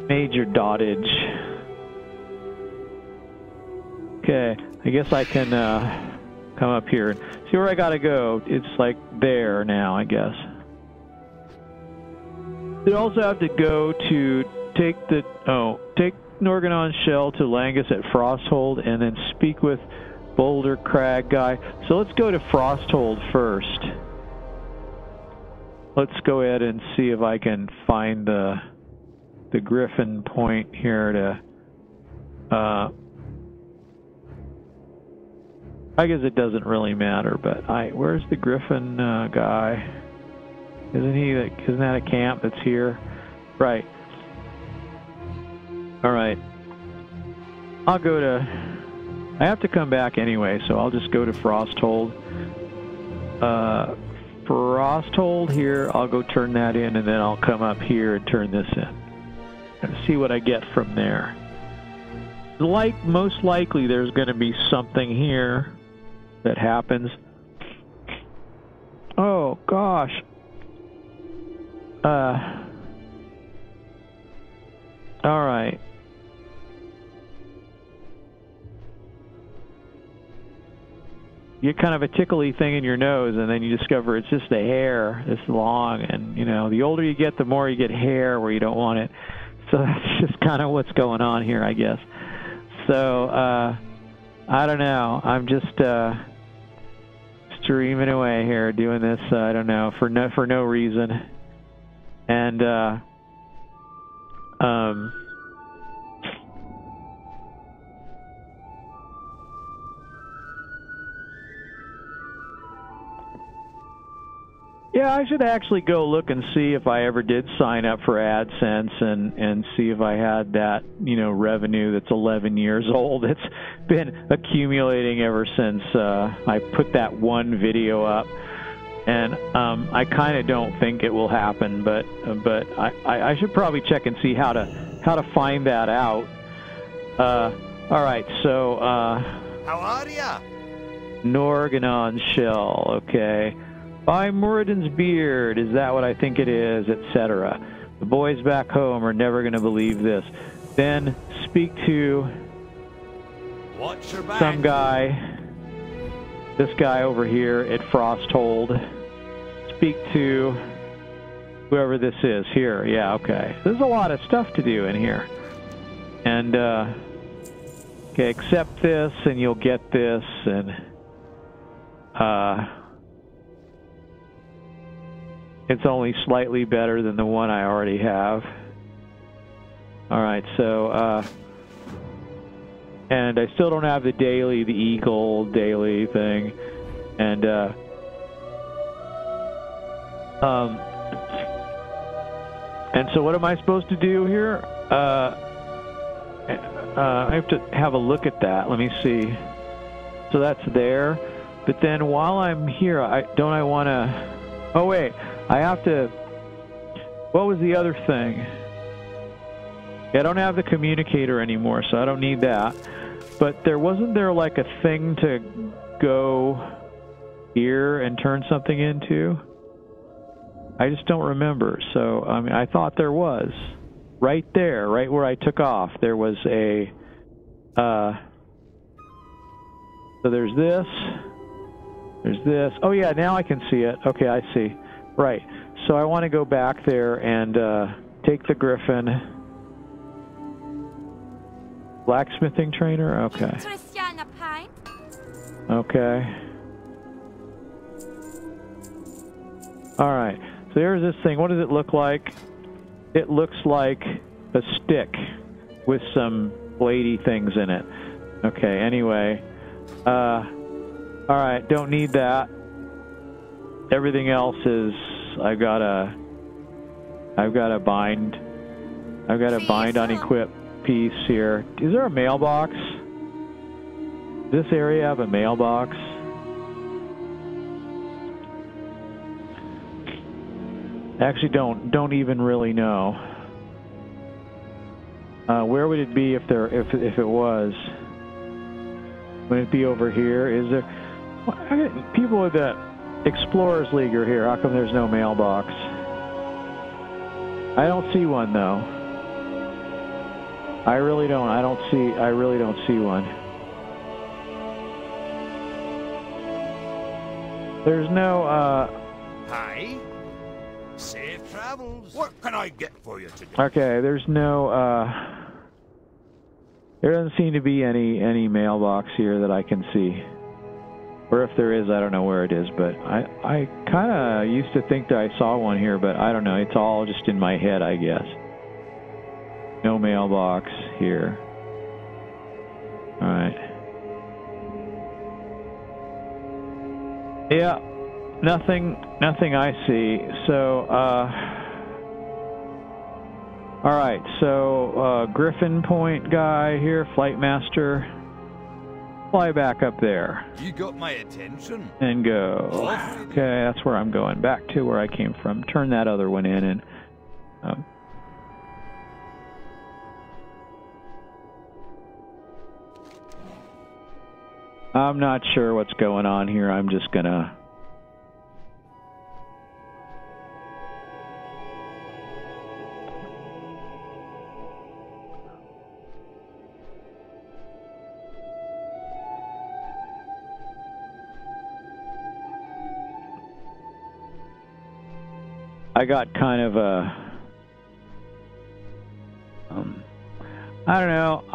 Major dottage. Okay, I guess I can come up here and see where I gotta go. It's like there now, I guess. You also have to go to take Norganon shell to Langus at Frosthold and then speak with Boulder Crag guy. So let's go to Frosthold first. Let's go ahead and see if I can find the Griffin point here to I guess it doesn't really matter, but where's the Griffin guy? Isn't that a camp that's here? Right. Alright. I'll go to... I have to come back anyway, so I'll just go to Frosthold. Frosthold here. I'll go turn that in, and then I'll come up here and turn this in. And see what I get from there. Most likely there's going to be something here that happens. Oh, gosh. All right. You get kind of a tickly thing in your nose, and then you discover it's just a hair this long. And, you know, the older you get, the more you get hair where you don't want it. So that's just kind of what's going on here, I guess. So, I don't know. I'm just streaming away here, doing this, I don't know, for no reason. And, yeah, I should actually go look and see if I ever did sign up for AdSense and see if I had that, you know, revenue that's 11 years old. It's been accumulating ever since I put that one video up. And I kind of don't think it will happen, but I should probably check and see how to find that out. All right, so How are ya? Norganon shell, okay. By Muradin's beard, is that what I think it is, etc. The boys back home are never going to believe this. Then speak to Watch your back. some guy, this guy over here at Frosthold. Speak to whoever this is here. Yeah, okay. There's a lot of stuff to do in here. And, okay, accept this and you'll get this, and, it's only slightly better than the one I already have. Alright, so, and I still don't have the Eagle daily thing. And, and so what am I supposed to do here? I have to have a look at that. Let me see. So that's there. But then while I'm here, don't I want to... Oh, wait. I have to... What was the other thing? Yeah, I don't have the communicator anymore, so I don't need that. But wasn't there like a thing to go here and turn something into? I just don't remember. So, I mean, I thought there was. Right there, right where I took off, there was a... so there's this. There's this. Oh, yeah, now I can see it. Okay, I see. Right. So I want to go back there and take the Griffin. Blacksmithing trainer? Okay. Okay. Alright. So there's this thing. What does it look like? It looks like a stick with some bladey things in it. Okay, anyway. Alright, don't need that. Everything else is I've got a bind on equip piece here. Is there a mailbox? Does this area have a mailbox? Actually don't even really know. Where would it be if it was? Would it be over here? Is there people with the Explorers League are here. How come there's no mailbox? I don't see one though. I really don't see one. There's no Hi. Safe travels. What can I get for you today? Okay, there's no there doesn't seem to be any mailbox here that I can see. Or if there is, I don't know where it is, but I kind of used to think that I saw one here, but I don't know. It's all just in my head, I guess. No mailbox here. All right. Yeah, nothing I see. So, all right. So, Griffin Point guy here, Flight Master. fly back up there. You got my attention. And go. Okay, that's where I'm going. Back to where I came from. Turn that other one in and... I'm not sure what's going on here. I'm just gonna... I got kind of a... I don't know.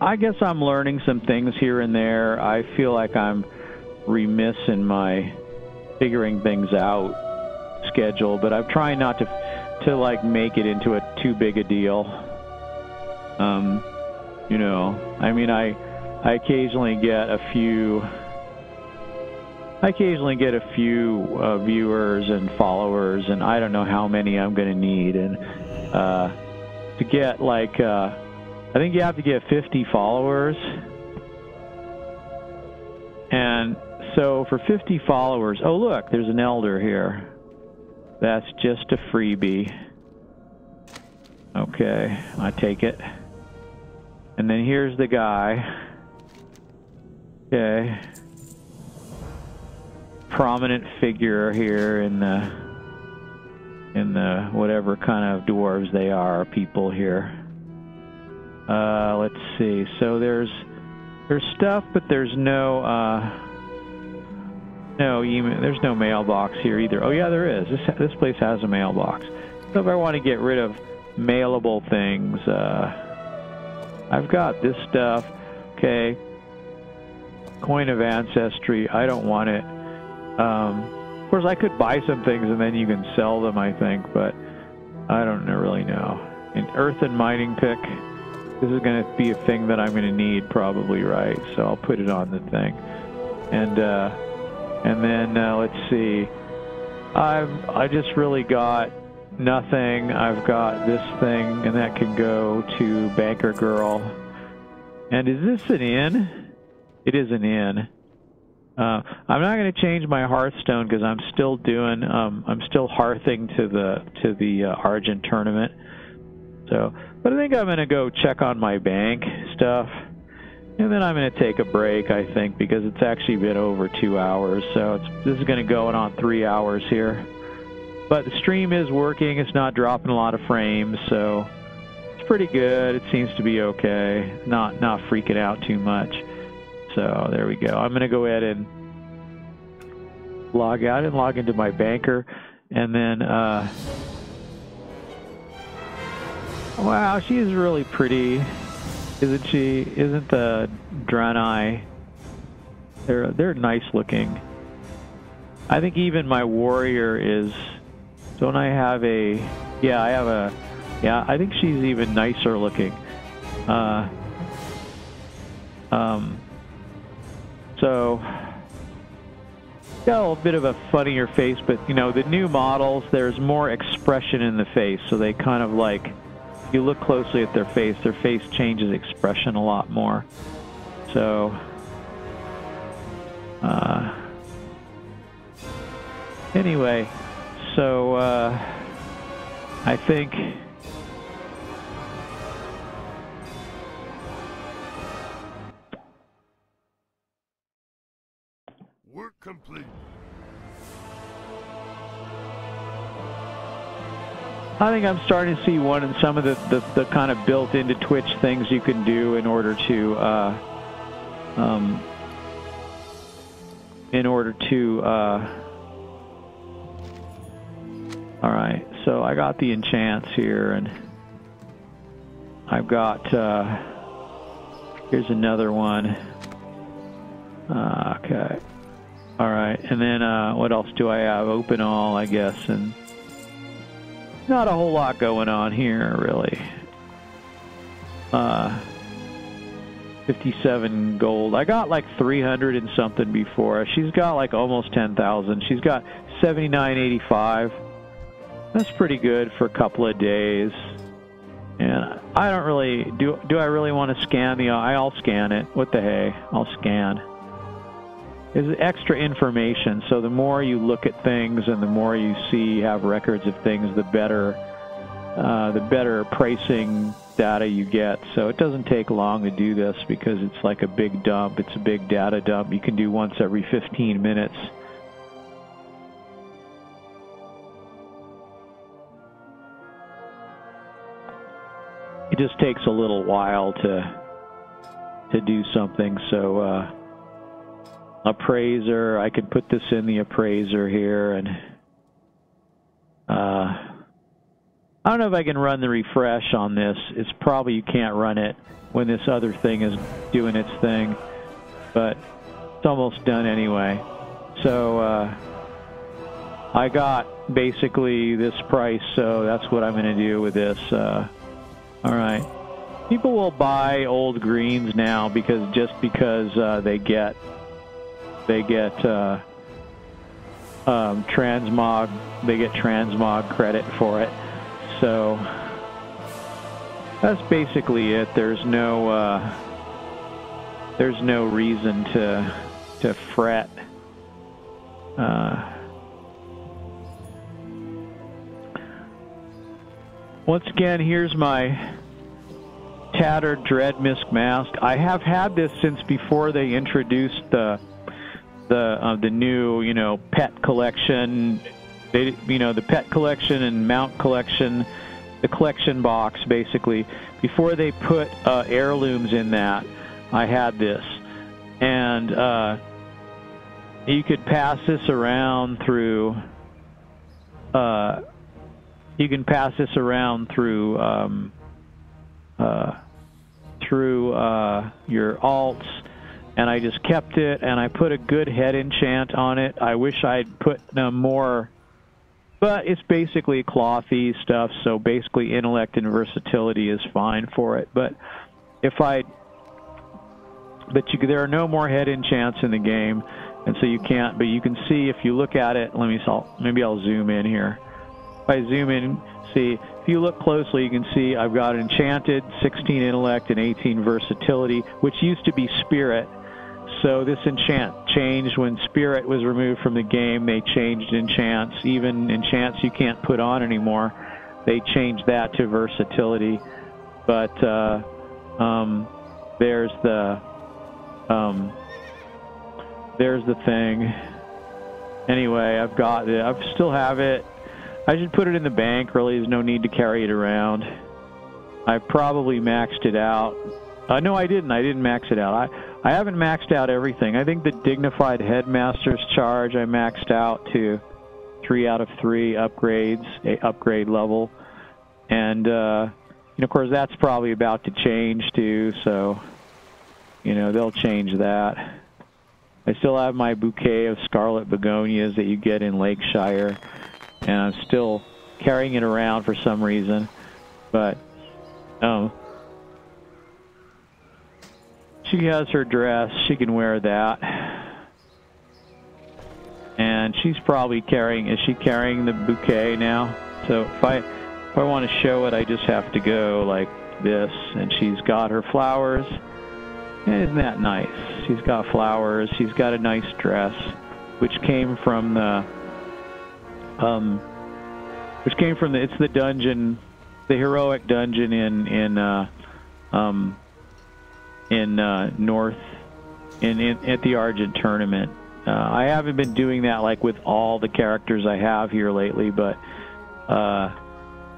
I guess I'm learning some things here and there. I feel like I'm remiss in my figuring things out schedule, but I'm trying not to like make it into a too big a deal. You know, I mean, I occasionally get a few viewers and followers, and I don't know how many I'm going to need, and to get like I think you have to get 50 followers. And so for 50 followers, oh look, there's an elder here. That's just a freebie. Okay, I take it. And then here's the guy. Okay. Prominent figure here in the whatever kind of dwarves they are, people here. Let's see. So there's stuff, but there's there's no mailbox here either. Oh yeah, there is. This place has a mailbox. So if I want to get rid of mailable things, I've got this stuff. Okay. Coin of Ancestry. I don't want it. Of course, I could buy some things and then you can sell them, I think, but I don't really know. An Earth and Mining Pick. This is going to be a thing that I'm going to need probably, right? So I'll put it on the thing. And then let's see. I just really got nothing. I've got this thing, and that can go to Banker Girl. And is this an inn? It is an inn. I'm not going to change my Hearthstone because I'm still doing. I'm still hearthing to the Argent tournament. So, but I think I'm going to go check on my bank stuff, and then I'm going to take a break, I think, because it's actually been over 2 hours. So this is going to go on 3 hours here. But the stream is working. It's not dropping a lot of frames, so it's pretty good. It seems to be okay. Not freaking out too much. So there we go. I'm going to go ahead and log out and log into my banker, and then wow, she is really pretty, isn't she? Isn't the Draenei? They're nice looking. I think even my warrior is. Don't I have a? Yeah, I have a. Yeah, I think she's even nicer looking. So got a little bit of a funnier face, but you know, the new models, there's more expression in the face, so they kind of like. If you look closely at their face changes expression a lot more. So, anyway, so I think work complete. I think I'm starting to see some of the kind of built into Twitch things you can do in order to all right, so I got the enchants here, and I've got here's another one. Okay, all right, and then what else do I have? Open all, I guess, and not a whole lot going on here, really. 57 gold. I got like 300 and something before. She's got like almost 10,000. She's got 79.85. That's pretty good for a couple of days. And I don't really do I really want to scan the? I'll scan it. What the hey? I'll scan. It's extra information. So the more you look at things and the more you see, have records of things, the better pricing data you get. So it doesn't take long to do this because it's like a big dump. It's a big data dump. You can do once every 15 minutes. It just takes a little while to do something. So appraiser, I could put this in the appraiser here, and I don't know if I can run the refresh on this. It's probably you can't run it when this other thing is doing its thing, but it's almost done anyway. So I got basically this price, so that's what I'm going to do with this. All right. People will buy old greens now because they get transmog credit for it. So that's basically it. There's no reason to fret. Once again, here's my tattered Dreadmisk mask. I have had this since before they introduced the new, pet collection. The pet collection and mount collection, the collection box, basically. Before they put heirlooms in that, I had this. And you could pass this around through... you can pass this around through your alts, and I just kept it, and I put a good head enchant on it. I wish I'd put more, but it's basically clothy stuff, so basically intellect and versatility is fine for it. But there are no more head enchants in the game, and so you can't. But you can see if you look at it. Maybe I'll zoom in here. If I zoom in, see, if you look closely, you can see I've got enchanted, 16 intellect, and 18 versatility, which used to be spirit. So this enchant changed when spirit was removed from the game. They changed enchants, even enchants you can't put on anymore. They changed that to versatility. But there's the thing. Anyway, I still have it. I should put it in the bank. Really, there's no need to carry it around. I probably maxed it out. No, I didn't. I didn't max it out. I haven't maxed out everything. I think the Dignified Headmaster's charge I maxed out to 3 out of 3 upgrades, upgrade level. And, of course, that's probably about to change, too. So, they'll change that. I still have my bouquet of scarlet begonias that you get in Lakeshire. And I'm still carrying it around for some reason. But, she has her dress. She can wear that. And she's probably is she carrying the bouquet now? So if I want to show it, I just have to go like this. And she's got her flowers. And isn't that nice? She's got flowers. She's got a nice dress, which came from the... it's the dungeon, the heroic dungeon in at the Argent tournament. I haven't been doing that like with all the characters I have here lately, but I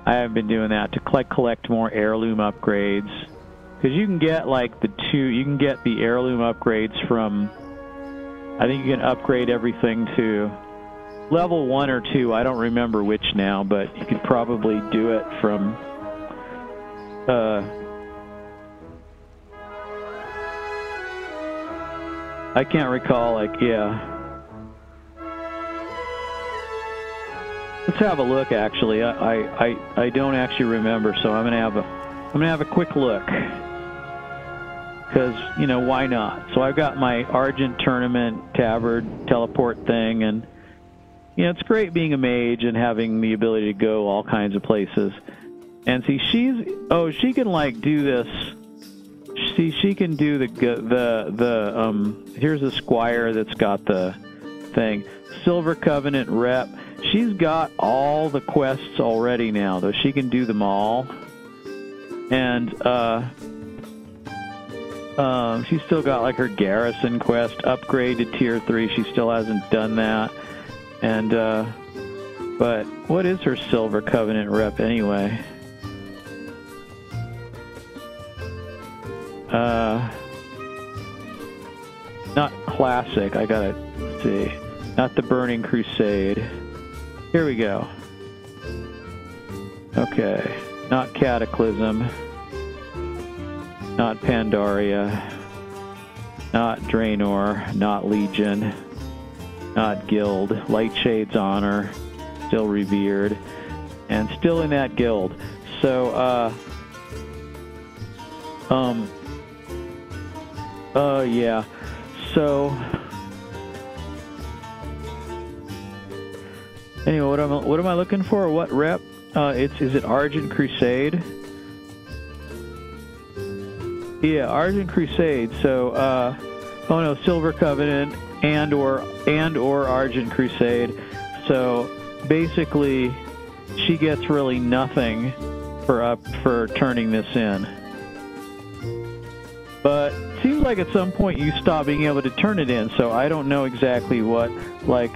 haven't been doing that to collect more heirloom upgrades, because you can get you can get the heirloom upgrades from, I think you can upgrade everything to level 1 or 2, I don't remember which now, but you could probably do it from I can't recall, yeah. Let's have a look, actually. I don't actually remember, so I'm gonna have a quick look. Because, why not? So I've got my Argent tournament tabard teleport thing, and it's great being a mage and having the ability to go all kinds of places. And see, she can like do this. See, she can do here's a squire that's got the thing. Silver Covenant rep. She's got all the quests already now, though she can do them all. And she's still got like her garrison quest, upgrade to tier 3. She still hasn't done that. And but what is her Silver Covenant rep anyway? Not classic. I gotta see. Not the Burning Crusade. Here we go. Okay. Not Cataclysm. Not Pandaria. Not Draenor. Not Legion. Not Guild. Lightshade's Honor. Still revered. And still in that guild. So, yeah. So, anyway, what am I looking for? What rep? Is it Argent Crusade? Yeah, Argent Crusade. So, oh no, Silver Covenant and or Argent Crusade. So basically, she gets really nothing for turning this in. But it seems like at some point you stop being able to turn it in. So I don't know exactly what. Like,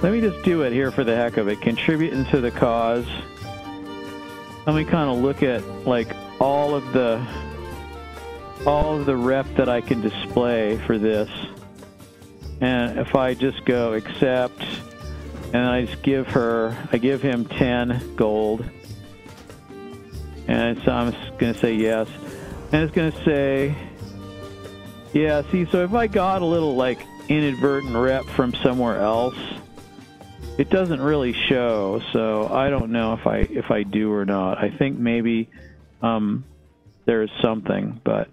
let me just do it here for the heck of it. Contribute into the cause. Let me kind of look at like all of the rep that I can display for this. And if I just go accept, and I just give him 10 gold. And so I'm just going to say yes. And it's going to say, yeah, see, so if I got a little like inadvertent rep from somewhere else, it doesn't really show. So I don't know if I do or not. I think maybe there's something, but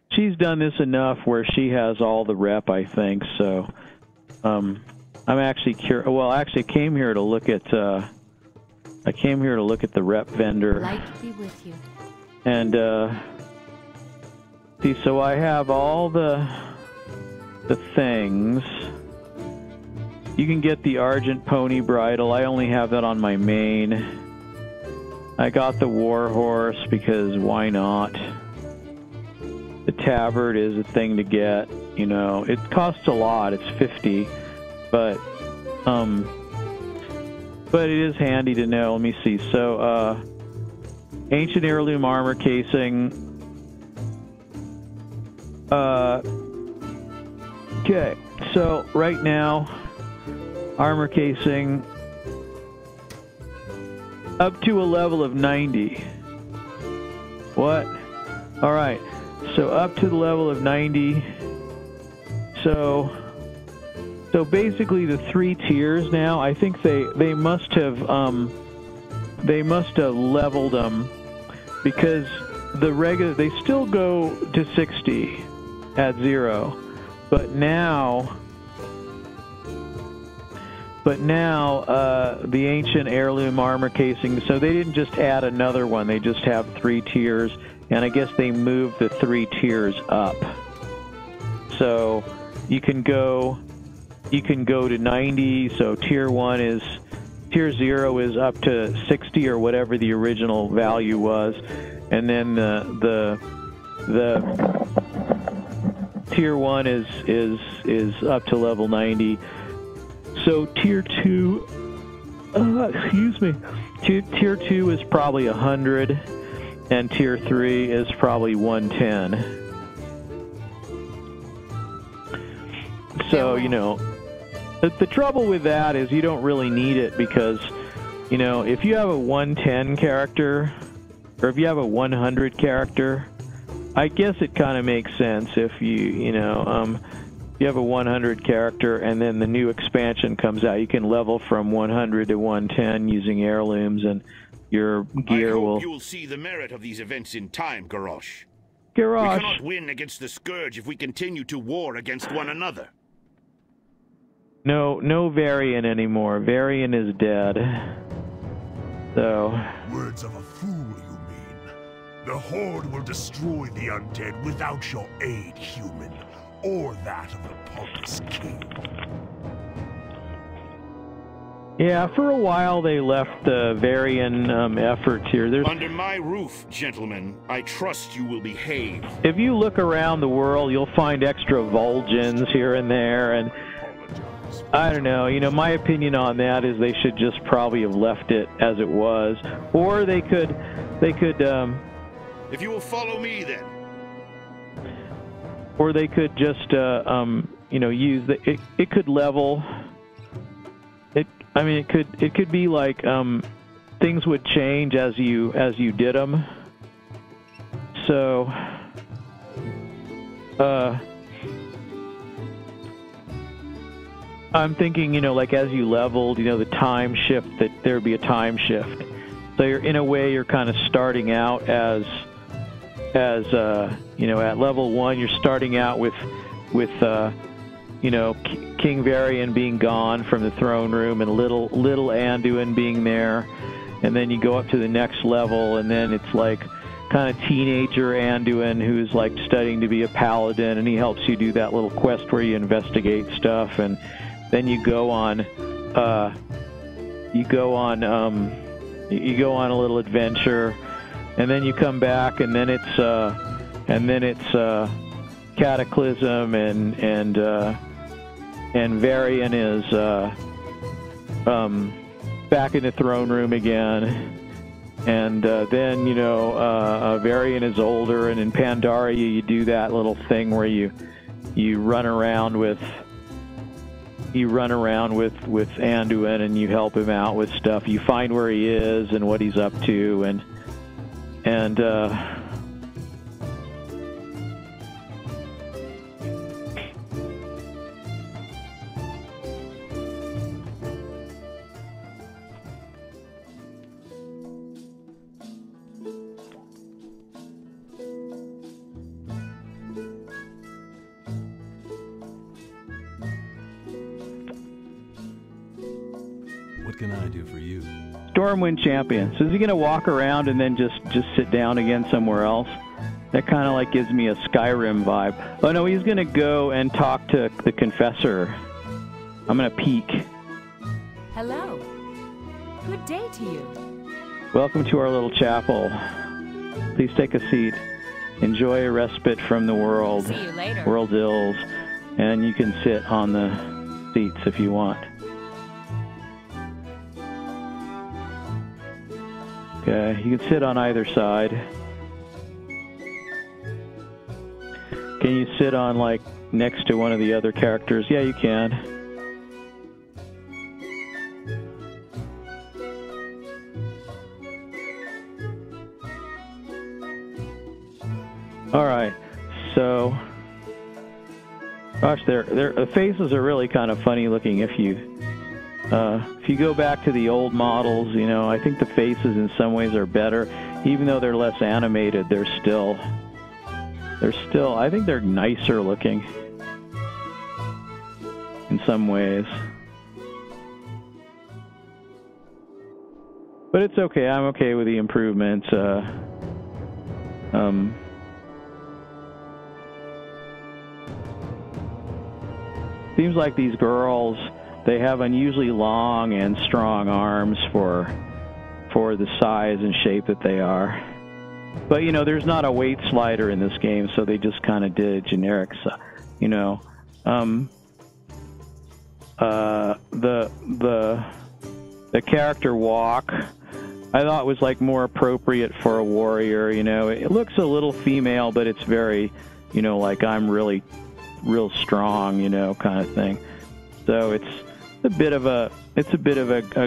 she's done this enough where she has all the rep, I think. So I'm actually curious. Well, actually, I came here to look at the rep vendor. Light be with you. And see, so I have all the things. You can get the Argent Pony Bridle. I only have that on my main. I got the War Horse because why not? The Tabard is a thing to get. You know, it costs a lot. It's 50, but it is handy to know. Let me see. So, Ancient Heirloom Armor Casing. Okay, so right now, armor casing up to a level of 90. What? All right, so up to the level of 90. So basically the 3 tiers now, I think they must have leveled them, because the regular, they still go to 60 at 0, but now the Ancient Heirloom Armor Casing, so they didn't just add another one, they just have 3 tiers, and I guess they moved the 3 tiers up. So you can go to 90, so tier 0 is up to 60 or whatever the original value was, and then the tier 1 is up to level 90. So tier 2, tier 2 is probably 100, and tier 3 is probably 110. So, you know, the trouble with that is you don't really need it, because, you know, if you have a 110 character, or if you have a 100 character, I guess it kind of makes sense if you have a 100 character and then the new expansion comes out, you can level from 100 to 110 using heirlooms, and your gear will... you'll see the merit of these events in time, Garrosh. Garrosh. We cannot win against the Scourge if we continue to war against one another. No Varian anymore. Varian is dead. So... Words of a fool, you mean? The Horde will destroy the undead without your aid, human, or that of the Pompous King. Yeah, for a while they left the Varian efforts here. Under my roof, gentlemen, I trust you will behave. If you look around the world, you'll find extra Vulgans here and there, and I don't know. You know, my opinion on that is they should just probably have left it as it was, or they could. If you will follow me, then. Or they could just, you know, use the. It could level. I mean, it could be like things would change as you did them. So, I'm thinking, you know, like as you leveled, you know, the time shift, that there'd be a time shift. So you're in a way you're kind of starting out as you know, at level 1 you're starting out with you know, King Varian being gone from the throne room and little Anduin being there, and then you go up to the next level, and then it's like kind of teenager Anduin who's like studying to be a paladin, and he helps you do that little quest where you investigate stuff, and then you go on a little adventure, and then you come back, and then it's Cataclysm, and Varian is back in the throne room again, and then, you know, Varian is older, and in Pandaria you do that little thing where you run around with Anduin, and you help him out with stuff. You find where he is and what he's up to, and What can I do for you? Stormwind champion. So is he going to walk around and then just sit down again somewhere else? That kind of like gives me a Skyrim vibe. Oh no, he's going to go and talk to the Confessor. I'm going to peek. Hello. Good day to you. Welcome to our little chapel. Please take a seat. Enjoy a respite from the world. See you later. World's ills. And you can sit on the seats if you want. Okay, you can sit on either side. Can you sit on, like, next to one of the other characters? Yeah, you can. All right, so, gosh, the faces are really kind of funny looking. If you go back to the old models, you know, I think the faces in some ways are better, even though they're less animated. They're still, I think they're nicer looking in some ways. But it's okay. I'm okay with the improvements. Seems like these girls, they have unusually long and strong arms for the size and shape that they are. But, you know, there's not a weight slider in this game, so they just kind of did generic, you know. The character walk, I thought was like more appropriate for a warrior, you know. It looks a little female, but it's very, you know, like I'm really real strong, you know, kind of thing. So it's a bit of a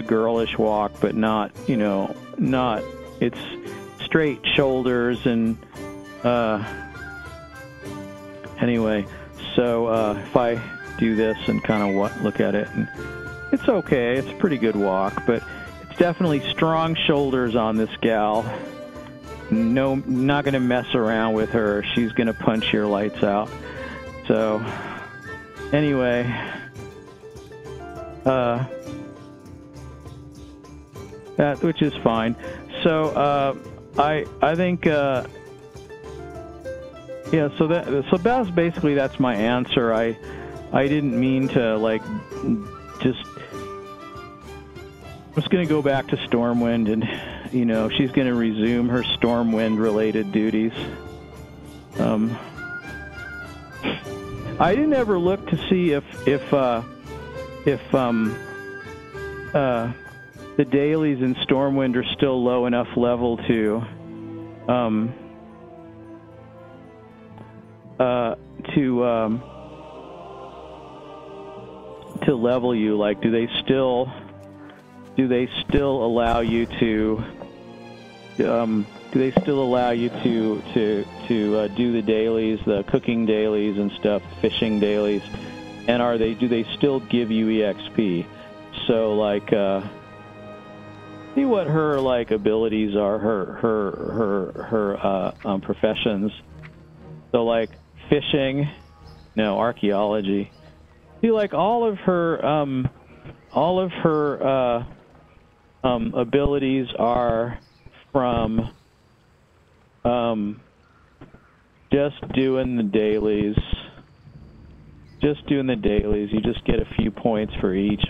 girlish walk, but not, you know, it's straight shoulders and anyway. So if I do this and kind of look at it, and it's okay. It's a pretty good walk, but it's definitely strong shoulders on this gal. No, not going to mess around with her. She's going to punch your lights out. So anyway, which is fine. So I think yeah. So that's basically that's my answer. I didn't mean to like just. I'm just going to go back to Stormwind, and she's going to resume her Stormwind related duties. I didn't ever look to see if the dailies in Stormwind are still low enough level to level you. Like, do they still allow you to do the dailies, the cooking dailies and stuff, fishing dailies, and do they still give you EXP? So like see what her like abilities are, her professions. So like fishing, no, archaeology. See, like all of her abilities are from just doing the dailies. You just get a few points for each.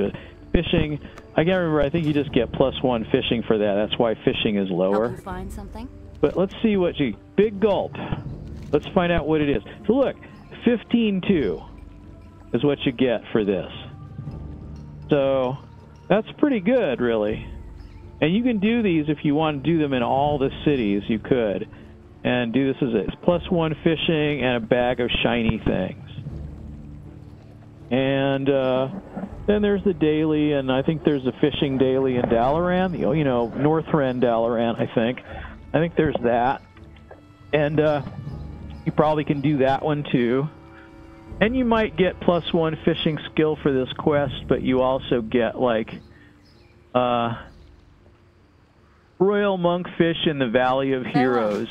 Fishing, I can't remember. I think you just get +1 fishing for that. That's why fishing is lower. Help you find something? But let's see what big gulp. Let's find out what it is. So look, 15-2 is what you get for this. So that's pretty good, really. And you can do these if you want to do them in all the cities. You could, and do this as it's +1 fishing and a bag of shiny things. And then there's the daily, and I think there's a fishing daily in Dalaran. Northrend Dalaran. I think there's that, and you probably can do that one too. And you might get +1 fishing skill for this quest, but you also get like Royal Monkfish in the Valley of Heroes.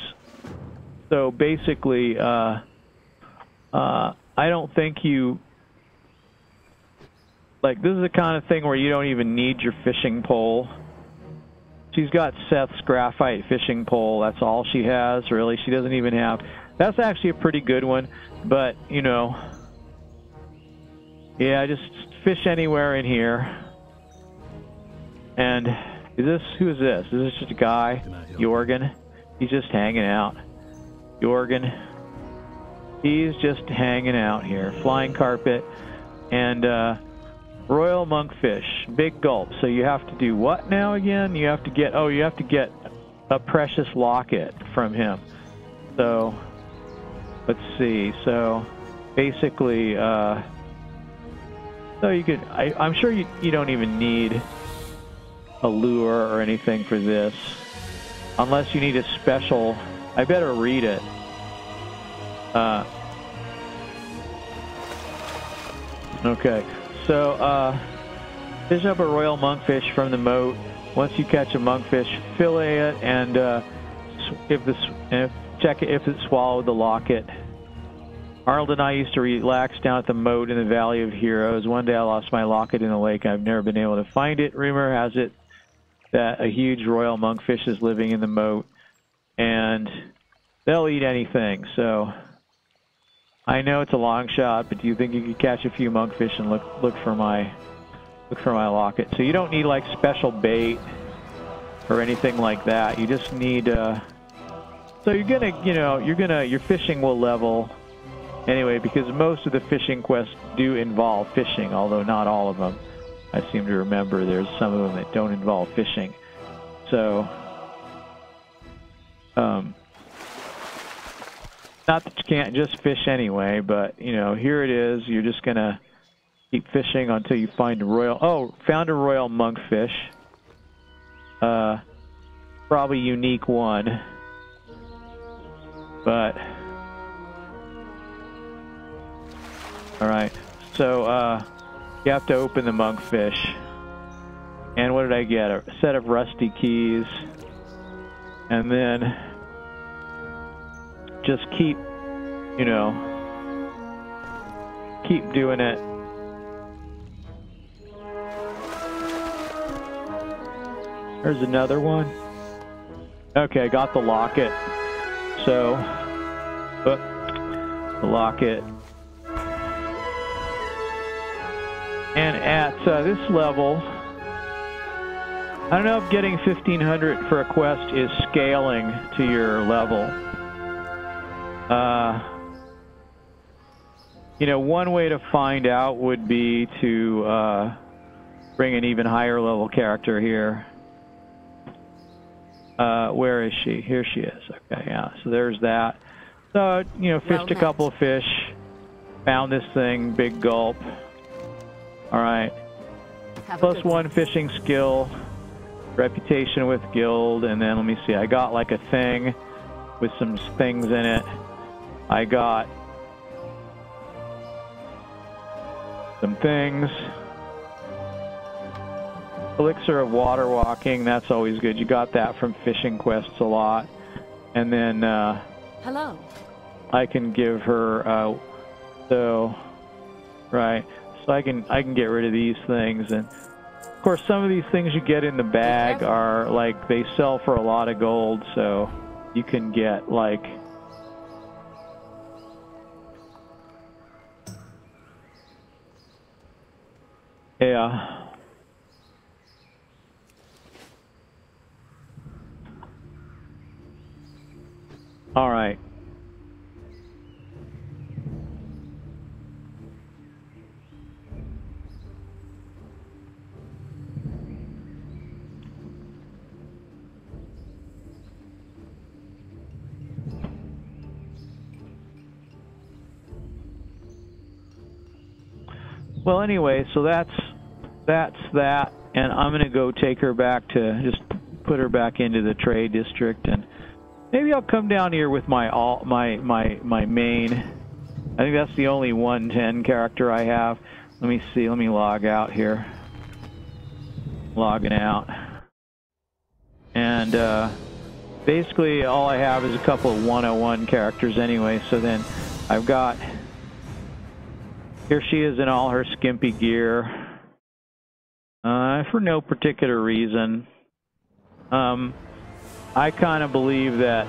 So basically, I don't think you. Like, this is the kind of thing where you don't even need your fishing pole. She's got Seth's graphite fishing pole. That's all she has, really. She doesn't even have... That's actually a pretty good one, but, yeah, just fish anywhere in here. And who is this? Is this just a guy? Jorgen? He's just hanging out. Jorgen. He's just hanging out here. Flying carpet. And, Royal Monkfish, big gulp. So you have to do what now again? You have to get a precious locket from him. So let's see. So basically, so you could. I'm sure you don't even need a lure or anything for this, unless you need a special. I better read it. Okay. So, fish up a royal monkfish from the moat. Once you catch a monkfish, fillet it, and check it if it swallowed the locket. Arnold and I used to relax down at the moat in the Valley of Heroes. One day I lost my locket in the lake. I've never been able to find it. Rumor has it that a huge royal monkfish is living in the moat, and they'll eat anything. So I know it's a long shot, but do you think you could catch a few monkfish and look for my locket? So you don't need like special bait or anything like that. You just need so your fishing will level anyway, because most of the fishing quests do involve fishing, although not all of them. I seem to remember there's some of them that don't involve fishing. So not that you can't just fish anyway, but, here it is. You're just going to keep fishing until you find a royal... Oh, found a royal monkfish. Probably unique one. But... Alright, so, you have to open the monkfish. And what did I get? A set of rusty keys. And then... just keep doing it. There's another one. Okay, I got the locket. So, the locket. And at this level, I don't know if getting 1500 for a quest is scaling to your level. You know, one way to find out would be to bring an even higher level character here. Where is she? Here she is. Okay, yeah. So there's that. So, you know, fished a couple of fish. Found this thing, big gulp. All right. +1 fishing skill. Reputation with guild. And then let me see. I got like a thing with some things in it. I got some things. Elixir of water walking, that's always good. You got that from fishing quests a lot. And then hello. I can give her so right. So I can get rid of these things, and of course some of these things you get in the bag are like they sell for a lot of gold, so you can get like yeah. All right. Well, anyway, so that's that, and I'm gonna go take her back to just put her back into the trade district, and maybe I'll come down here with my main. I think that's the only 110 character I have. Let me see. Let me log out here. Logging out. And basically all I have is a couple of 101 characters anyway. So then I've got... Here she is in all her skimpy gear. For no particular reason. I kind of believe that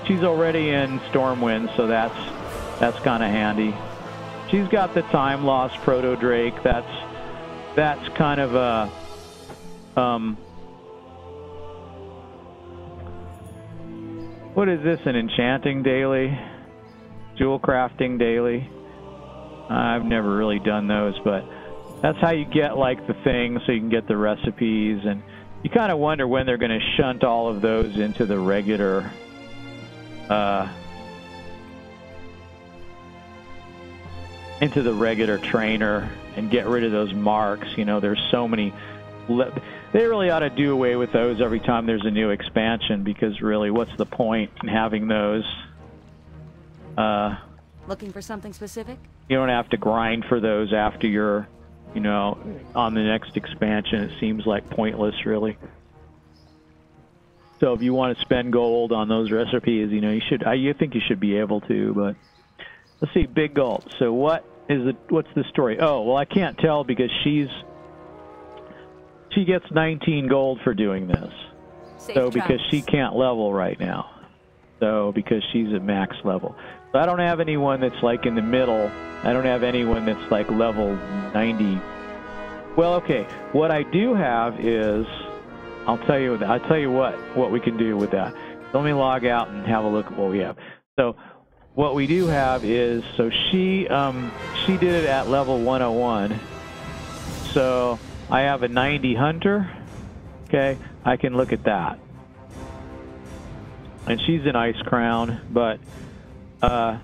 she's already in Stormwind, so that's kind of handy. She's got the time lost proto drake. That's kind of a what is this? An enchanting daily, jewel crafting daily. I've never really done those, but that's how you get like the thing, so you can get the recipes, and you kind of wonder when they're going to shunt all of those into the regular trainer and get rid of those marks. You know, there's so many. They really ought to do away with those every time there's a new expansion, because really, what's the point in having those? Looking for something specific? You don't have to grind for those after you're, you know, on the next expansion. It seems like pointless, really. So if you want to spend gold on those recipes, you know, you should. I think you should be able to. But let's see, big gulp. So what's the story? Oh, well, I can't tell because she gets 19 gold for doing this. Because she can't level right now. So because she's at max level. So I don't have anyone that's like in the middle. I don't have anyone that's like level 90. Well, okay. What I do have is, I'll tell you what we can do with that. Let me log out and have a look at what we have. So what we do have is, so she did it at level 101. So I have a 90 hunter. Okay, I can look at that. And she's an Ice Crown, but I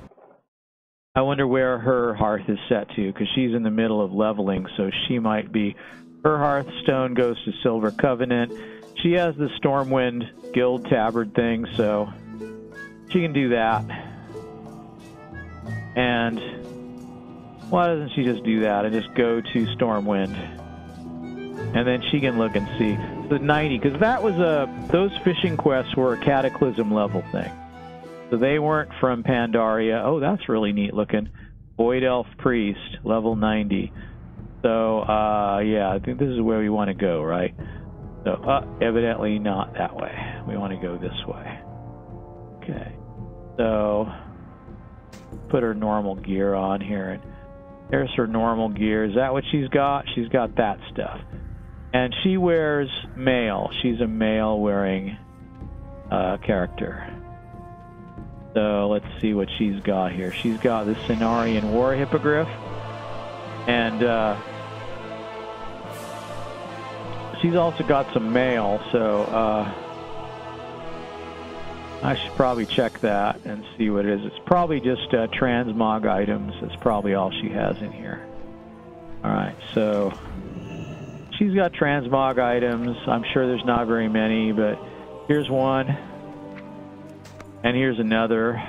wonder where her hearth is set to, because she's in the middle of leveling, so she might be... Her Hearthstone goes to Silver Covenant. She has the Stormwind Guild Tabard thing, so she can do that. And why doesn't she just do that and just go to Stormwind? And then she can look and see. The 90, because that was those fishing quests were a Cataclysm level thing. So they weren't from Pandaria. Oh, that's really neat looking. Void Elf Priest, level 90. So, yeah, I think this is where we want to go, right? So, evidently not that way. We want to go this way. Okay. So, put her normal gear on here. And there's her normal gear. Is that what she's got? She's got that stuff. And she wears male. She's a male wearing character. So let's see what she's got here. She's got the Cenarian War Hippogriff. And she's also got some mail, so I should probably check that and see what it is. It's probably just transmog items. That's probably all she has in here. Alright, so she's got transmog items. I'm sure there's not very many, but here's one. And here's another.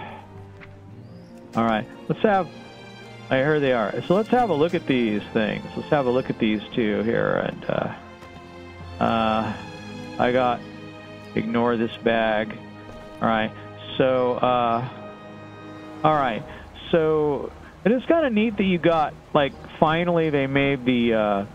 Alright, let's have... Here they are. So let's have a look at these things. Let's have a look at these two here. And I got... Ignore this bag. Alright, so... Alright, so... It is kind of neat that you got, like, finally they made the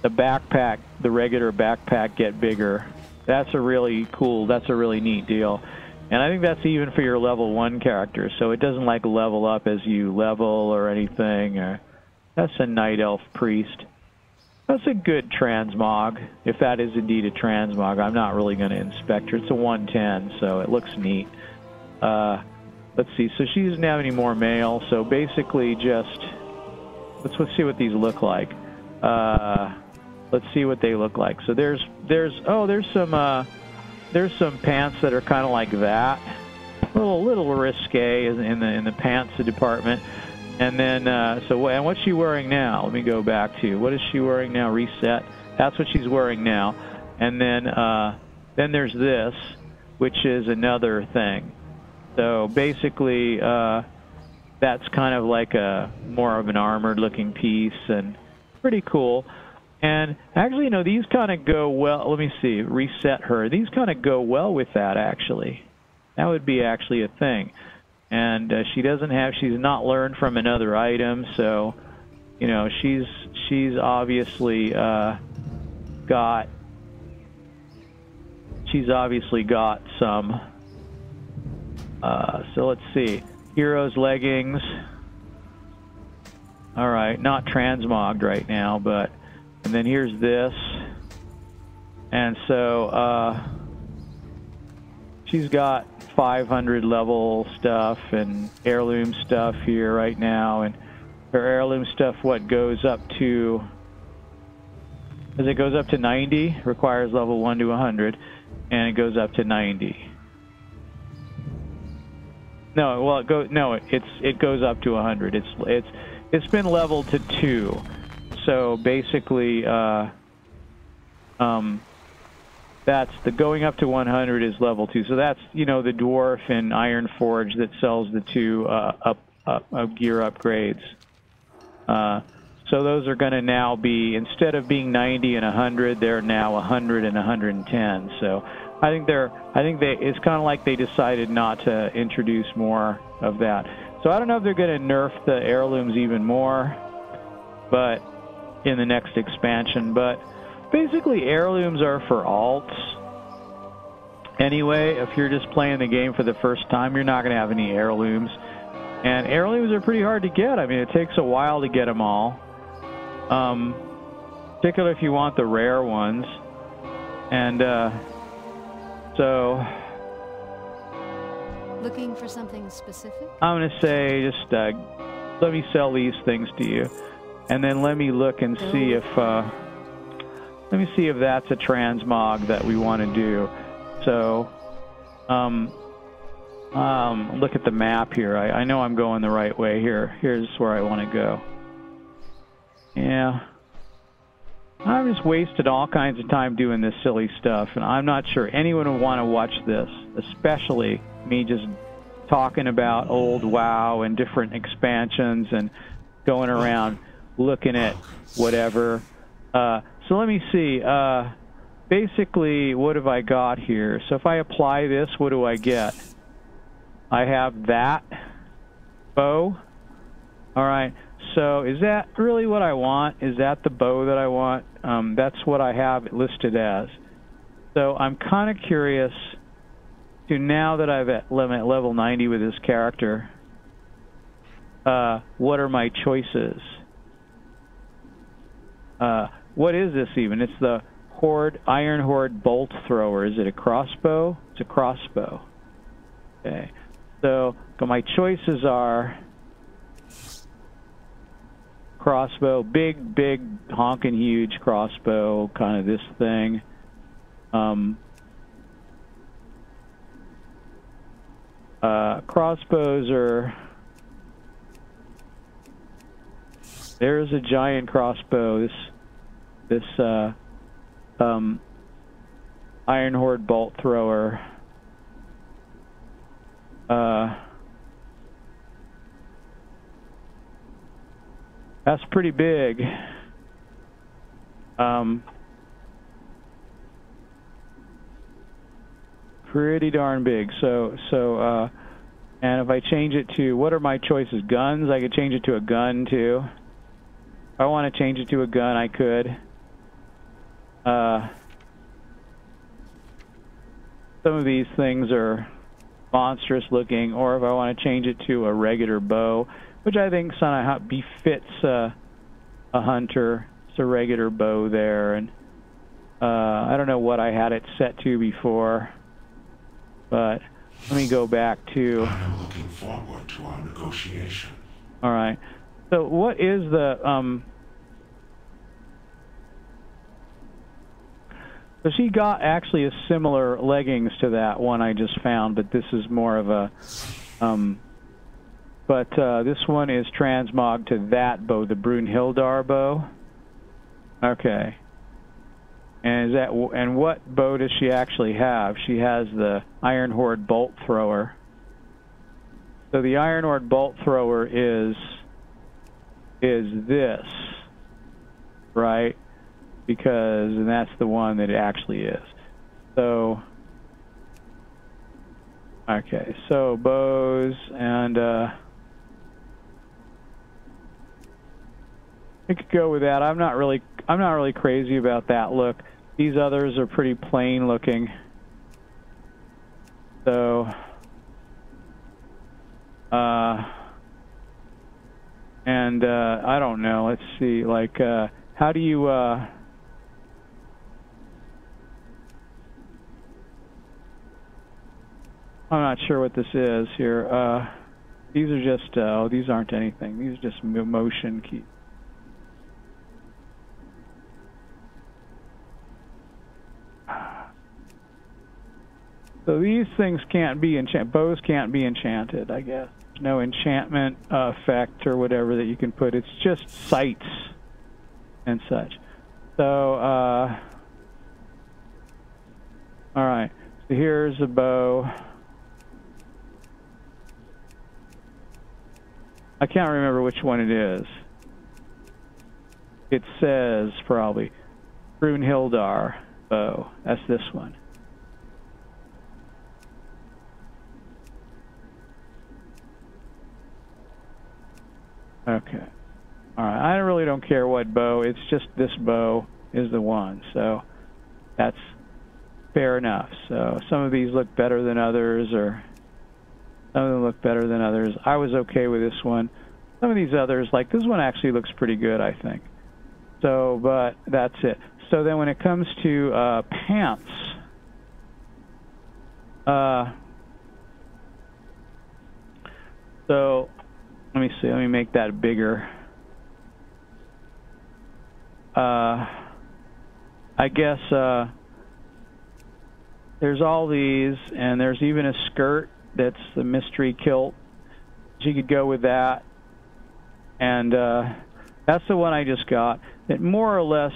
backpack, the regular backpack get bigger. That's a really cool, that's a really neat deal. And I think that's even for your level 1 character, so it doesn't like level up as you level or anything. Or that's a Night Elf Priest. That's a good transmog, if that is indeed a transmog. I'm not really going to inspect her. It's a 110, so it looks neat. Let's see, so she doesn't have any more mail, so basically just... Let's see what these look like. Let's see what they look like. So there's some pants that are kind of like that, a little risque in the pants department. And then and what's she wearing now? Let me go back to what is she wearing now? Reset. That's what she's wearing now. And then there's this, which is another thing. So basically, that's kind of like a more of an armored looking piece and pretty cool. And actually, you know, these kind of go well. Let me see. Reset her. These kind of go well with that, actually. That would be actually a thing. And she's not learned from another item, so, you know, she's obviously got some. So let's see. Heroes leggings. All right, not transmogged right now, but. And then here's this. And so she's got 500 level stuff and heirloom stuff here right now. And her heirloom stuff, what goes up to... As it goes up to 90, requires level 1 to 100, and it goes up to 90. No, well, it goes up to 100. It's been leveled to 2. So basically, that's the going up to 100 is level 2. So that's, you know, the dwarf and Iron Forge that sells the 2 gear upgrades. So those are going to now be, instead of being 90 and 100, they're now 100 and 110. So I think it's kind of like they decided not to introduce more of that. So I don't know if they're going to nerf the heirlooms even more, but in the next expansion. But basically, heirlooms are for alts. Anyway, if you're just playing the game for the first time, you're not going to have any heirlooms. And heirlooms are pretty hard to get. I mean, it takes a while to get them all. Particularly if you want the rare ones. And so... Looking for something specific? I'm going to say just let me sell these things to you. And then let me look and see if that's a transmog that we want to do. So, look at the map here. I know I'm going the right way here. Here's where I want to go. Yeah. I've just wasted all kinds of time doing this silly stuff, and I'm not sure anyone would want to watch this, especially me just talking about old WoW and different expansions and going around looking at whatever. So let me see. Basically, what have I got here? So if I apply this, what do I get? I have that bow. All right. So is that really what I want? Is that the bow that I want? That's what I have it listed as. So I'm kind of curious to, now that I'm at level 90 with this character, what are my choices? What is this even? It's the Iron Horde Bolt Thrower. Is it a crossbow? It's a crossbow. Okay. So my choices are crossbow, big, honking huge crossbow, kind of this thing. Crossbows are... There's a giant crossbow. This Iron Horde Bolt Thrower. That's pretty big. Pretty darn big. So, and if I change it to, what are my choices? Guns? I could change it to a gun too. If I want to change it to a gun, I could. Some of these things are monstrous looking, or if I want to change it to a regular bow, which I think somehow befits a hunter. It's a regular bow there, and I don't know what I had it set to before, but let me go back to... I am looking forward to our negotiation. All right. So what is the... So she got actually a similar leggings to that one I just found, but this is more of a... this one is transmog to that bow, the Brunhildar bow. Okay. And what bow does she actually have? She has the Iron Horde Bolt Thrower. So the Iron Horde Bolt Thrower is this, right? Because, and that's the one that it actually is. So, okay, so bows, and I could go with that. I'm not really crazy about that look. These others are pretty plain looking. So, and I don't know. Let's see. Like, how do you? I'm not sure what this is here. These are just, oh, these aren't anything. These are just motion keys. So these things can't be enchanted. Bows can't be enchanted, I guess. No enchantment effect or whatever that you can put. It's just sights and such. So, all right. So here's a bow. I can't remember which one it is. It says probably Brunhildar bow. That's this one. Okay. All right. I really don't care what bow. It's just this bow is the one. So that's fair enough. So some of these look better than others, or some of them look better than others. I was okay with this one. Some of these others, like this one actually looks pretty good, I think. So, but that's it. So then when it comes to pants, so let me see. Let me make that bigger. I guess there's all these, and there's even a skirt that's the mystery kilt. She could go with that. And that's the one I just got. It more or less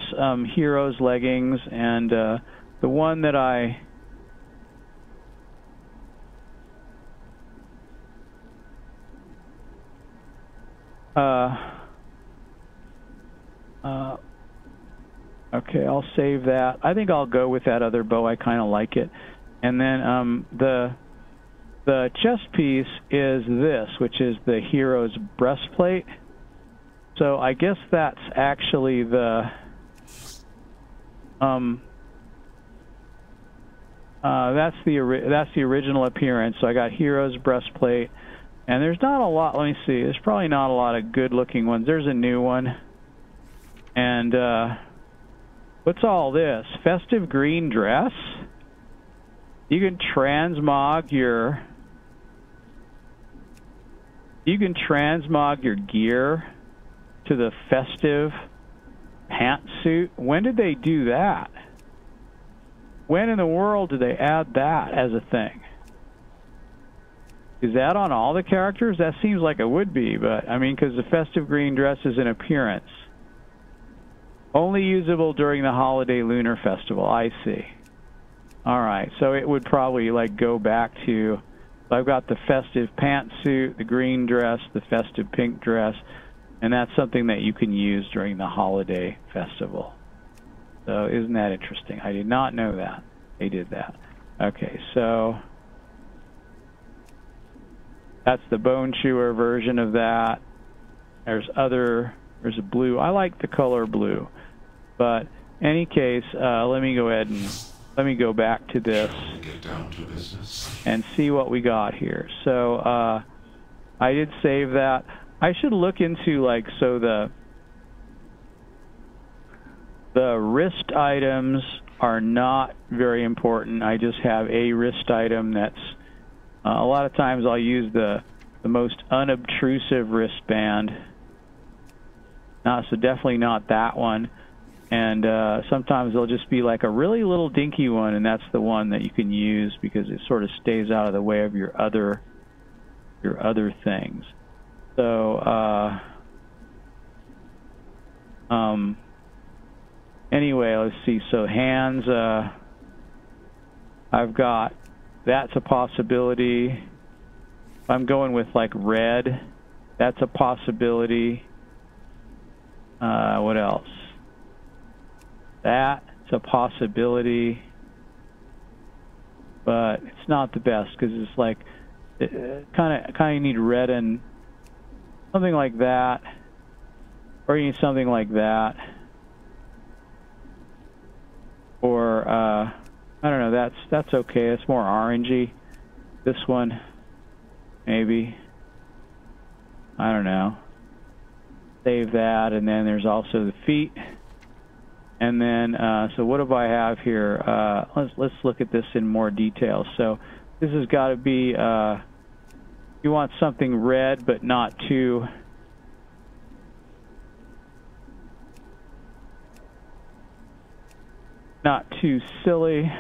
heroes leggings, and the one that I okay, I'll save that. I think I'll go with that other bow. I kind of like it. And then the chest piece is this, which is the hero's breastplate. So I guess that's actually the That's the original appearance. So I got Hero's Breastplate, and there's not a lot. Let me see. There's probably not a lot of good-looking ones. There's a new one, and what's all this? Festive green dress. You can transmog your. You can transmog your gear to the festive pantsuit. When did they do that? When in the world did they add that as a thing? Is that on all the characters? That seems like it would be, but I mean, because the festive green dress is an appearance. Only usable during the holiday lunar festival. I see. All right, so it would probably like go back to. I've got the festive pantsuit, the green dress, the festive pink dress, and that's something that you can use during the holiday festival. So isn't that interesting? I did not know that they did that. Okay, so that's the Bone Chewer version of that. There's a blue. I like the color blue. But in any case, let me go ahead and let me go back to this and see what we got here. So I did save that. I should look into like, so the wrist items are not very important. I just have a wrist item that's, a lot of times I'll use the most unobtrusive wristband. So definitely not that one. And sometimes there'll just be like a really little dinky one, and that's the one that you can use because it sort of stays out of the way of your other things. So anyway, let's see. So hands, I've got, that's a possibility. If I'm going with like red, that's a possibility. What else? That's a possibility, but it's not the best because it's like kind of need red and something like that, or you need something like that, or I don't know. That's okay. It's more orangey. This one, maybe. I don't know. Save that, and then there's also the feet. And then, so what do I have here? Let's look at this in more detail. So this has got to be, you want something red, but not too silly,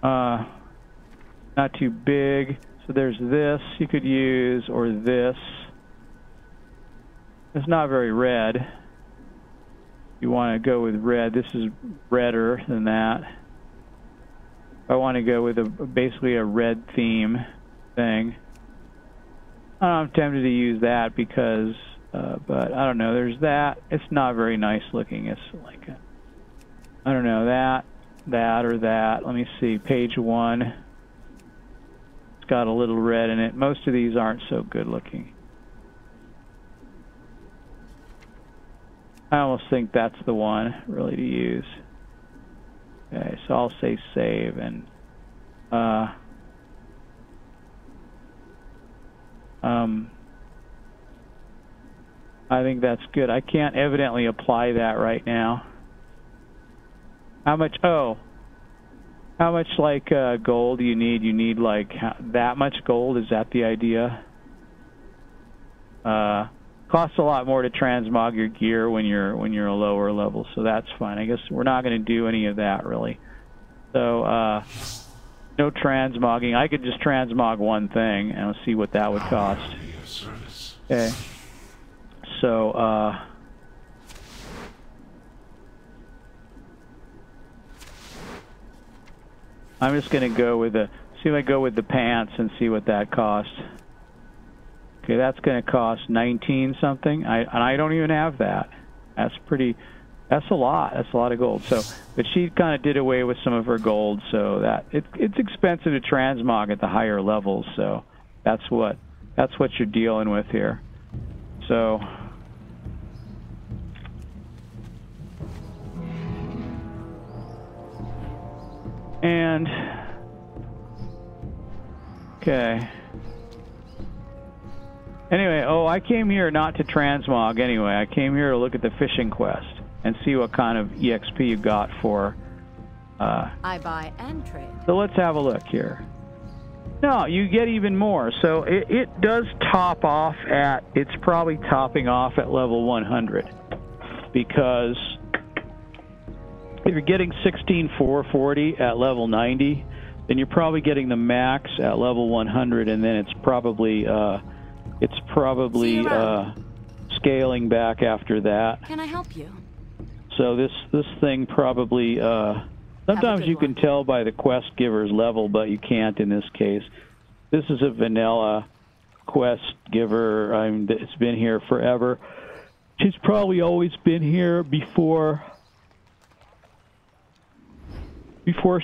not too big. So there's this you could use, or this. It's not very red. You want to go with red. This is redder than that. I want to go with basically a red theme thing. I'm tempted to use that because, but I don't know. There's that. It's not very nice looking. It's like, I don't know, that or that. Let me see. Page 1. It's got a little red in it. Most of these aren't so good looking. I almost think that's the one really to use. Okay, so I'll say save, and I think that's good. I can't evidently apply that right now. How much? Oh, how much like gold do you need? You need like that much gold? Is that the idea? Costs a lot more to transmog your gear when you're a lower level, so that's fine. I guess we're not going to do any of that really. So no transmogging. I could just transmog one thing and we'll see what that would cost. Okay. So I'm just going to go with see if I go with the pants and see what that costs. Okay, that's going to cost 19 something. And I don't even have that. That's a lot. That's a lot of gold. So, but she kind of did away with some of her gold, so that it's expensive to transmog at the higher levels. So that's what you're dealing with here. So And okay. Anyway, I came here not to transmog anyway. I came here to look at the fishing quest and see what kind of EXP you got for... I buy and trade. So let's have a look here. No, you get even more. So it does top off at... It's probably topping off at level 100. Because if you're getting 16,440 at level 90, then you're probably getting the max at level 100, and then it's probably scaling back after that. Can I help you? So this thing probably sometimes you can tell by the quest giver's level, but you can't in this case. This is a vanilla quest giver. It's been here forever. She's probably always been here before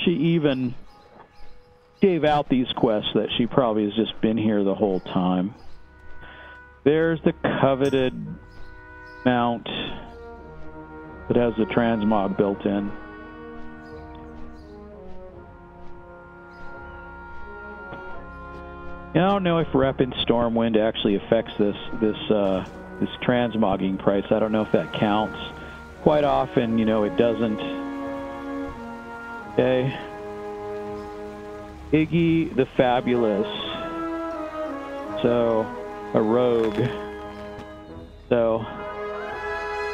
she even gave out these quests, that she probably has just been here the whole time. There's the coveted mount that has the transmog built in. I don't know if rep in Stormwind actually affects this transmogging price. I don't know if that counts. Quite often, it doesn't. Okay. Iggy the Fabulous. So, a rogue. So,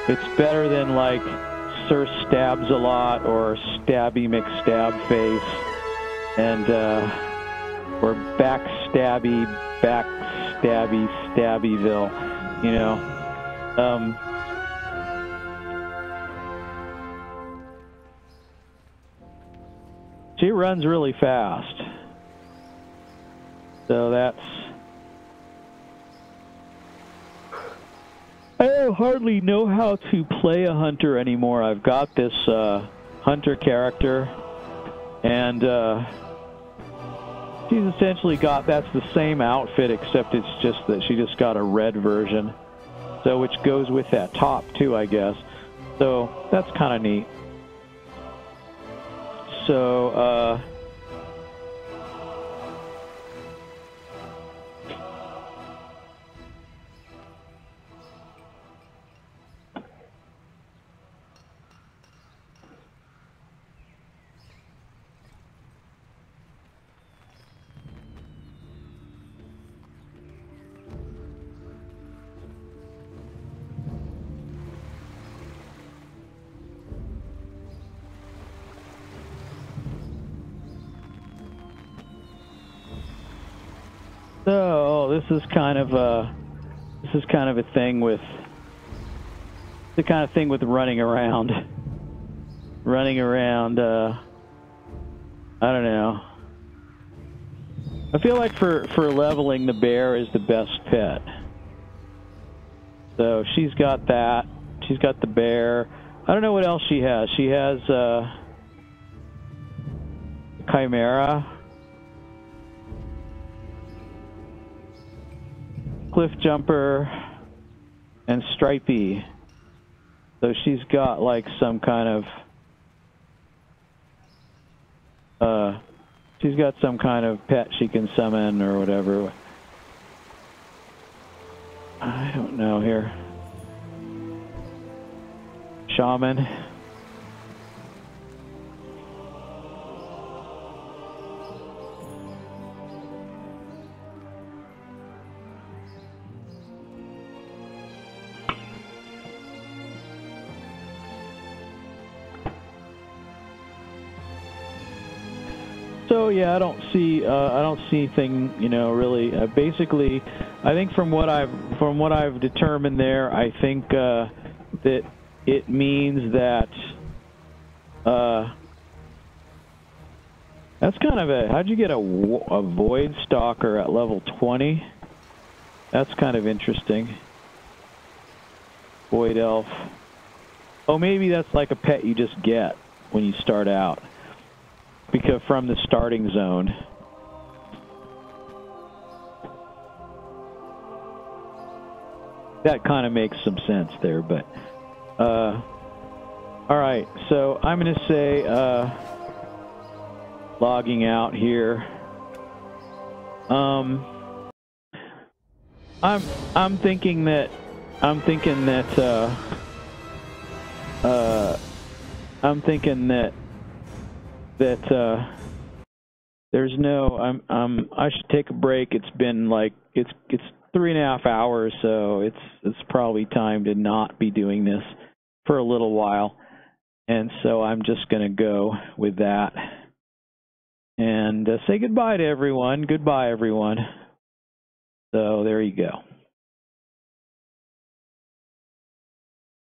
it's better than like Sir Stabs a Lot or Stabby McStabface and or Backstabby Stabbyville, She runs really fast. So that's... I don't hardly know how to play a hunter anymore. I've got this hunter character, and she's essentially got... That's the same outfit, except it's just that she just got a red version. So, which goes with that top, too, I guess. So, that's kind of neat. So, this is kind of a thing with the kind of thing with running around. I don't know. I feel like for leveling, the bear is the best pet. So she's got that. She's got the bear. I don't know what else she has. She has Chimera, Cliff Jumper, and Stripey. So she's got like some kind of pet she can summon or whatever. I don't know here. Shaman. So yeah, I don't see anything, really. Basically, I think from what I've determined there, I think that it means that that's kind of a... How'd you get a Void Stalker at level 20? That's kind of interesting. Void Elf. Oh, maybe that's like a pet you just get when you start out. Because from the starting zone. That kind of makes some sense there, but... Alright, so I'm going to say... logging out here. I'm thinking that there's no, I should take a break. It's been like, it's 3.5 hours, so it's probably time to not be doing this for a little while. And so I'm just going to go with that and say goodbye to everyone. Goodbye, everyone. So there you go.